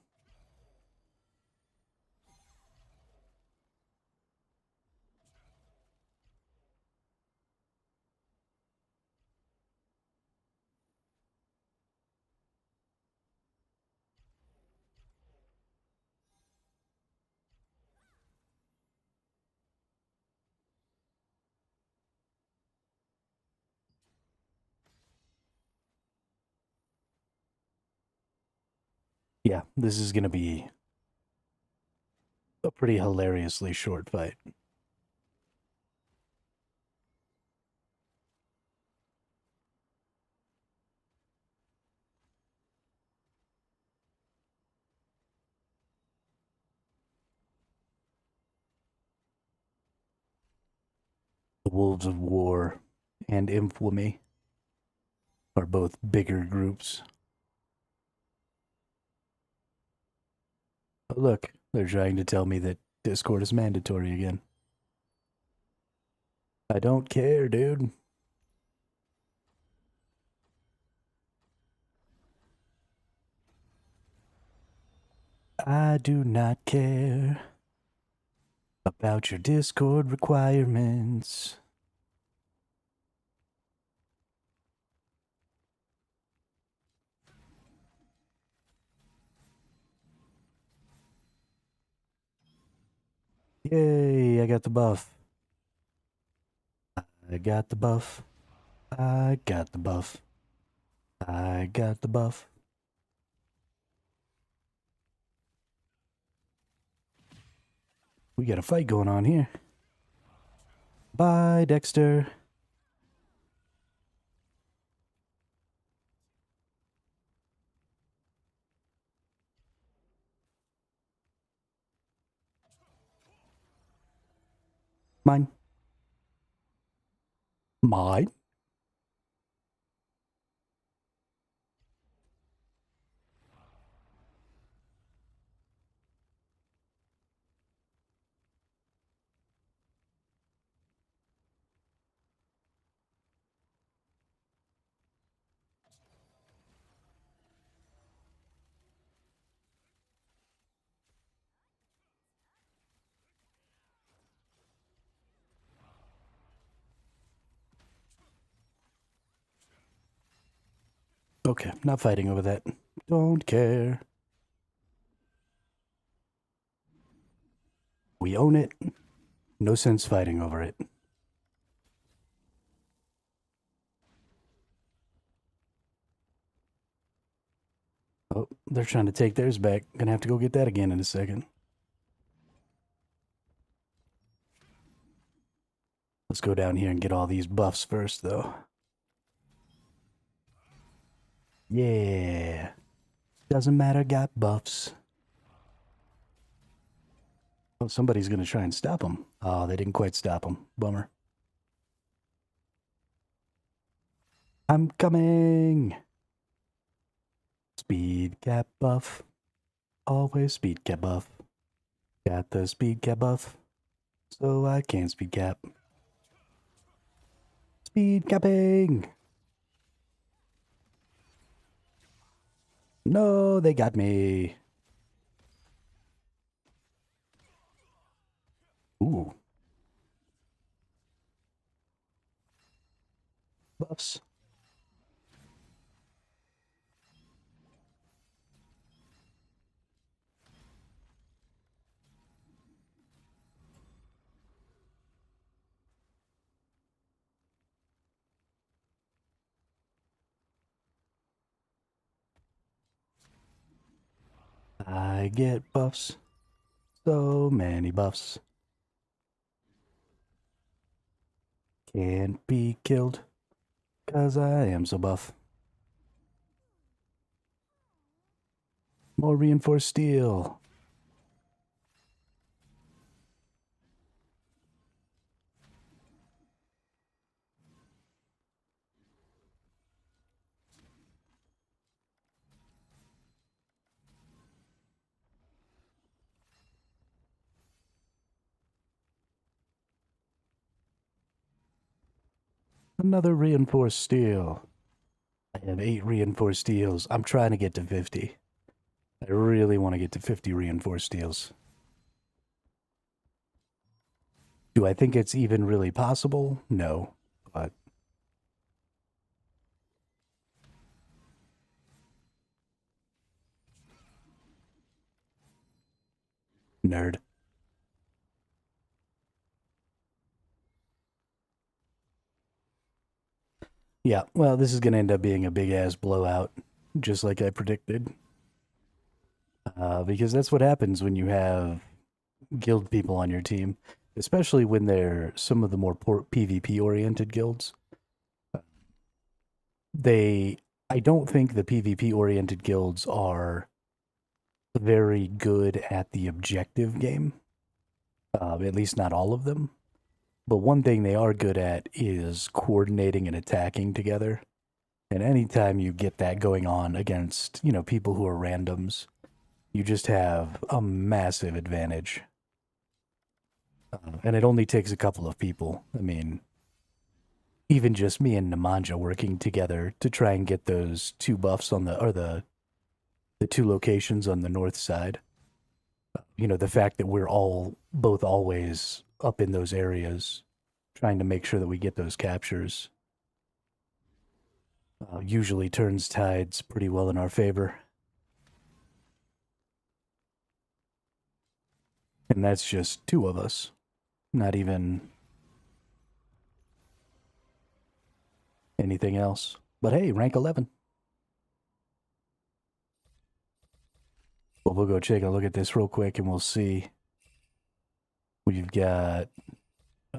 Yeah, this is going to be a pretty hilariously short fight. The Wolves of War and Infamy are both bigger groups. Oh, look, they're trying to tell me that Discord is mandatory again. I don't care, dude. I do not care about your Discord requirements. Yay, I got the buff. I got the buff. I got the buff. I got the buff. We got a fight going on here. Bye, Dexter. Mine. Mine. Okay, not fighting over that. don't care. We own it. No sense fighting over it. Oh, they're trying to take theirs back. Gonna have to go get that again in a second. Let's go down here and get all these buffs first, though. Yeah. Doesn't matter, got buffs. Oh, somebody's gonna try and stop them. Oh, they didn't quite stop them. Bummer. I'm coming. Speed cap buff. Always speed cap buff. Got the speed cap buff, so I can speed cap. Speed capping. No, they got me. Ooh. Buffs. I get buffs. So many buffs. Can't be killed, 'cause I am so buff. More reinforced steel. Another reinforced steel. I have 8 reinforced steels. I'm trying to get to 50. I really want to get to 50 reinforced steels. Do I think it's even really possible? No, but nerd. Yeah, well, this is going to end up being a big-ass blowout, just like I predicted. Because that's what happens when you have guild people on your team, especially when they're some of the more PvP-oriented guilds. I don't think the PvP-oriented guilds are very good at the objective game. At least not all of them. But one thing they are good at is coordinating and attacking together. And anytime you get that going on against, people who are randoms, you just have a massive advantage. And it only takes a couple of people. I mean, even just me and Nemanja working together to try and get those 2 buffs on the 2 locations on the north side. The fact that we're both always up in those areas, trying to make sure that we get those captures, usually turns tides pretty well in our favor. And that's just 2 of us, not even anything else. But hey, rank 11. Well, we'll go take a look at this real quick and we'll see. We've got...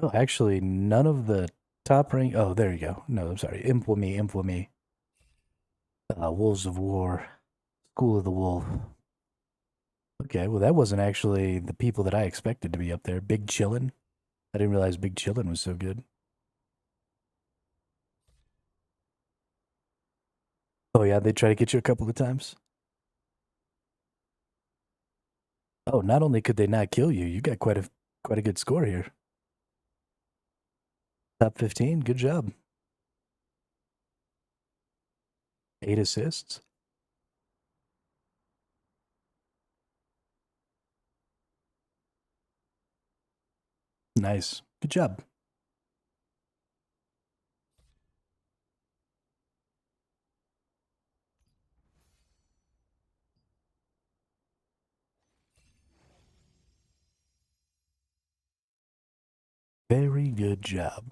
Oh, actually, none of the top rank... Oh, there you go. No, I'm sorry. Implement. Wolves of War. School of the Wolf. Okay, well, that wasn't actually the people that I expected to be up there. Big Chillin'. I didn't realize Big Chillin' was so good. Oh, yeah, they try to get you a couple of times? Oh, not only could they not kill you, you got quite a good score here. Top 15, good job. 8 assists. Nice. Good job. Very good job.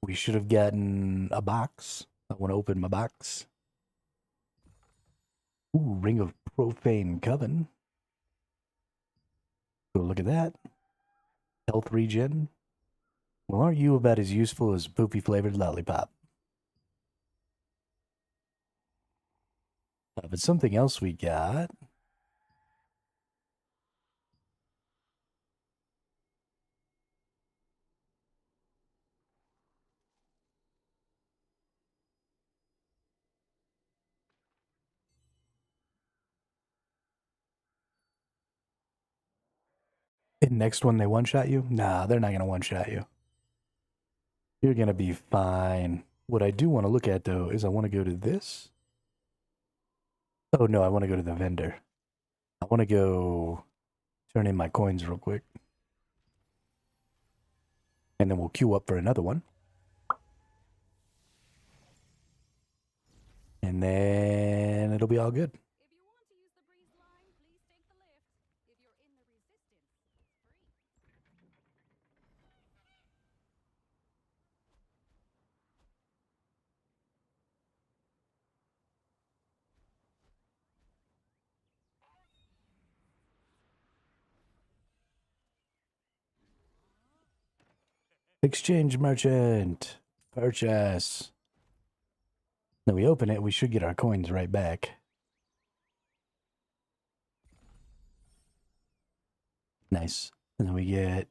We should have gotten a box. I want to open my box. Ooh, Ring of Profane Coven. Go look at that. Health regen. Well, aren't you about as useful as poopy flavored lollipop? But something else we got. And next one, they one-shot you? Nah, they're not going to one-shot you. You're going to be fine. What I do want to look at, though, is I want to go to this. Oh, no, I want to go to the vendor. I want to go turn in my coins real quick. And then we'll queue up for another one. And then it'll be all good. If you want to use the breeze line, please take the lift. If you're in the resistance, it's free. Exchange merchant. Purchase. Then we open it, we should get our coins right back. Nice. And then we get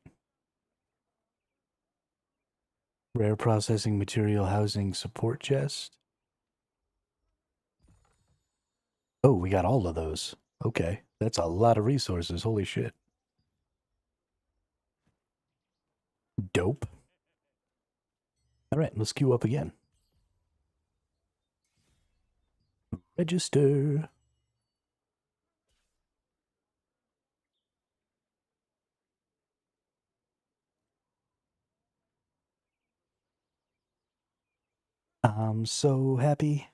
rare processing material housing support chest. Oh, we got all of those. Okay. That's a lot of resources. Holy shit. Dope. All right, let's queue up again. Register. I'm so happy.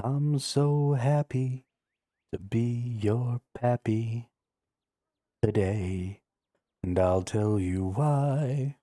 I'm so happy to be your pappy today. And I'll tell you why.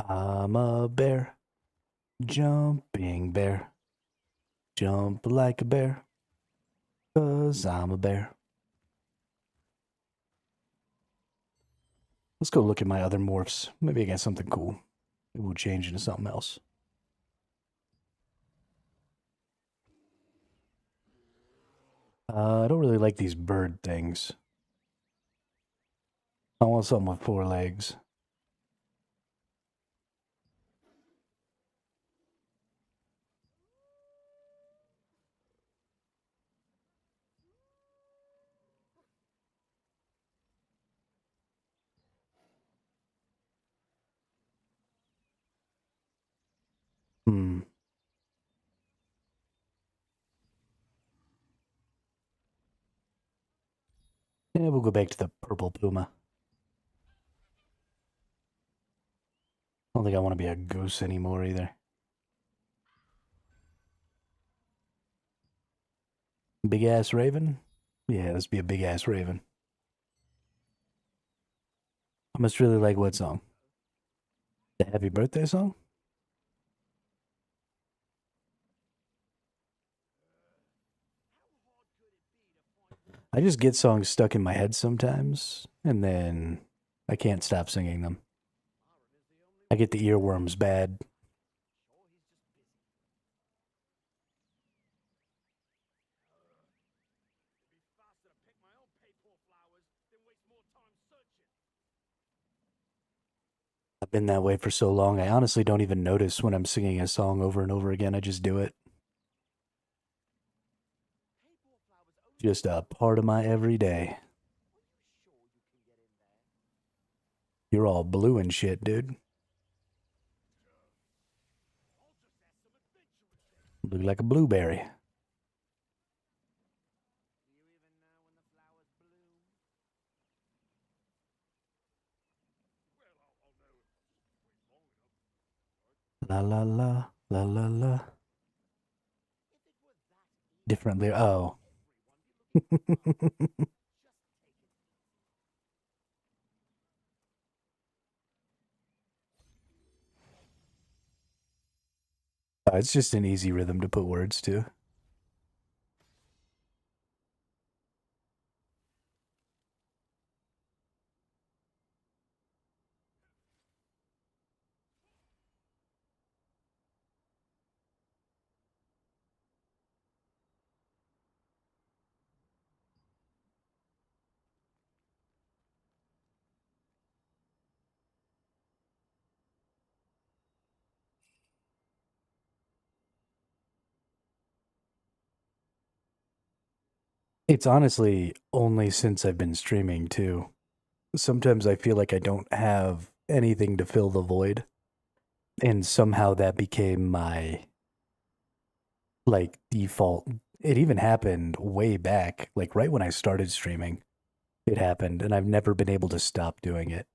I'm a bear. Jumping bear. Jump like a bear. 'Cause I'm a bear. Let's go look at my other morphs. Maybe I got something cool. Maybe we'll change into something else. I don't really like these bird things. I want something with 4 legs. Hmm. Yeah, we'll go back to the purple puma. I don't think I want to be a goose anymore either. Big ass raven? Yeah, let's be a big ass raven. I must really like what song? The happy birthday song? I just get songs stuck in my head sometimes, and then I can't stop singing them. I get the earworms bad. I've been that way for so long, I honestly don't even notice when I'm singing a song over and over again. I just do it. Just a part of my everyday. You're all blue and shit, dude. Look like a blueberry. La la la, la la la. Differently. Oh. It's just an easy rhythm to put words to. It's honestly only since I've been streaming too. Sometimes I feel like I don't have anything to fill the void, and somehow that became my like default. It even happened way back, like right when I started streaming. It happened, and I've never been able to stop doing it.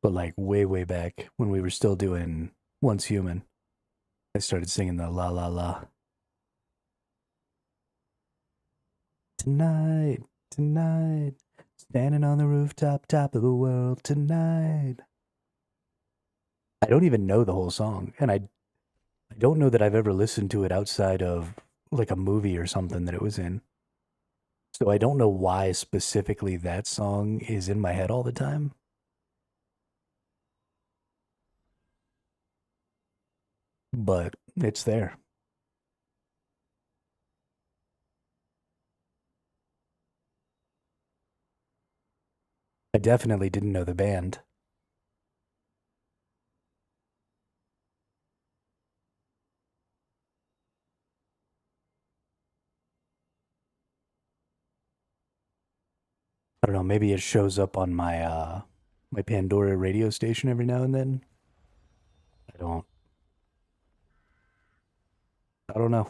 But like way, way back when we were still doing Once Human, I started singing the la la la. Tonight, tonight, standing on the rooftop, top of the world tonight. I don't even know the whole song, and I don't know that I've ever listened to it outside of like a movie or something that it was in. So I don't know why specifically that song is in my head all the time. But it's there. I definitely didn't know the band. I don't know, maybe it shows up on my Pandora radio station every now and then. I don't I don't know.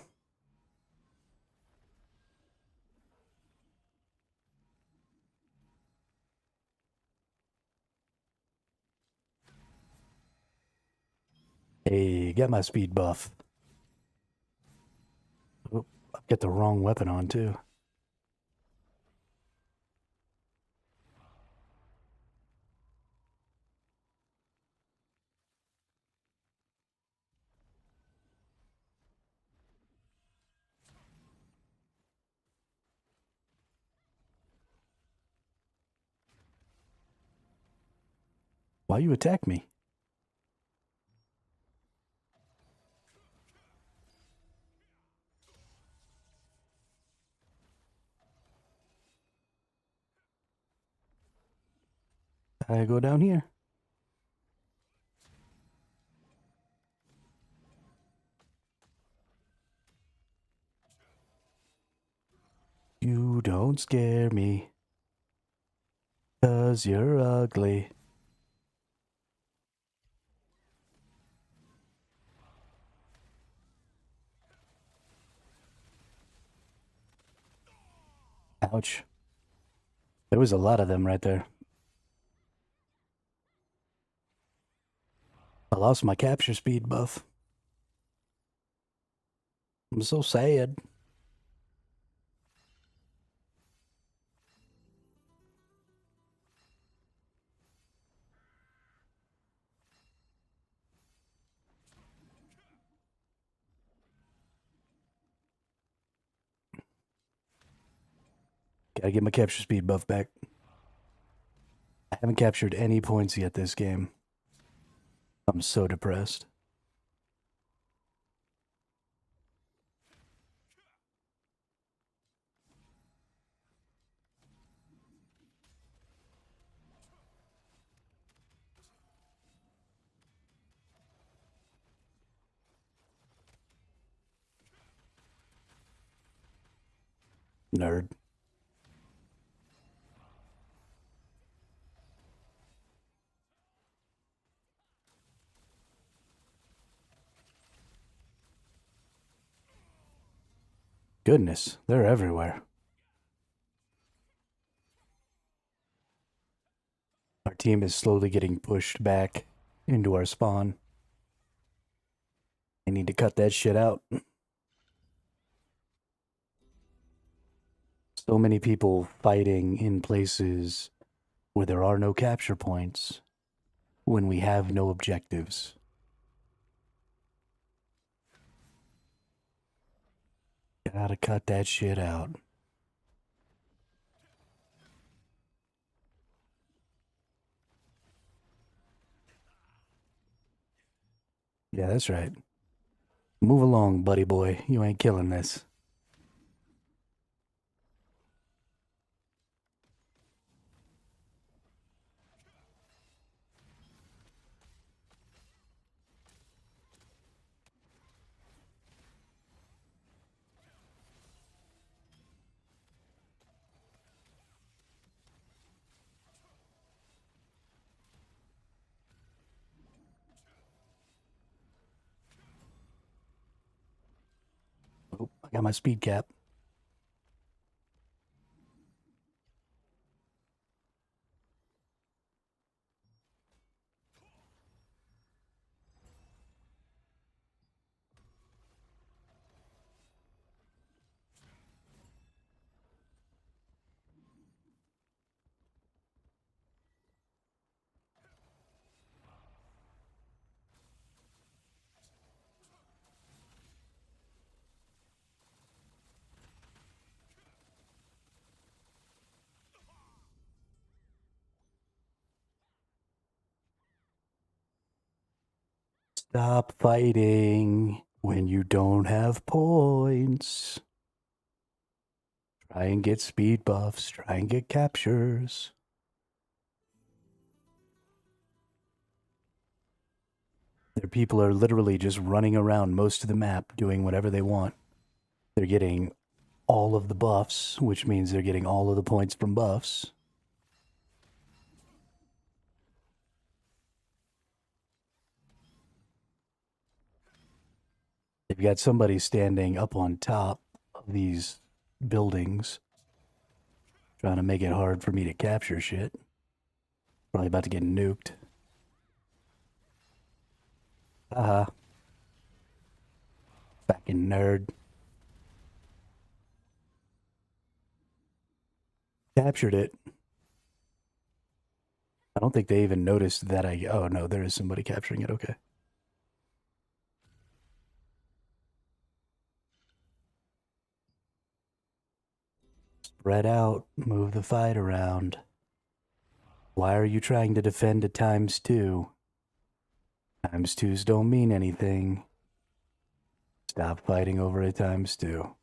Hey, get my speed buff. Oh, I've got the wrong weapon on too. Why you attack me? I go down here. You don't scare me, 'cause you're ugly. Ouch. There was a lot of them right there. I lost my capture speed buff. I'm so sad. Gotta get my capture speed buff back. I haven't captured any points yet this game. I'm so depressed. Nerd. Goodness, they're everywhere. Our team is slowly getting pushed back into our spawn. I need to cut that shit out. So many people fighting in places where there are no capture points when we have no objectives. Gotta cut that shit out. Yeah, that's right. Move along, buddy boy. You ain't killing this. Oh, I got my speed cap. Stop fighting when you don't have points. Try and get speed buffs. Try and get captures. Their people are literally just running around most of the map doing whatever they want. They're getting all of the buffs, which means they're getting all of the points from buffs. They've got somebody standing up on top of these buildings, trying to make it hard for me to capture shit. Probably about to get nuked. Haha. Fucking nerd. Captured it. I don't think they even noticed that I... Oh, no, there is somebody capturing it. Okay. Spread out. Move the fight around. Why are you trying to defend a ×2? ×2s don't mean anything. Stop fighting over a ×2.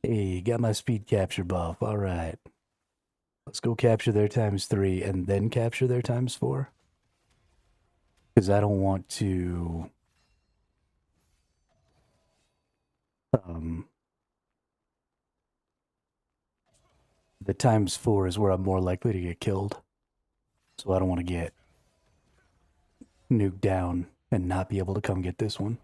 Hey, got my speed capture buff. All right. Let's go capture their ×3 and then capture their ×4. Because I don't want to... The ×4 is where I'm more likely to get killed. So I don't want to get nuked down and not be able to come get this one.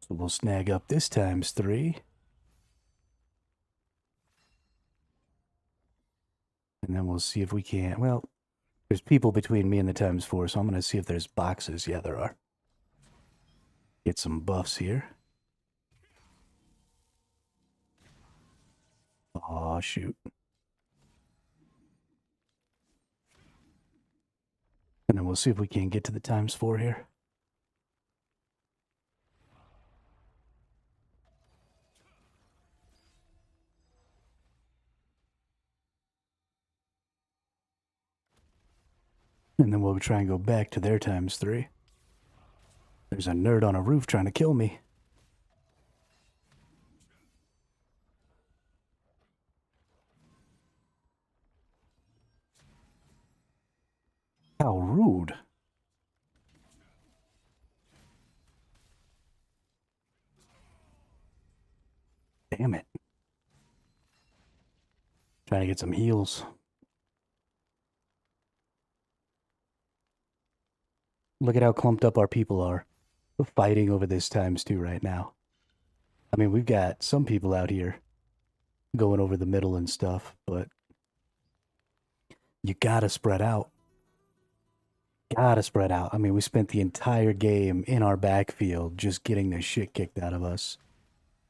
So we'll snag up this ×3. And then we'll see if we can. Well, there's people between me and the ×4, so I'm going to see if there's boxes. Yeah, there are. Get some buffs here. Aw, shoot. And then we'll see if we can get to the ×4 here. And then we'll try and go back to their ×3. There's a nerd on a roof trying to kill me. How rude. Damn it. Trying to get some heals. Look at how clumped up our people are. We're fighting over this ×2 right now. I mean, we've got some people out here going over the middle and stuff, but you gotta spread out. Gotta spread out. I mean, we spent the entire game in our backfield just getting the shit kicked out of us.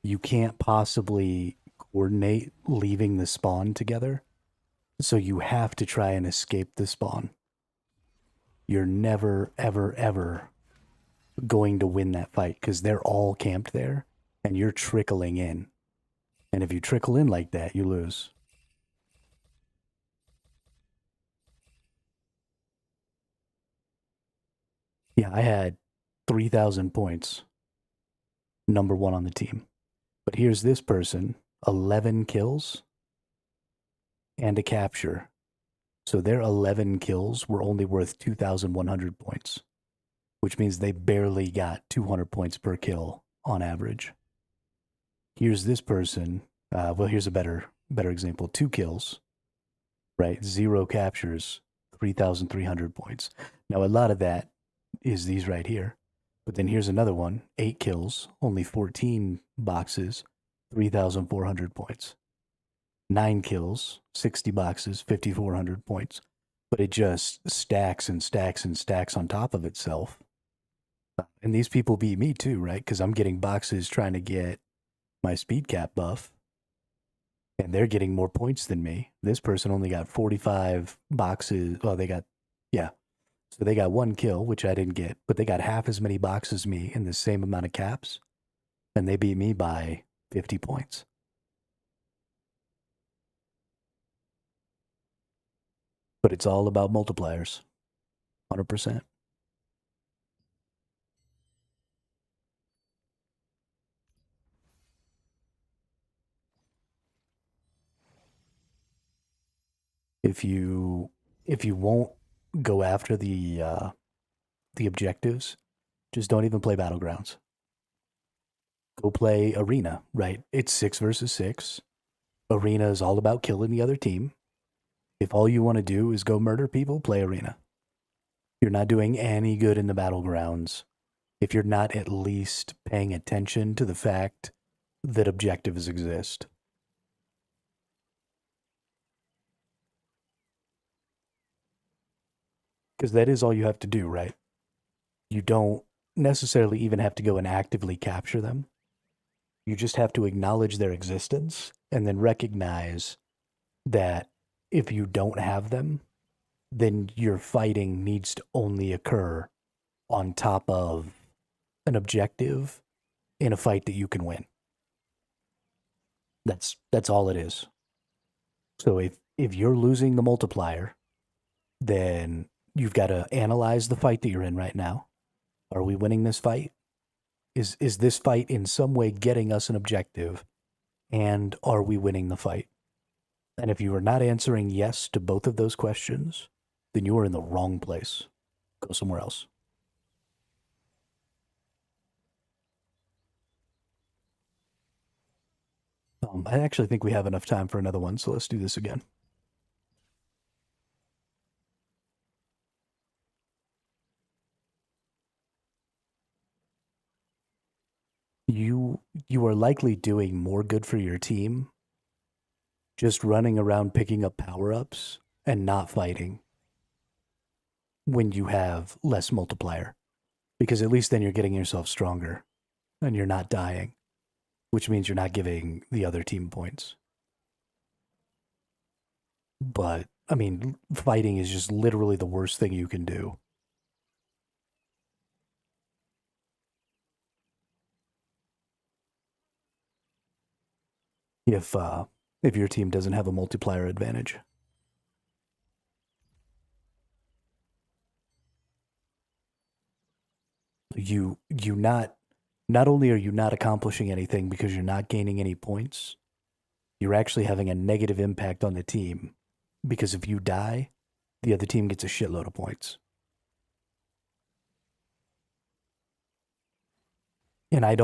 You can't possibly coordinate leaving the spawn together, so you have to try and escape the spawn. You're never, ever, ever going to win that fight because they're all camped there and you're trickling in. And if you trickle in like that, you lose. Yeah, I had 3,000 points. Number 1 on the team. But here's this person, 11 kills and a capture. So their 11 kills were only worth 2,100 points, which means they barely got 200 points per kill on average. Here's this person. Well, here's a better example. 2 kills, right? 0 captures, 3,300 points. Now, a lot of that is these right here. But then here's another one. 8 kills, only 14 boxes, 3,400 points. 9 kills, 60 boxes, 5,400 points. But it just stacks and stacks and stacks on top of itself. And these people beat me too, right? Because I'm getting boxes trying to get my speed cap buff. And they're getting more points than me. This person only got 45 boxes. Well, they got, yeah. So they got 1 kill, which I didn't get. But they got half as many boxes as me in the same amount of caps. And they beat me by 50 points. But it's all about multipliers. 100%. If you won't go after the objectives, just don't even play battlegrounds. Go play arena, right? It's 6 versus 6. Arena is all about killing the other team. If all you want to do is go murder people, play arena. You're not doing any good in the battlegrounds if you're not at least paying attention to the fact that objectives exist. Because that is all you have to do, right? You don't necessarily even have to go and actively capture them. You just have to acknowledge their existence and then recognize that if you don't have them, then your fighting needs to only occur on top of an objective in a fight that you can win. That's all it is. So if you're losing the multiplier, then you've got to analyze the fight that you're in right now. Are we winning this fight? Is this fight in some way getting us an objective? And are we winning the fight? And if you are not answering yes to both of those questions, then you are in the wrong place. Go somewhere else. I actually think we have enough time for another one, so let's do this again. You are likely doing more good for your team just running around picking up power-ups and not fighting when you have less multiplier. Because at least then you're getting yourself stronger and you're not dying, which means you're not giving the other team points. But, I mean, fighting is just literally the worst thing you can do. If your team doesn't have a multiplier advantage. Not only are you not accomplishing anything because you're not gaining any points, you're actually having a negative impact on the team because if you die, the other team gets a shitload of points. And I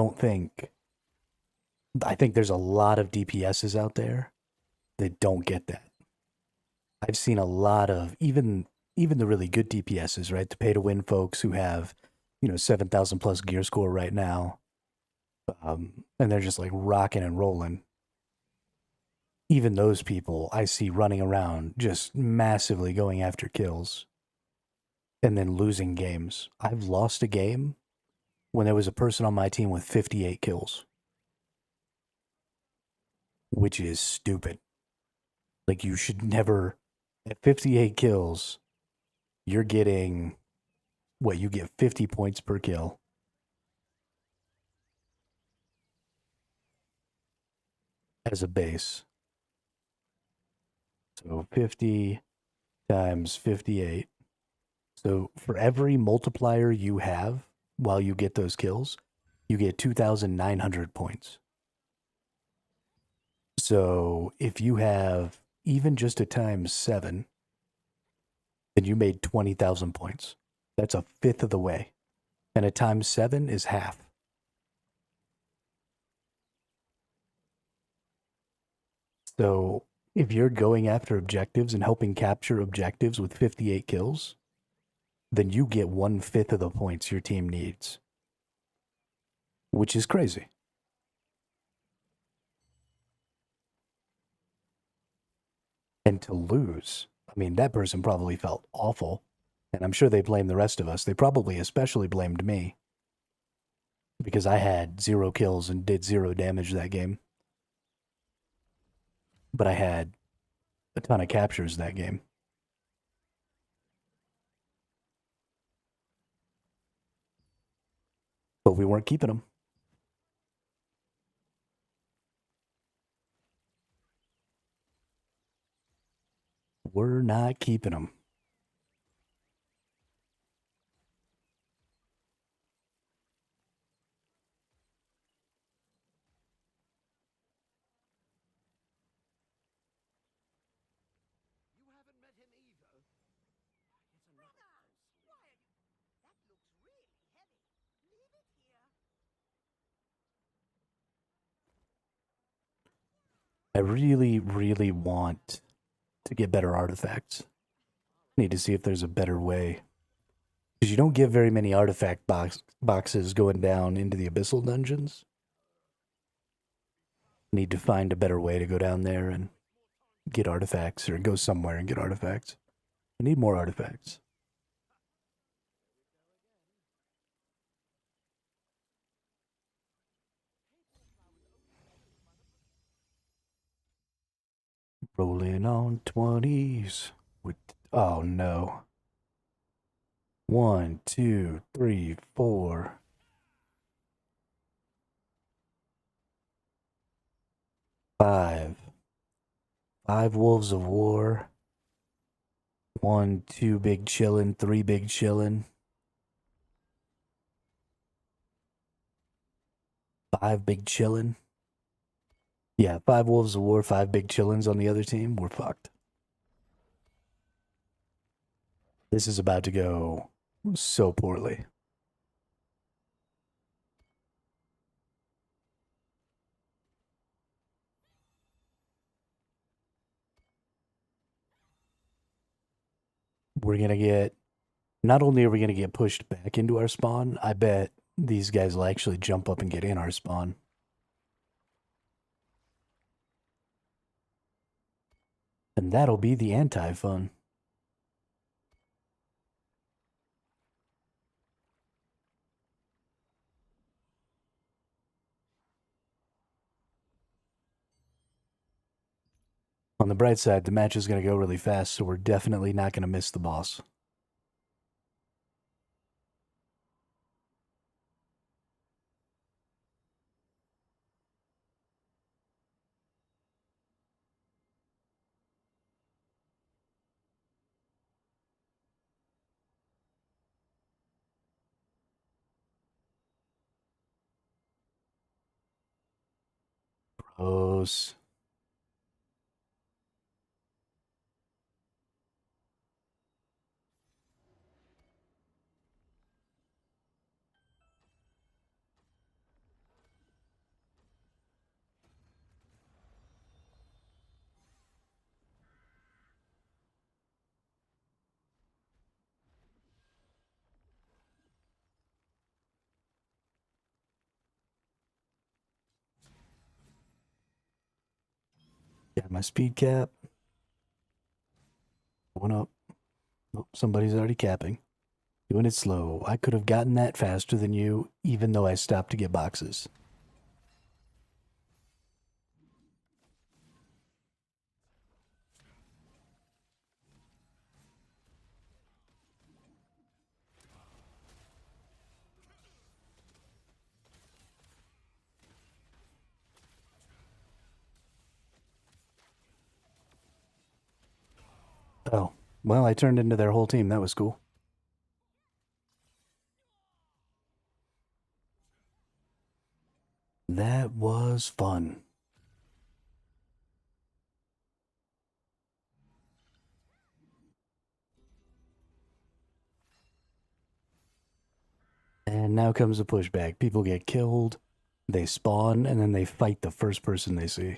think there's a lot of DPSs out there that don't get that. I've seen a lot of even the really good DPSs, right? The pay to win folks who have, 7,000 plus gear score right now. And they're just like rocking and rolling. Even those people I see running around just massively going after kills and then losing games. I've lost a game when there was a person on my team with 58 kills, which is stupid. Like, you should never, at 58 kills, you're getting, you get 50 points per kill. As a base. So 50 times 58. So for every multiplier you have while you get those kills, you get 2,900 points. So if you have even just a times 7, then you made 20,000 points. That's a fifth of the way. And a times 7 is half. So if you're going after objectives and helping capture objectives with 58 kills, then you get 1/5 of the points your team needs, which is crazy. And to lose, I mean, that person probably felt awful, and I'm sure they blamed the rest of us. They probably especially blamed me because I had 0 kills and did 0 damage that game. But I had a ton of captures that game. But we weren't keeping them. We're not keeping them. You haven't met him either. It's enough. Why are you... That looks really heavy. Leave it here. I really, really want to get better artifacts. Need to see if there's a better way. Because you don't get very many artifact boxes going down into the abyssal dungeons. Need to find a better way to go down there and get artifacts, or go somewhere and get artifacts. I need more artifacts. Rolling on 20s with, oh no. 1, 2, 3, 4. 5. 5 wolves of war. 1, 2 big chillin', 3 big chillin'. 5 big chillin'. Yeah, 5 wolves of war, 5 big chillins on the other team. We're fucked. This is about to go so poorly. we're going to get, not only are we going to get pushed back into our spawn, I bet these guys will actually jump up and get in our spawn. And that'll be the anti-fun. On the bright side, the match is going to go really fast, so we're definitely not going to miss the boss. Gross. Got my speed cap. Going up. Oh, somebody's already capping. Doing it slow. I could have gotten that faster than you, even though I stopped to get boxes. Oh, well, I turned into their whole team. That was cool. That was fun. And now comes the pushback. People get killed, they spawn, and then they fight the first person they see.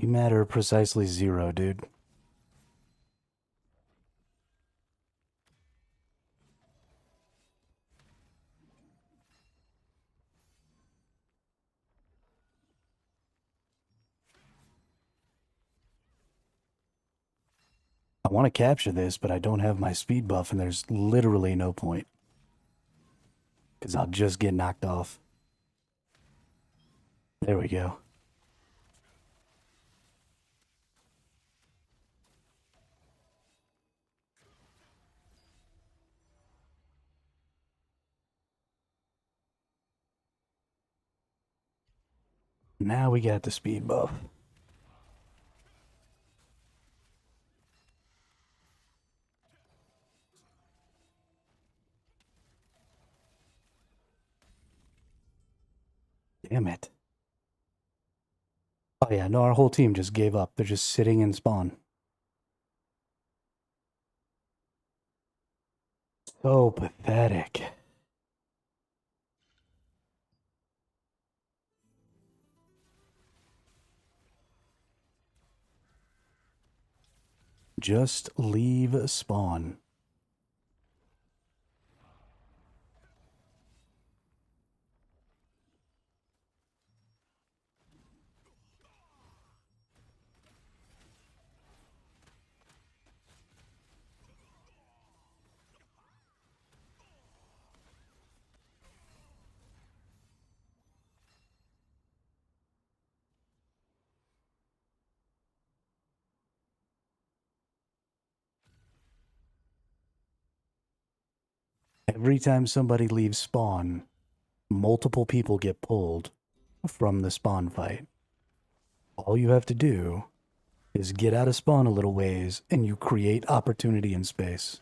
You matter precisely 0, dude. I want to capture this, but I don't have my speed buff, and there's literally no point. Because I'll just get knocked off. There we go. Now we got the speed buff. Damn it. Oh yeah, no, our whole team just gave up. They're just sitting in spawn. So pathetic. Just leave spawn. Every time somebody leaves spawn, multiple people get pulled from the spawn fight. All you have to do is get out of spawn a little ways and you create opportunity in space.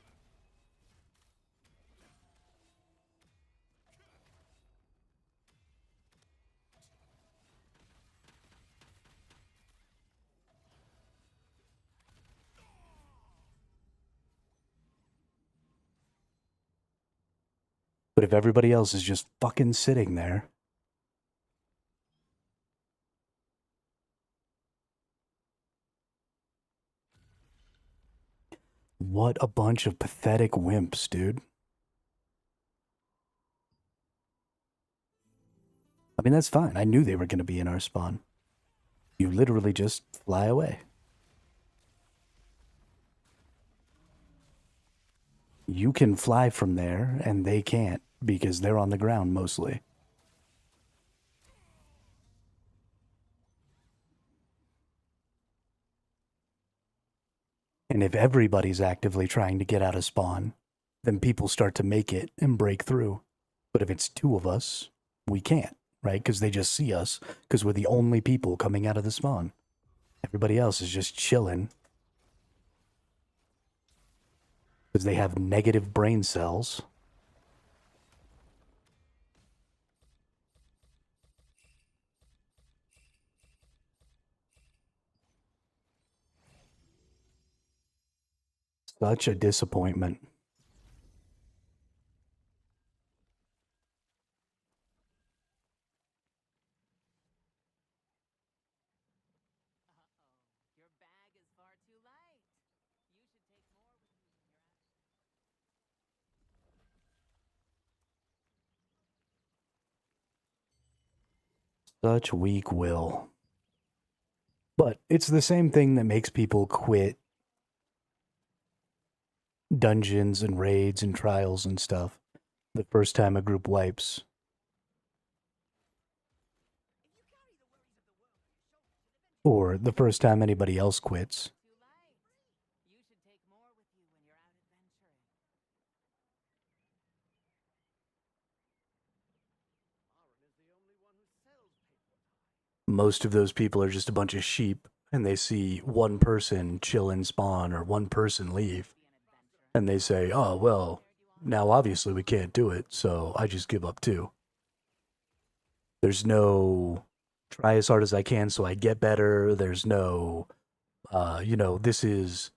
But if everybody else is just fucking sitting there, what a bunch of pathetic wimps, dude. I mean, that's fine. I knew they were going to be in our spawn. You literally just fly away. You can fly from there, and they can't because they're on the ground mostly. And if everybody's actively trying to get out of spawn, then people start to make it and break through. But if it's two of us, we can't, right? Because they just see us because we're the only people coming out of the spawn. Everybody else is just chilling because they have negative brain cells. Such a disappointment. Your bag is far too light. You should take more with you when you're out. Such weak will. But it's the same thing that makes people quit dungeons and raids and trials and stuff the first time a group wipes. Or the first time anybody else quits. Too light. You should take more with you when you're out adventuring. Aaron is the only one who sells paper dye. Most of those people are just a bunch of sheep, and they see one person chill in spawn or one person leave, Be an adventurer. and they say, oh, well, now obviously we can't do it, so I just give up too. There's no try as hard as I can so I get better. There's no, this is,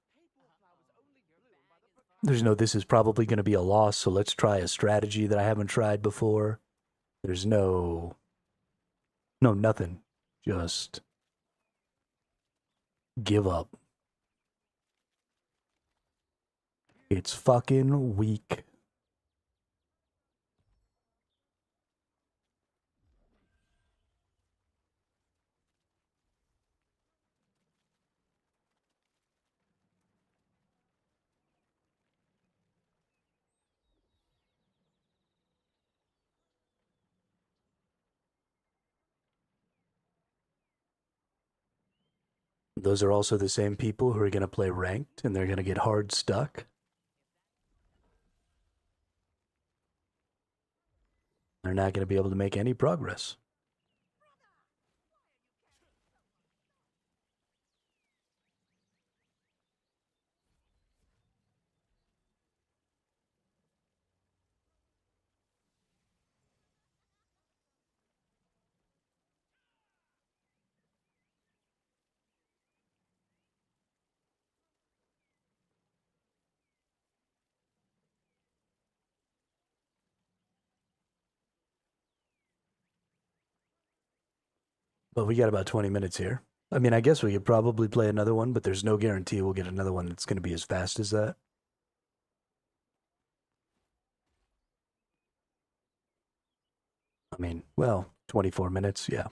this is probably going to be a loss, so let's try a strategy that I haven't tried before. There's no, nothing. Just give up. It's fucking weak. Those are also the same people who are going to play ranked and they're going to get hard stuck. They're not going to be able to make any progress. But we got about 20 minutes here. I mean, I guess we could probably play another one, but there's no guarantee we'll get another one that's going to be as fast as that. I mean, well, 24 minutes, yeah.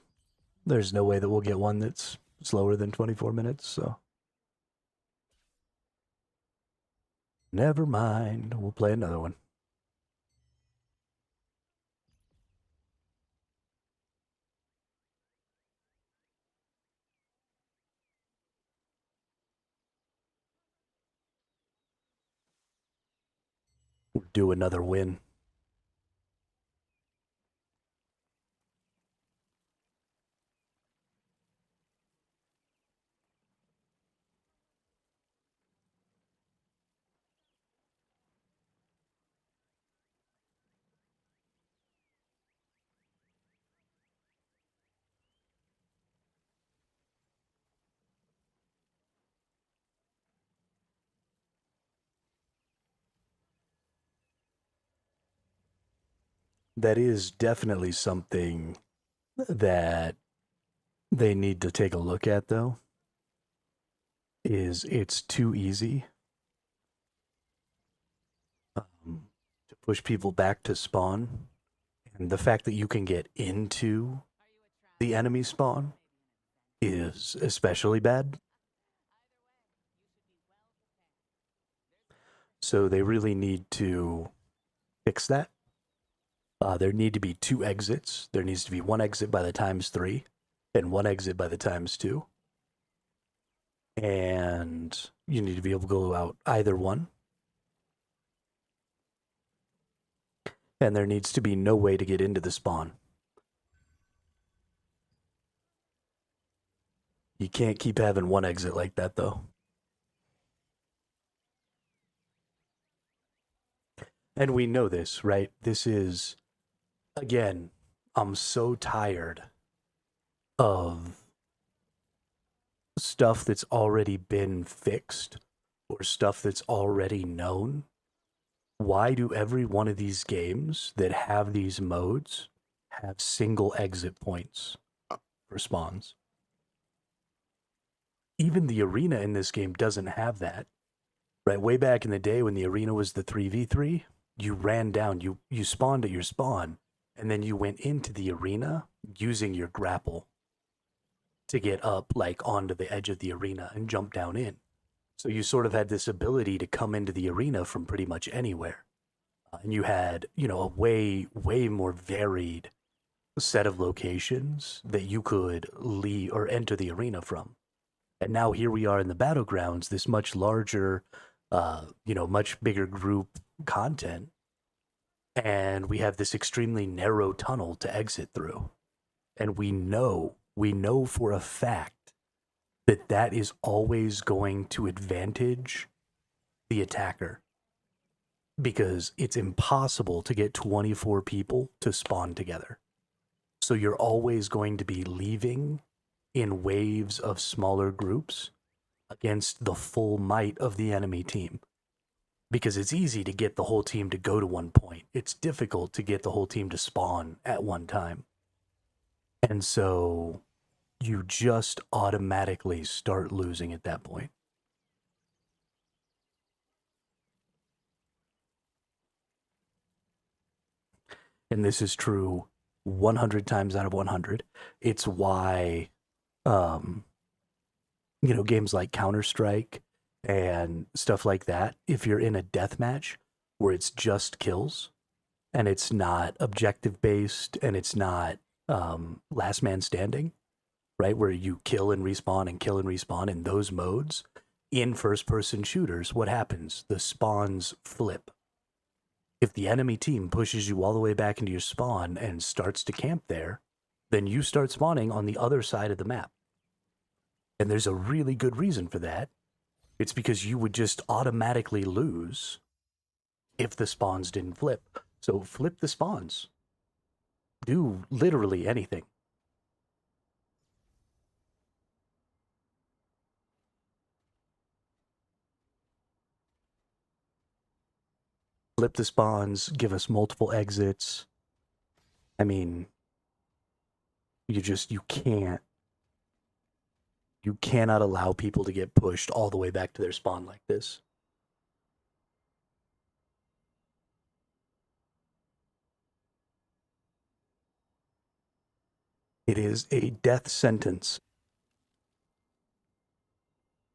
There's no way that we'll get one that's slower than 24 minutes, so. Never mind. We'll play another one. We'll do another win. that is definitely something that they need to take a look at, though, is it's too easy to push people back to spawn. And the fact that you can get into the enemy spawn is especially bad. So they really need to fix that. There need to be 2 exits. There needs to be 1 exit by the times 3 and 1 exit by the times 2. And you need to be able to go out either one. And there needs to be no way to get into the spawn. You can't keep having 1 exit like that, though. And we know this, right? This is, again, I'm so tired of stuff that's already been fixed or stuff that's already known. Why do every one of these games that have these modes have single exit points for spawns? Even the arena in this game doesn't have that. Right, way back in the day when the arena was the 3v3, you ran down, you spawned at your spawn, and then you went into the arena using your grapple to get up like onto the edge of the arena and jump down in. So you sort of had this ability to come into the arena from pretty much anywhere. And you had, a way more varied set of locations that you could leave or enter the arena from. And now here we are in the battlegrounds, this much larger, much bigger group content. And we have this extremely narrow tunnel to exit through. And we know for a fact that is always going to advantage the attacker. Because it's impossible to get 24 people to spawn together. So you're always going to be leaving in waves of smaller groups against the full might of the enemy team. Because it's easy to get the whole team to go to one point. It's difficult to get the whole team to spawn at one time. And so you just automatically start losing at that point. And this is true 100 times out of 100. It's why, games like Counter-Strike and stuff like that, if you're in a deathmatch where it's just kills and it's not objective-based and it's not last man standing, right, where you kill and respawn in those modes, in first-person shooters, what happens? The spawns flip. If the enemy team pushes you all the way back into your spawn and starts to camp there, then you start spawning on the other side of the map. And there's a really good reason for that. It's because you would just automatically lose if the spawns didn't flip. So flip the spawns. Do literally anything. Flip the spawns, give us multiple exits. I mean, you cannot allow people to get pushed all the way back to their spawn like this. It is a death sentence.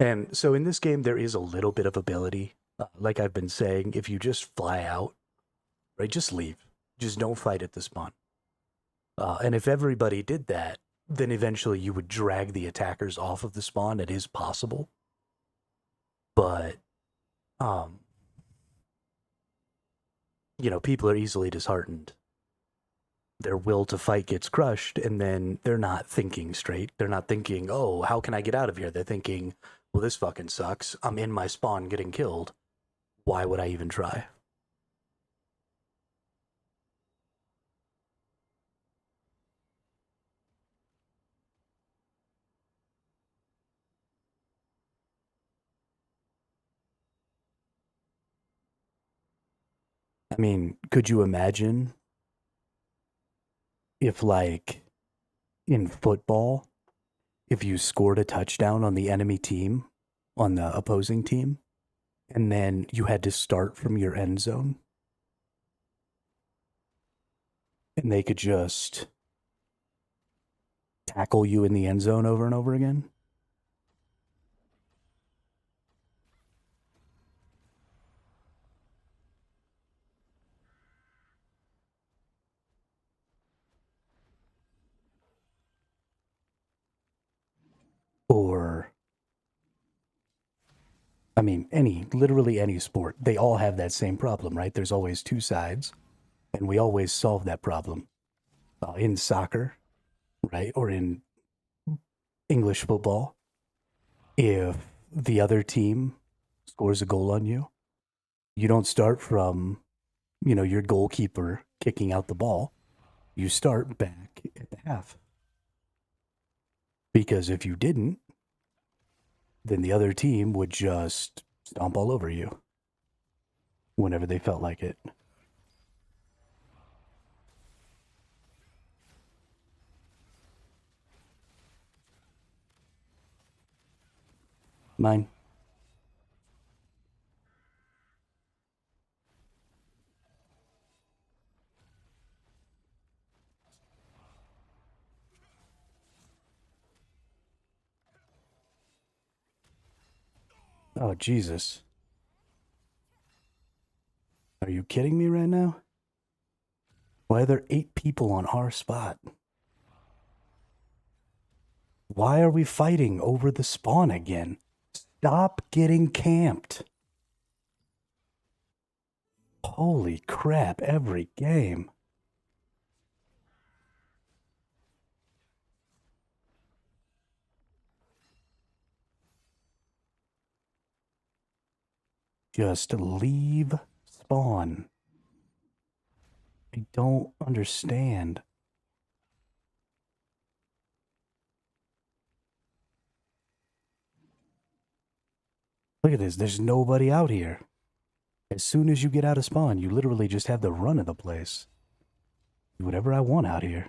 And so in this game, there is a little bit of ability. Like I've been saying, if you just fly out, right, just leave. Just don't fight at the spawn. And if everybody did that, then eventually you would drag the attackers off of the spawn. It is possible. But, people are easily disheartened. Their will to fight gets crushed, and then they're not thinking straight. They're not thinking, oh, how can I get out of here? They're thinking, well, this fucking sucks. I'm in my spawn getting killed. Why would I even try? I mean, could you imagine if like in football, if you scored a touchdown on the enemy team, on the opposing team, and then you had to start from your end zone, and they could just tackle you in the end zone over and over again. Or, I mean, literally any sport, they all have that same problem, right? There's always two sides, and we always solve that problem. In soccer, right? Or in English football, if the other team scores a goal on you, you don't start from, your goalkeeper kicking out the ball. You start back at the half. Because if you didn't, then the other team would just stomp all over you whenever they felt like it. Mine. Oh, Jesus. Are you kidding me right now? Why are there 8 people on our spot? Why are we fighting over the spawn again? Stop getting camped. Holy crap, every game. Just leave spawn. I don't understand. Look at this. There's nobody out here. As soon as you get out of spawn, you literally just have the run of the place. Do whatever I want out here.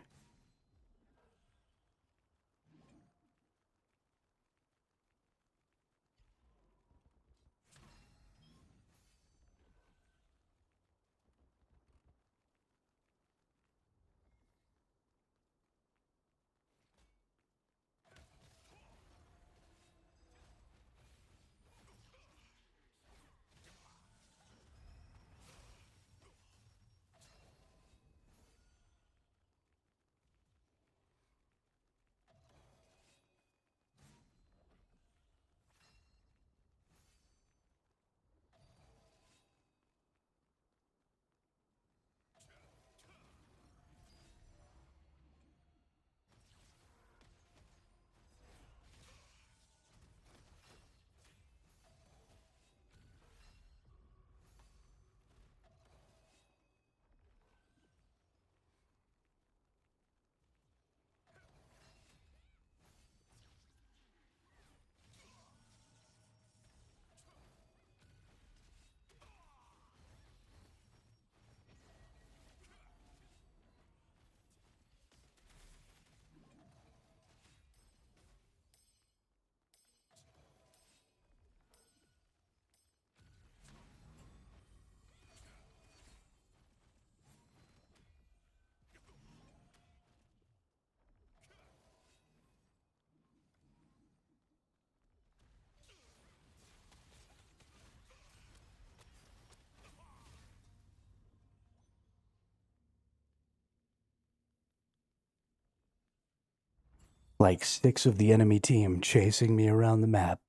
Like 6 of the enemy team chasing me around the map.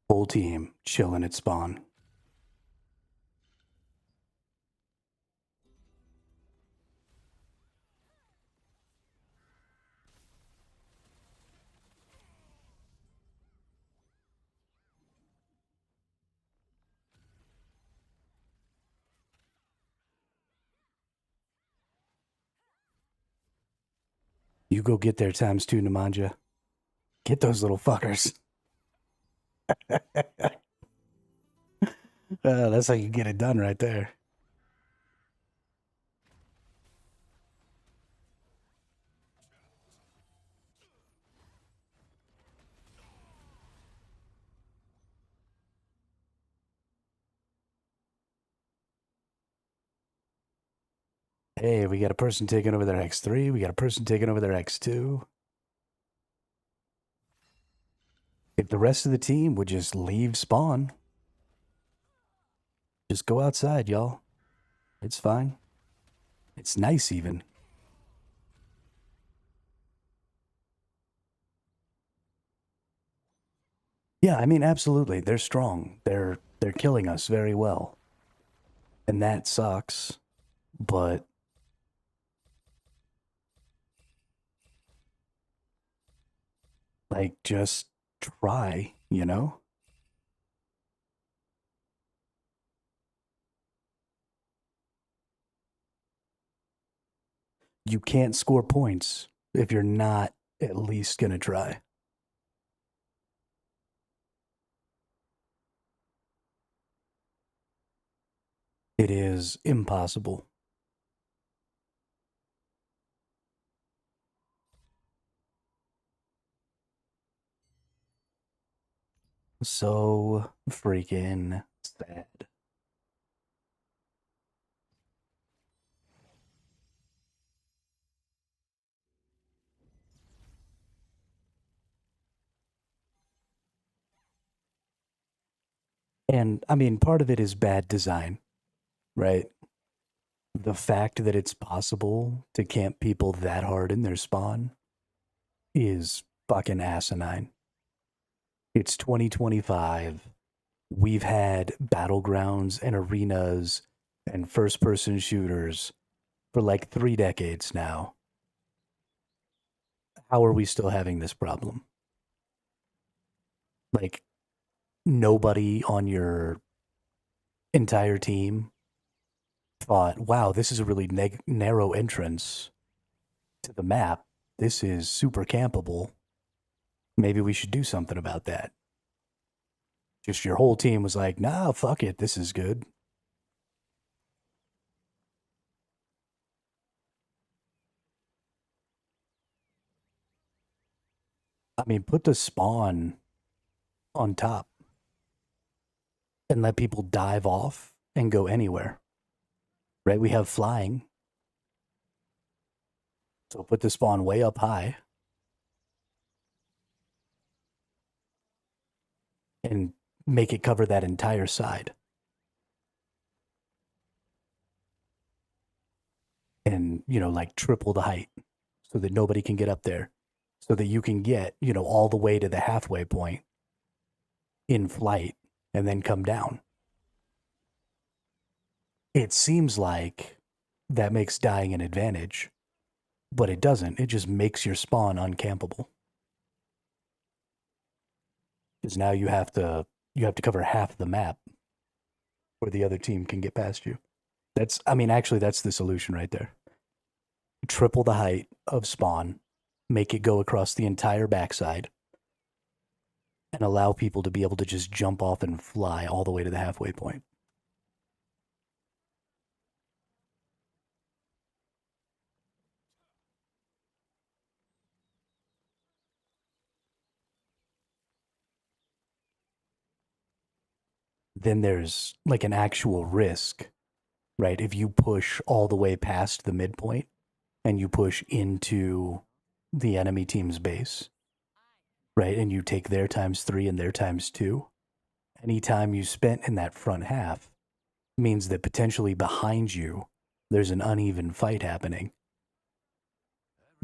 Whole team chilling at spawn. You go get there ×2, Nemanja. Get those little fuckers. That's how you get it done right there. Hey, we got a person taking over their X3. We got a person taking over their X2. If the rest of the team would just leave spawn, just go outside, y'all. It's fine. It's nice, even. Yeah, I mean, absolutely. They're strong. They're killing us very well. And that sucks. But like, just try, you know? You can't score points if you're not at least going to try. It is impossible. So freaking sad. And I mean, part of it is bad design, right? The fact that it's possible to camp people that hard in their spawn is fucking asinine. It's 2025. We've had battlegrounds and arenas and first person shooters for like 3 decades now. How are we still having this problem? Like, nobody on your entire team thought, wow, this is a really narrow entrance to the map. This is super campable. Maybe we should do something about that. Just your whole team was like, nah, fuck it, this is good. I mean, put the spawn on top and let people dive off and go anywhere. Right? We have flying. So put the spawn way up high and make it cover that entire side. And, you know, like triple the height so that nobody can get up there. So that you can get, you know, all the way to the halfway point in flight and then come down. It seems like that makes dying an advantage, but it doesn't. It just makes your spawn uncampable. Because now you have to cover half the map where the other team can get past you. Actually that's the solution right there. Triple the height of spawn, make it go across the entire backside, and allow people to be able to just jump off and fly all the way to the halfway point. Then there's like an actual risk, right? If you push all the way past the midpoint and you push into the enemy team's base, right? And you take their ×3 and their ×2, any time you spent in that front half means that potentially behind you, there's an uneven fight happening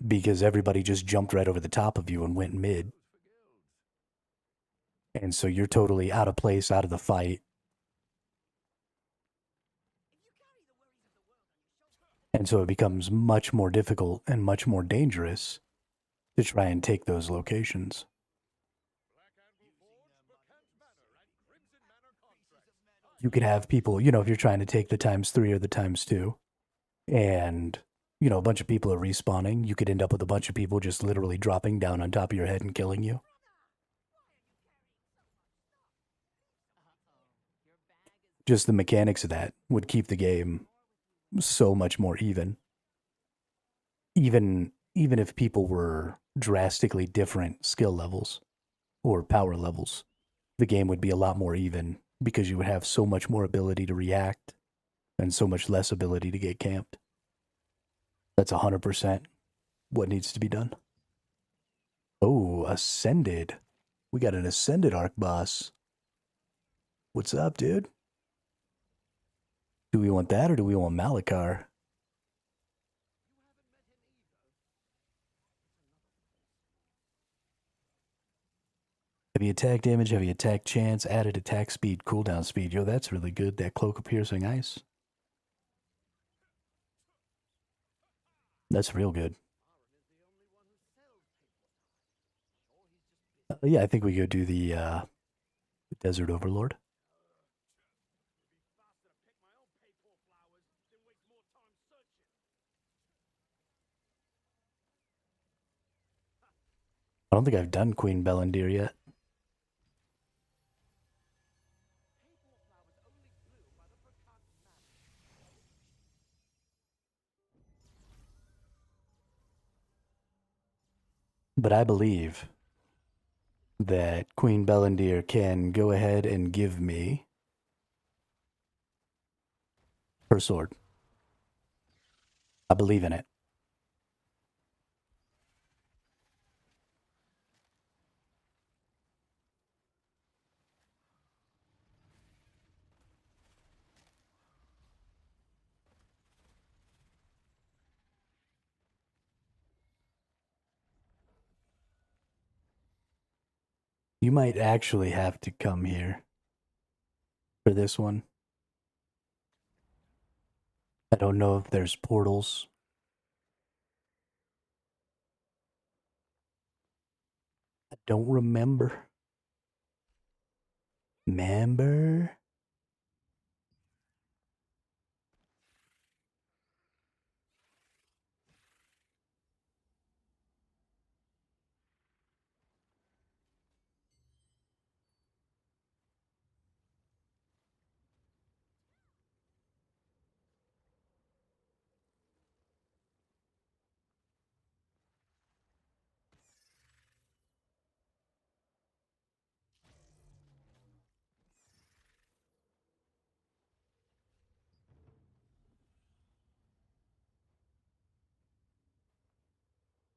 because everybody just jumped right over the top of you and went mid. And so you're totally out of place, out of the fight. And so it becomes much more difficult and much more dangerous to try and take those locations. You could have people, you know, if you're trying to take the ×3 or the ×2, and, you know, a bunch of people are respawning, you could end up with a bunch of people just literally dropping down on top of your head and killing you. Just the mechanics of that would keep the game so much more even. Even if people were drastically different skill levels or power levels, the game would be a lot more even because you would have so much more ability to react and so much less ability to get camped. That's 100% what needs to be done. Oh, Ascended. We got an Ascended Arc boss. What's up, dude? Do we want that or do we want Malakar? Heavy attack damage, heavy attack chance, added attack speed, cooldown speed. Yo, that's really good. That Cloak of Piercing Ice. That's real good. Yeah, I think we go do the Desert Overlord. I don't think I've done Queen Bellendir yet. But I believe that Queen Bellendir can go ahead and give me her sword. I believe in it. You might actually have to come here for this one. I don't know if there's portals. I don't remember. Remember?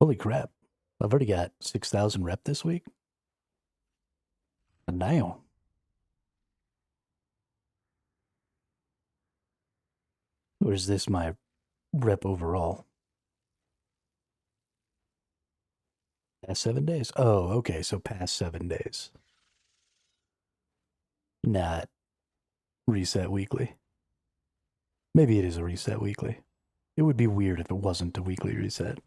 Holy crap. I've already got 6,000 rep this week. And now. Or is this my rep overall? Past 7 days? Oh, okay. So past 7 days. Not reset weekly. Maybe it is a reset weekly. It would be weird if it wasn't a weekly reset.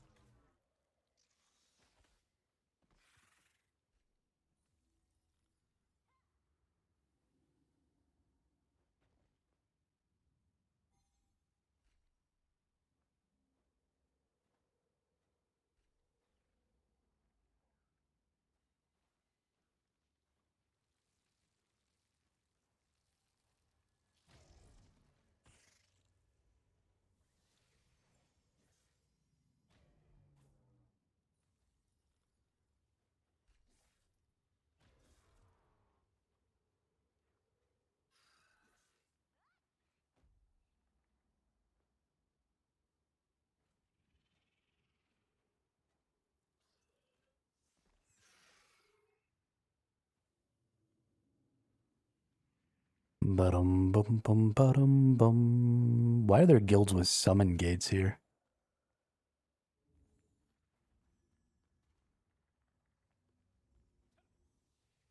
Bum bum bum bum bum. Why are there guilds with summon gates here?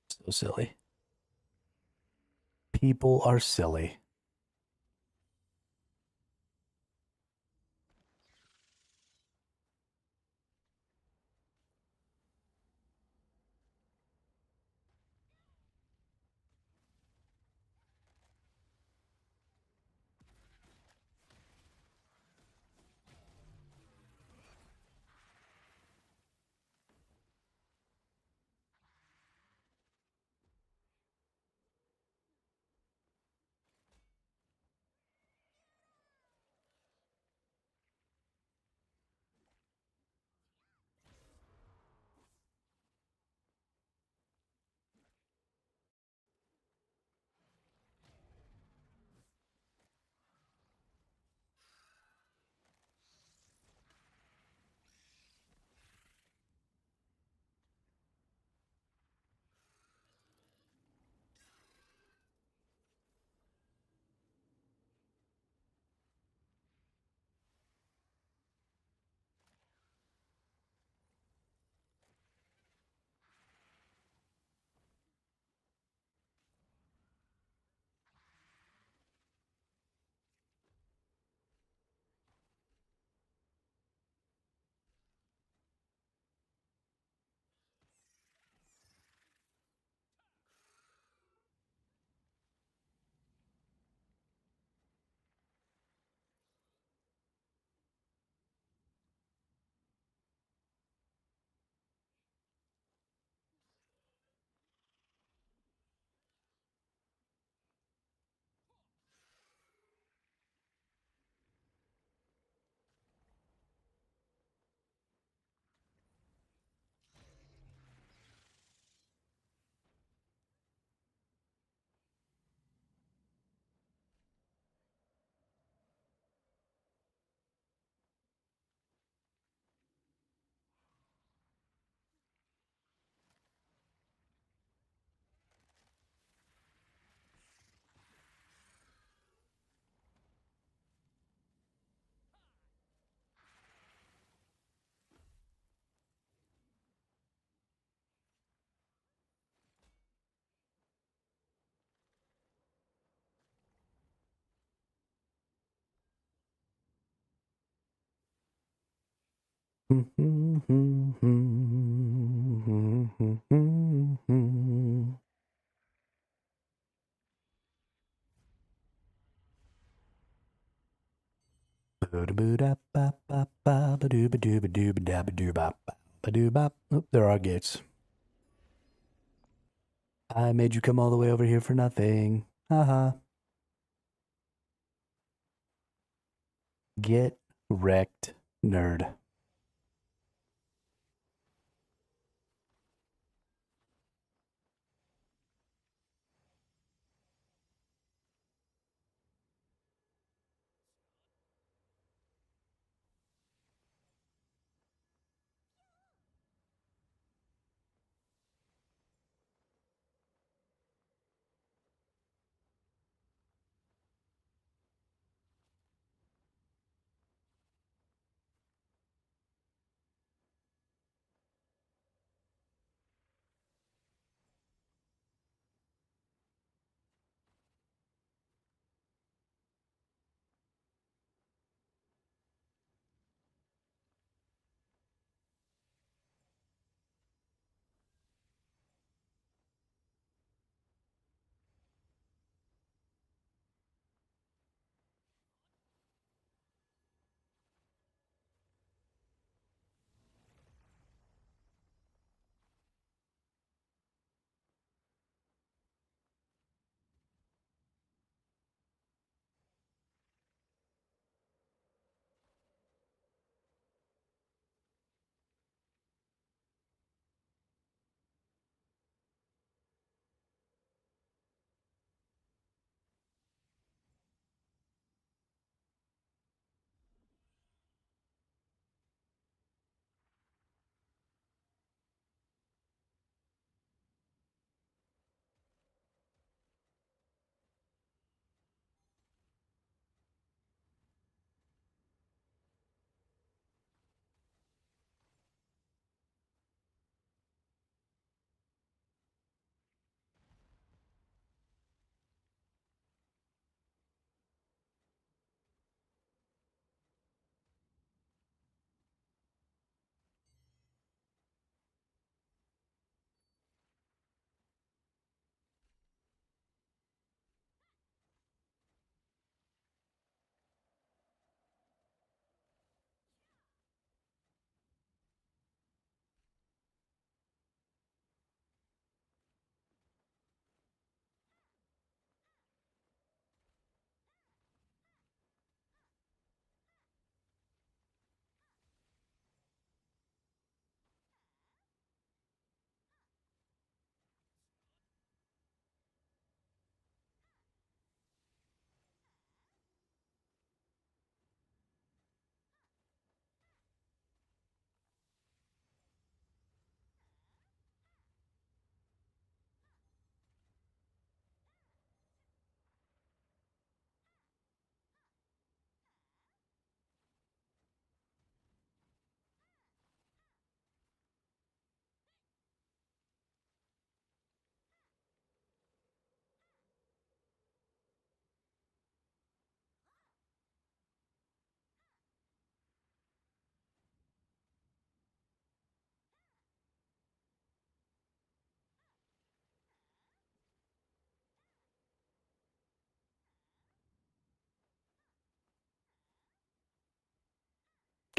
So silly. People are silly. Oop, there are gates. I made you come all the way over here for nothing. Haha. Get wrecked, nerd.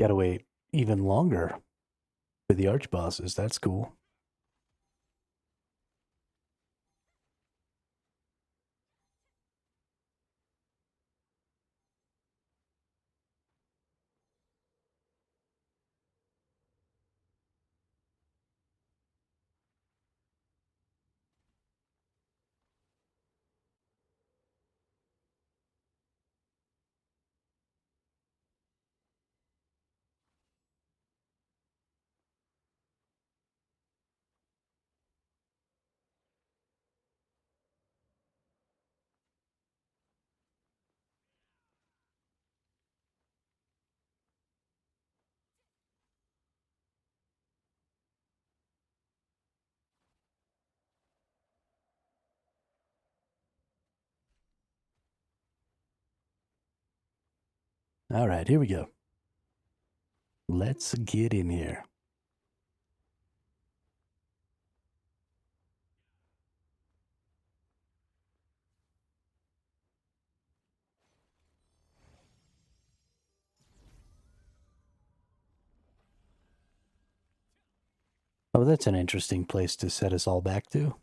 Gotta wait even longer for the arch bosses. That's cool. All right, here we go. Let's get in here. Oh, that's an interesting place to set us all back to.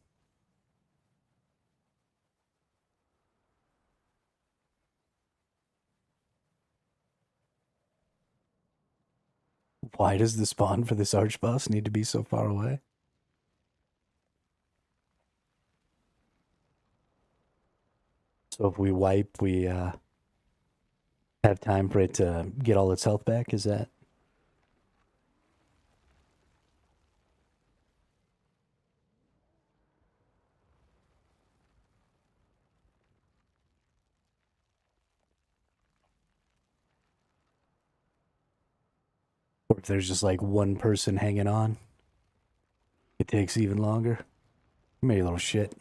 Why does the spawn for this archboss need to be so far away? So if we wipe, we have time for it to get all its health back, is that? Or if there's just like one person hanging on, it takes even longer. Come here, you little shit.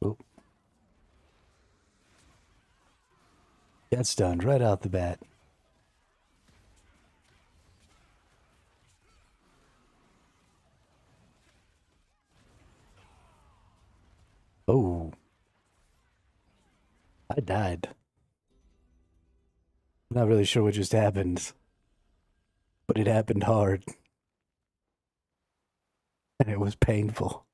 Oop. Got stunned right out the bat. Oh. I died. I'm not really sure what just happened, but it happened hard. And it was painful.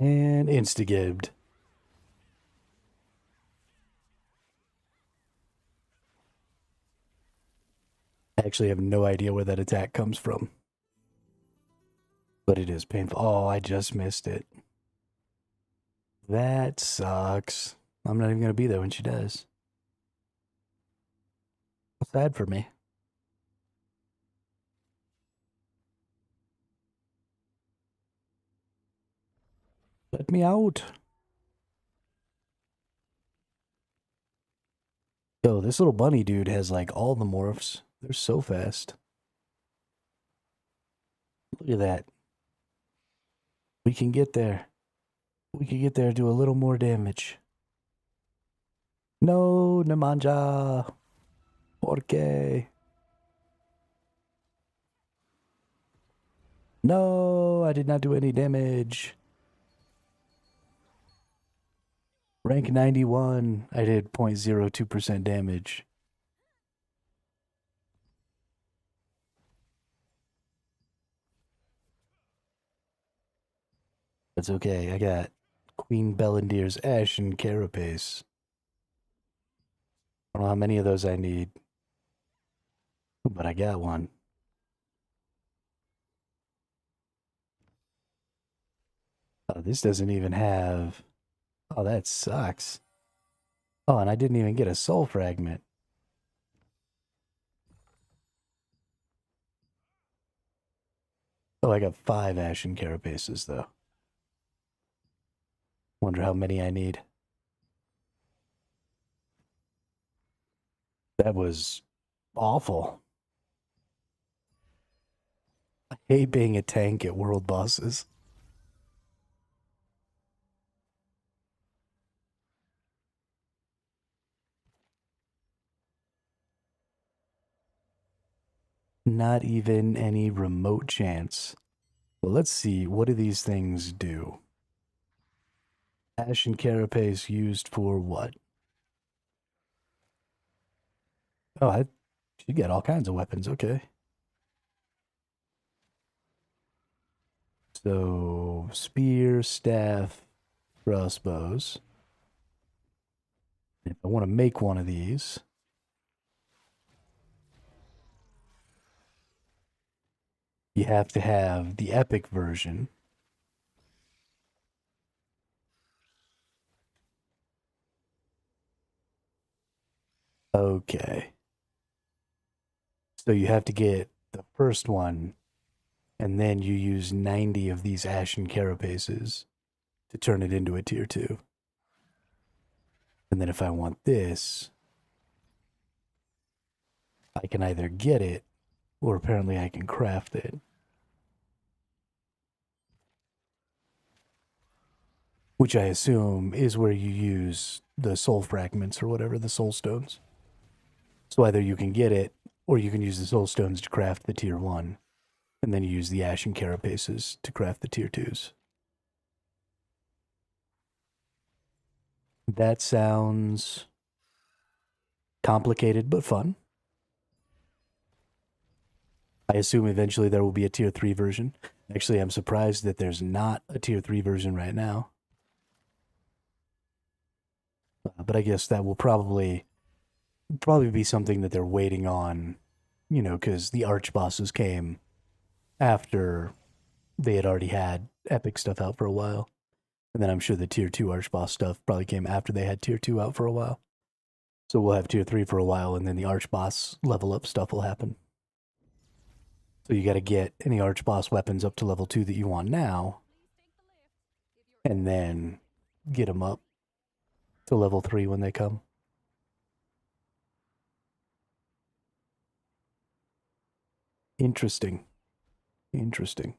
And insta-gibbed. I actually have no idea where that attack comes from. But it is painful. Oh, I just missed it. That sucks. I'm not even going to be there when she does. Sad for me. Let me out. Yo, this little bunny dude has like all the morphs. They're so fast. Look at that. We can get there. We can get there, do a little more damage. No, Nemanja. ¿Por qué? No, I did not do any damage. Rank 91. I did 0.02% damage. That's okay. I got Queen Bellendir's Ashen Carapace. I don't know how many of those I need, but I got one. Oh, this doesn't even have... Oh, that sucks. Oh, and I didn't even get a soul fragment. Oh, I got 5 Ashen Carapaces, though. Wonder how many I need. That was awful. I hate being a tank at world bosses. Not even any remote chance. Well, let's see. What do these things do? Ashen carapace used for what? Oh, you get all kinds of weapons. Okay. So, spear, staff, crossbows. If I want to make one of these, you have to have the epic version. Okay. So you have to get the first one, and then you use 90 of these ashen carapaces to turn it into a tier 2. And then if I want this, I can either get it, or apparently I can craft it. Which I assume is where you use the soul fragments or whatever, the soul stones. So either you can get it, or you can use the soul stones to craft the tier 1, and then you use the ashen carapaces to craft the tier 2s. That sounds complicated but fun. I assume eventually there will be a tier 3 version. Actually, I'm surprised that there's not a tier 3 version right now. But I guess that will probably be something that they're waiting on, you know, because the arch bosses came after they had already had epic stuff out for a while. And then I'm sure the tier 2 arch boss stuff probably came after they had tier 2 out for a while. So we'll have tier 3 for a while, and then the arch boss level up stuff will happen. So you got to get any arch boss weapons up to level 2 that you want now, and then get them up to level 3 when they come. Interesting. Interesting.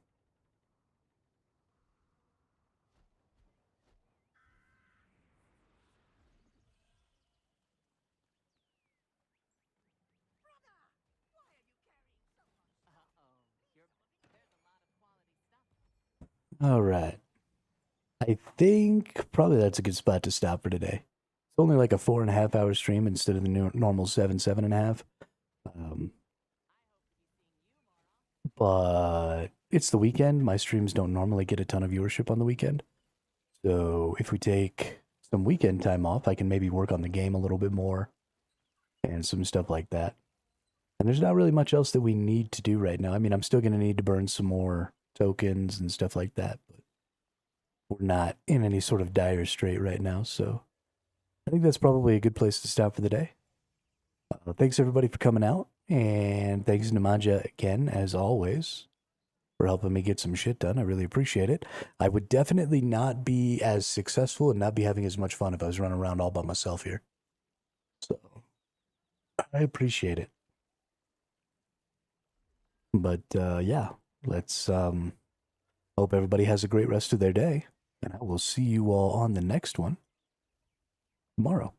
All right. I think probably that's a good spot to stop for today. It's only like a 4.5 hour stream instead of the normal 7.5. But it's the weekend. My streams don't normally get a ton of viewership on the weekend. So if we take some weekend time off, I can maybe work on the game a little bit more and some stuff like that. And there's not really much else that we need to do right now. I mean, I'm still going to need to burn some more tokens and stuff like that, but we're not in any sort of dire strait right now. So I think that's probably a good place to stop for the day. Thanks everybody for coming out, and thanks Namaja again, as always, for helping me get some shit done. I really appreciate it. I would definitely not be as successful and not be having as much fun if I was running around all by myself here. So I appreciate it. But yeah, let's hope everybody has a great rest of their day, and I will see you all on the next one tomorrow.